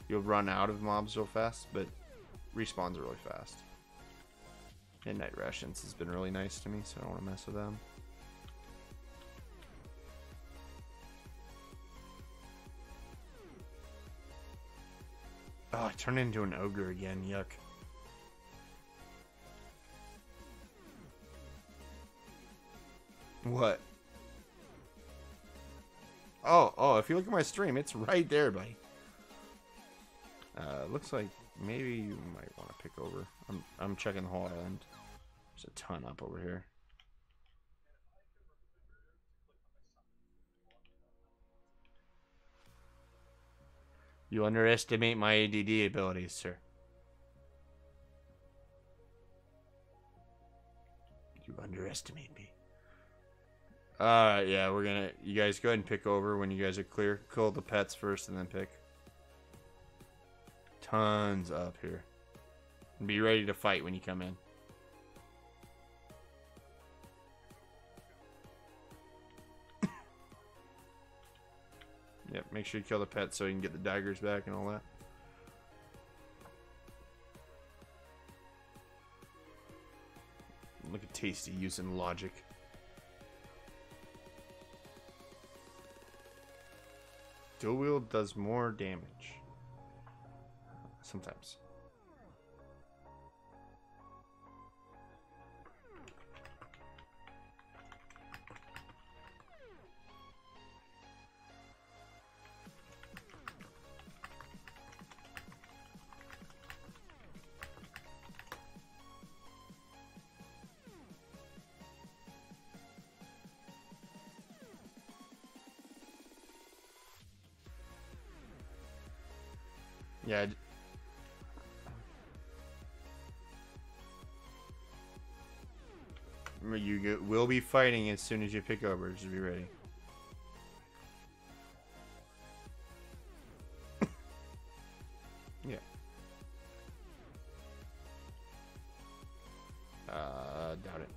Speaker 1: you'll run out of mobs real fast. But respawns are really fast. Midnight rations has been really nice to me, so I don't want to mess with them. Oh, I turned into an ogre again. Yuck. What? Oh, if you look at my stream, it's right there, buddy. Looks like maybe you might want to pick over. I'm checking the whole island. There's a ton up over here. You underestimate my ADD abilities, sir. You underestimate me. Yeah, you guys go ahead and pick over when you guys are clear. Kill the pets first and then pick. Tons up here. And be ready to fight when you come in. Yep, make sure you kill the pets so you can get the daggers back and all that. Look at Tasty using logic. Dual wield does more damage. Sometimes. Yeah. Will be fighting as soon as you pick over. Just be ready. Yeah. Doubt it.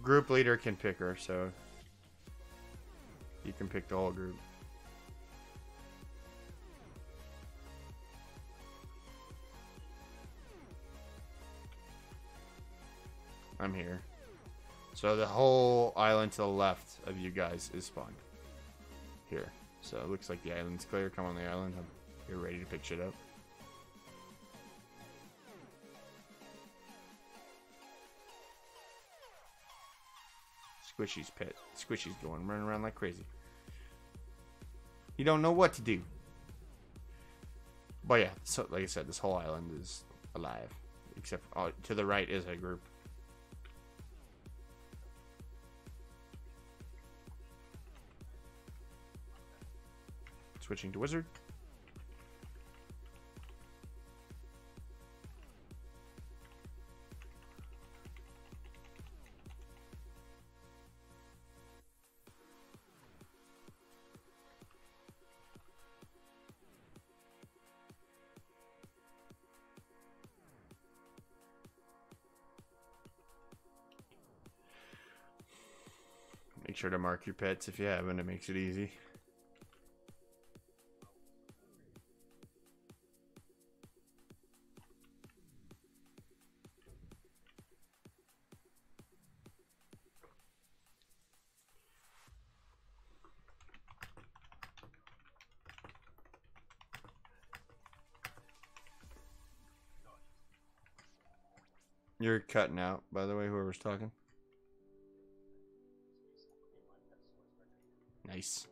Speaker 1: Group leader can pick her, so you can pick the whole group. I'm here. So the whole island to the left of you guys is spawned. Here. So it looks like the island's clear. Come on the island. You're ready to pick shit up. Squishy's pet. Squishy's going running around like crazy. You don't know what to do. But yeah, so like I said, this whole island is alive. Except to the right is a group. Switching to wizard. Make sure to mark your pets if you haven't. It makes it easy. You're cutting out, by the way, whoever's talking. Nice.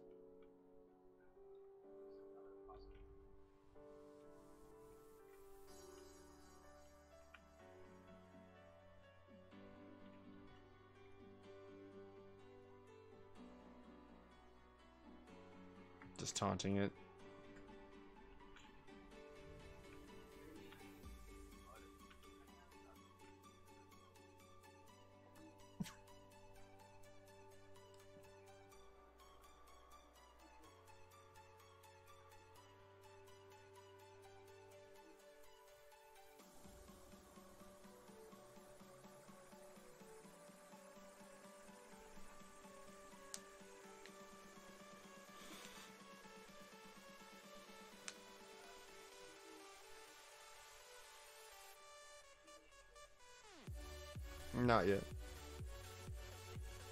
Speaker 1: Just taunting it. Not yet.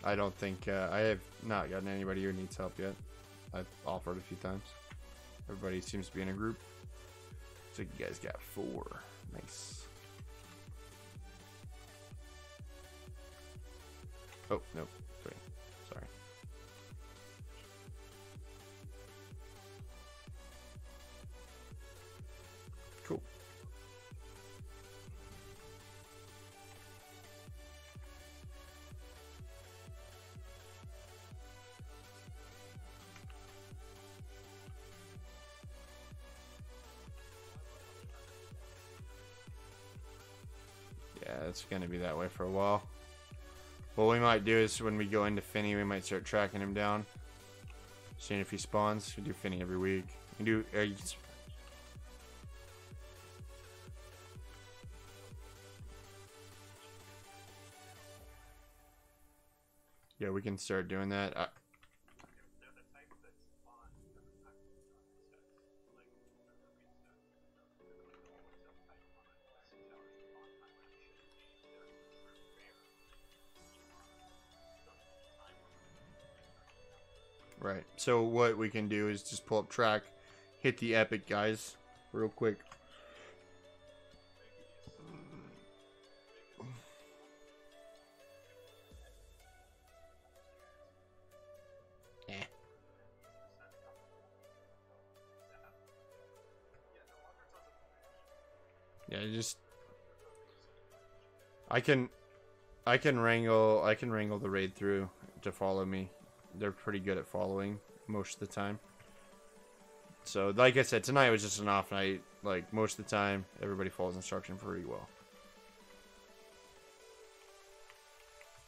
Speaker 1: I don't think I have not gotten anybody who needs help yet. I've offered a few times. Everybody seems to be in a group. So you guys got 4. Nice. Oh, nope. 3. Sorry. Cool. Yeah, it's gonna be that way for a while. What we might do is when we go into Finny, we might start tracking him down, seeing if he spawns. We do Finny every week. We do. Yeah, we can start doing that. Right. So what we can do is just pull up track, hit the epic guys real quick. Yeah, just I can wrangle the raid through to follow me. They're pretty good at following most of the time. So, like I said, tonight was just an off night. Like, most of the time, everybody follows instruction pretty well.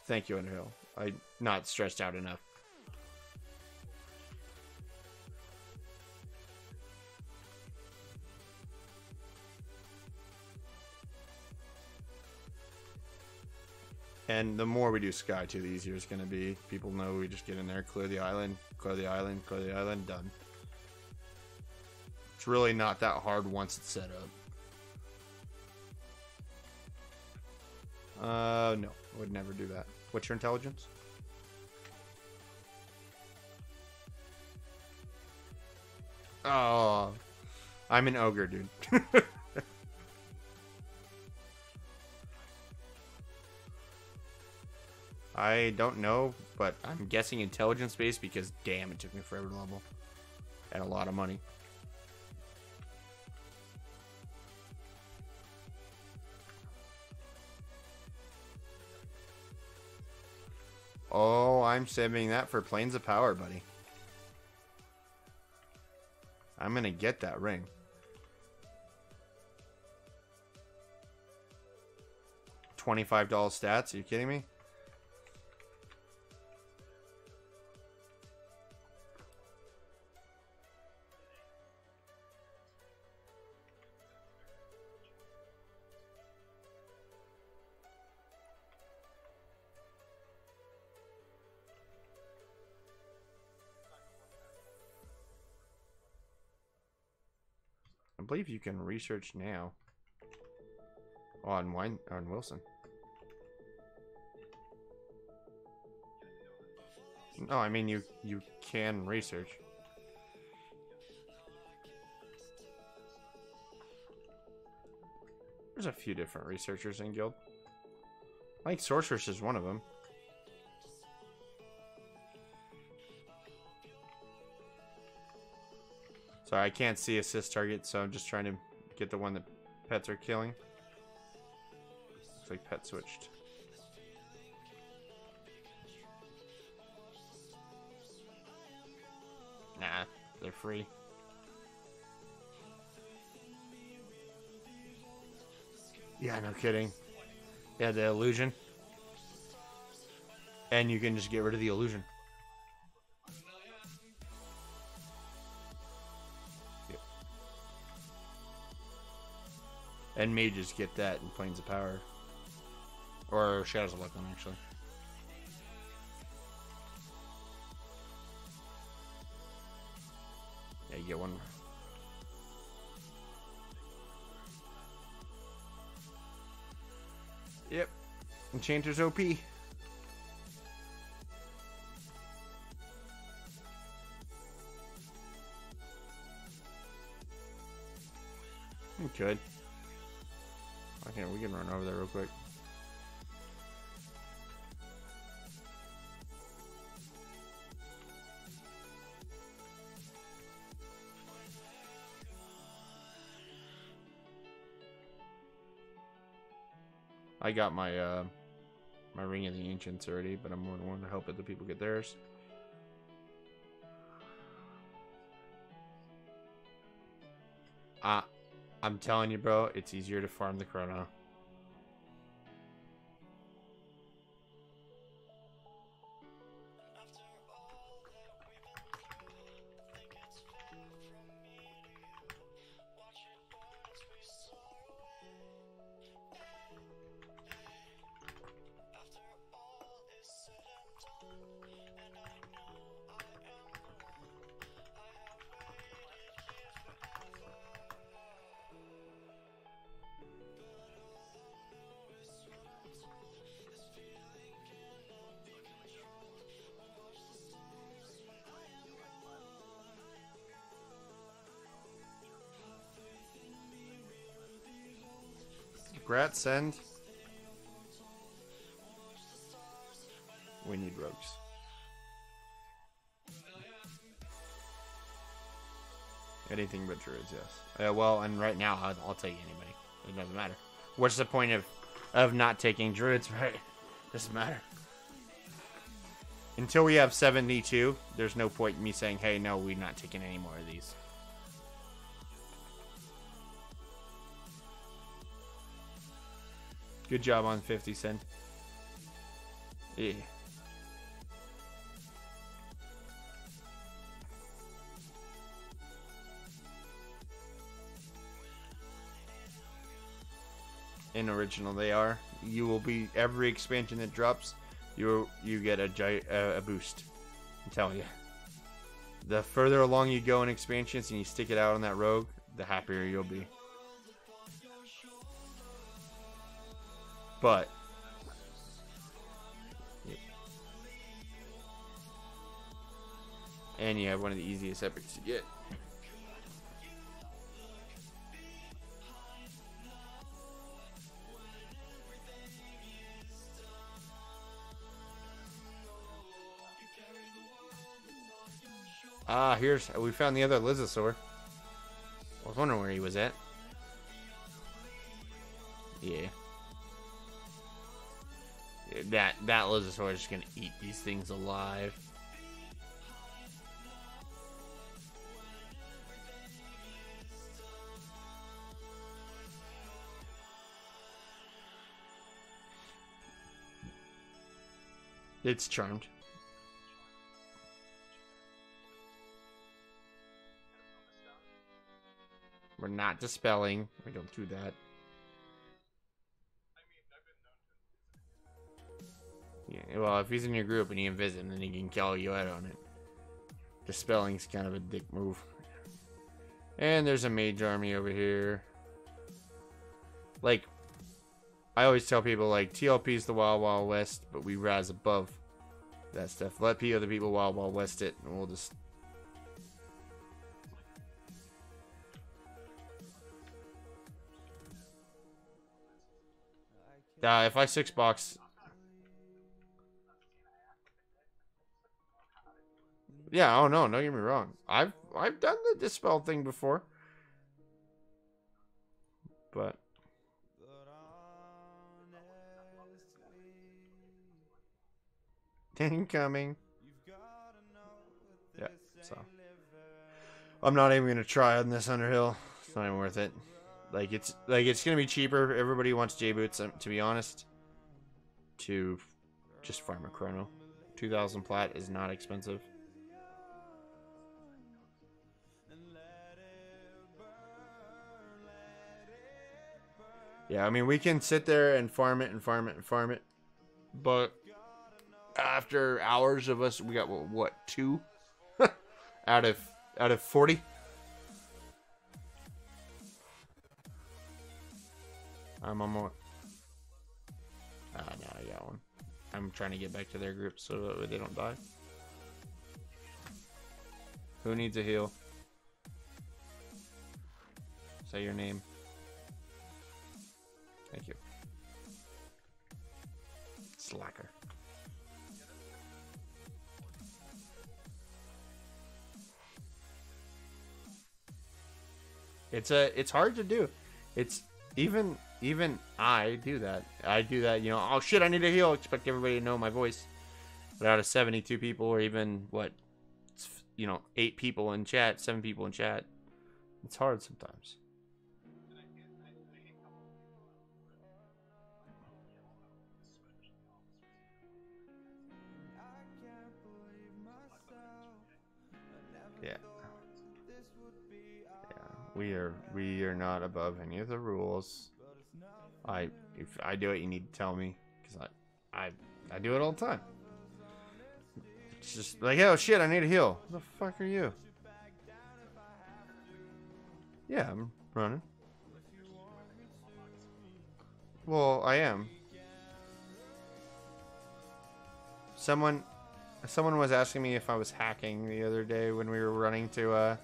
Speaker 1: Thank you, Underhill. I'm not stressed out enough. And the more we do Sky, too, the easier it's going to be. People know we just get in there, clear the island, clear the island, clear the island, done. It's really not that hard once it's set up. No, I would never do that. What's your intelligence? Oh, I'm an ogre, dude. I don't know, but I'm guessing intelligence based because damn, it took me forever to level. And a lot of money. Oh, I'm saving that for Planes of Power, buddy. I'm gonna get that ring. $25 stats? Are you kidding me? I believe you can research now. Oh, on Wilson. No, I mean you can research. There's a few different researchers in guild. I think Sorceress is one of them. Sorry, I can't see assist target, so I'm just trying to get the one that pets are killing. Looks like pet switched. Nah, they're free. Yeah, no kidding. Yeah, the illusion. And you can just get rid of the illusion. Yep. And mages get that in Planes of Power. Or Shadows of Luckland, actually. Yeah, you get one. Yep. Enchanter's OP. Good. Okay, we can run over there real quick. I got my my Ring of the Ancients already, but I'm more than willing to help other people get theirs. I'm telling you, bro, it's easier to farm the chrono. Grat, send. We need rogues. Anything but druids, yes. Well, and right now, I'll take anybody. It doesn't matter. What's the point of not taking druids, right? Doesn't matter. Until we have 72, there's no point in me saying, hey, no, we're not taking any more of these. Good job on 50 cent. Yeah. In original, they are. You will be every expansion that drops. You get a boost. I'm telling you. The further along you go in expansions and you stick it out on that rogue, the happier you'll be. But and you have one of the easiest epics to get. Ah, we found the other Lizosaur. I was wondering where he was at. Yeah. That Lizosaur is just gonna eat these things alive. It's charmed. We're not dispelling. We don't do that. Yeah, well, if he's in your group and you invis him, then he can call you out on it. Dispelling's kind of a dick move. And there's a mage army over here. Like, I always tell people, like, TLP's the Wild Wild West, but we rise above that stuff. Let other people Wild Wild West it, and we'll just... if I 6-box... Yeah, oh no, don't get me wrong. I've done the dispel thing before. But... Incoming. Yeah, so I'm not even gonna try on this Underhill. It's not even worth it. Like it's gonna be cheaper. Everybody wants J boots, to be honest. To just farm a chrono. 2,000 plat is not expensive. Yeah, I mean we can sit there and farm it and farm it and farm it, but after hours of us, we got what 2 out of 40. I'm on more. No, I got one. I'm trying to get back to their group so that they don't die. Who needs a heal? Say your name. Thank you. Slacker. It's hard to do. It's even I do that. I do that, you know, oh shit, I need a heal. Expect everybody to know my voice. But out of 72 people, or even what, you know, 8 people in chat, 7 people in chat, it's hard sometimes. Yeah. We are not above any of the rules. If I do it, you need to tell me, because I do it all the time. It's just like, oh shit, I need a heal. Who the fuck are you? Yeah, I'm running. Well, I am. Someone was asking me if I was hacking the other day when we were running to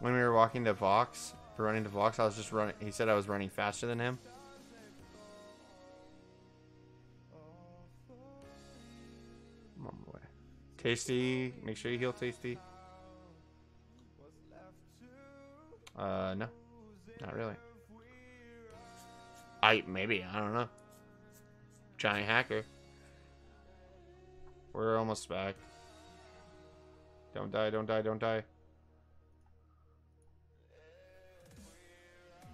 Speaker 1: when we were walking to Vox. For running to Vox, I was just running. He said I was running faster than him. I'm on my way. Tasty, make sure you heal Tasty. No, not really. Maybe, I don't know. Giant hacker. We're almost back. Don't die, don't die, don't die.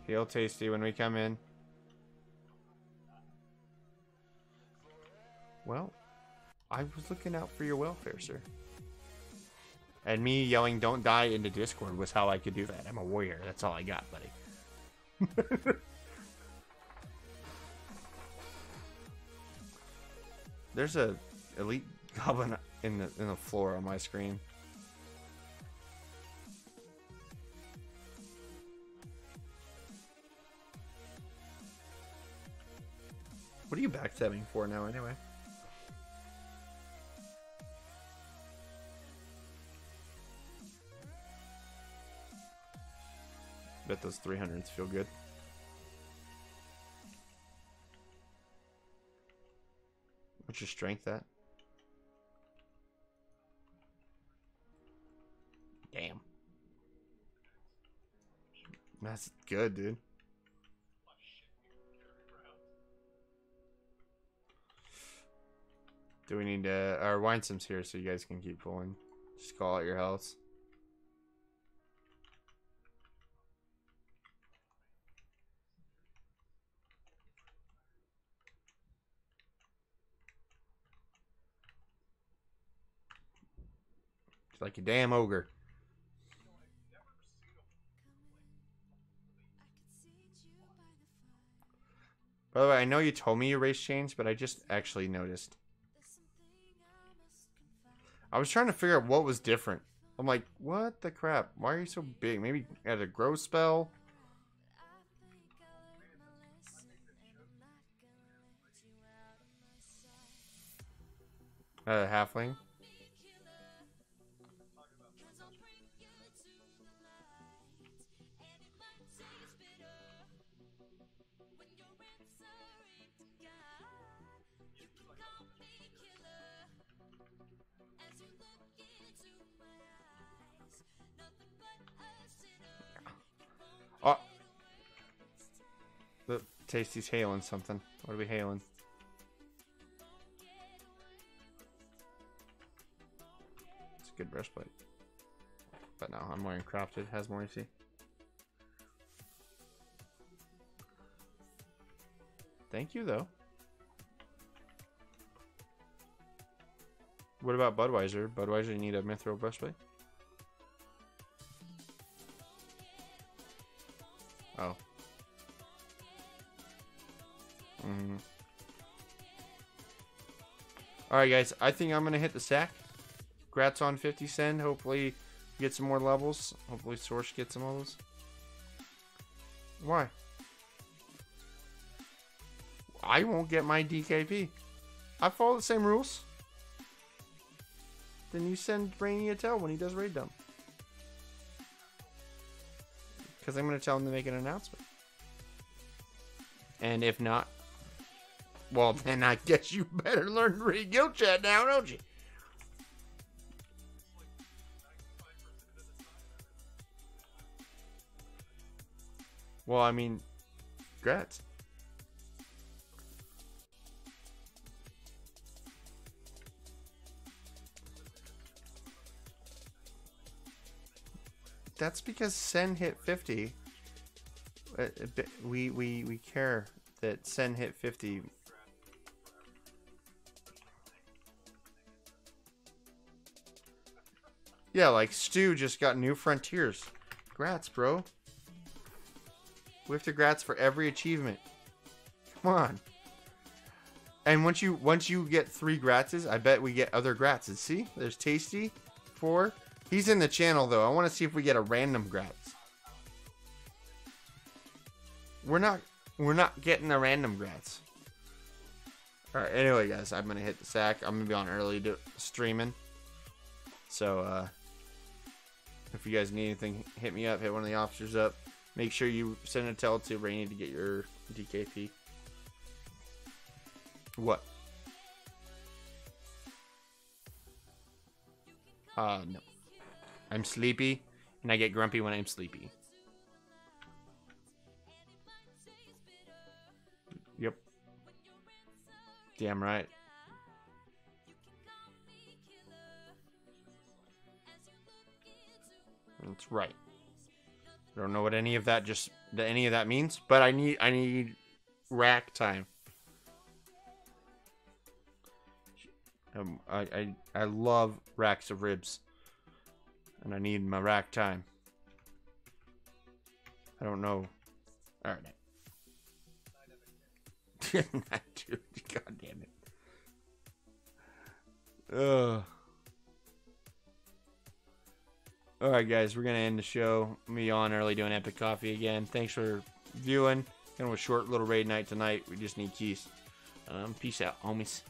Speaker 1: Heal Tasty when we come in. Well, I was looking out for your welfare, sir. And me yelling "Don't die" into Discord was how I could do that. I'm a warrior. That's all I got, buddy. There's a elite goblin in the floor on my screen. What are you backstabbing for now, anyway? Bet those 300s feel good. What's your strength at? That's good, dude. Do we need to... Our wine sim's here so you guys can keep pulling. Just call out your health. It's like a damn ogre. By the way, I know you told me your race changed, but I just actually noticed. I was trying to figure out what was different. I'm like, what the crap? Why are you so big? Maybe you had a growth spell? Halfling? Oh. The Tasty's hailing something. What are we hailing? It's a good breastplate. But no, I'm wearing crafted. Has more AC. Thank you, though. What about Budweiser? Budweiser, you need a mithril breastplate? Oh. Alright, guys. I think I'm going to hit the sack. Grats on 50 Send. Hopefully get some more levels. Hopefully Source gets some levels. Why? I won't get my DKP. I follow the same rules. Then you send Brainy a tell when he does raid dump. Because I'm going to tell him to make an announcement. And if not, well, then I guess you better learn to read guild chat now, don't you? Well, I mean, congrats. That's because Sen hit 50. We care that Sen hit 50. Yeah, like Stu just got New Frontiers. Grats, bro. We have to grats for every achievement. Come on. And once you get 3 gratses, I bet we get other gratses. See? There's Tasty. 4. He's in the channel, though. I want to see if we get a random grats. We're not getting a random grats. Alright, anyway, guys. I'm going to hit the sack. I'm going to be on early streaming. So, if you guys need anything, hit me up. Hit one of the officers up. Make sure you send a tell to Rainy to get your DKP. What? No. I'm sleepy, and I get grumpy when I'm sleepy. Yep. Damn right. That's right. I don't know what any of that means, but I need rack time. I love racks of ribs, and I need my rack time. I don't know. All right. Dude, God damn it. Ugh. Alright, guys, we're going to end the show. Me on early doing Epic Coffee again. Thanks for viewing. Kind of a short little raid night tonight. We just need keys. Peace out, homies.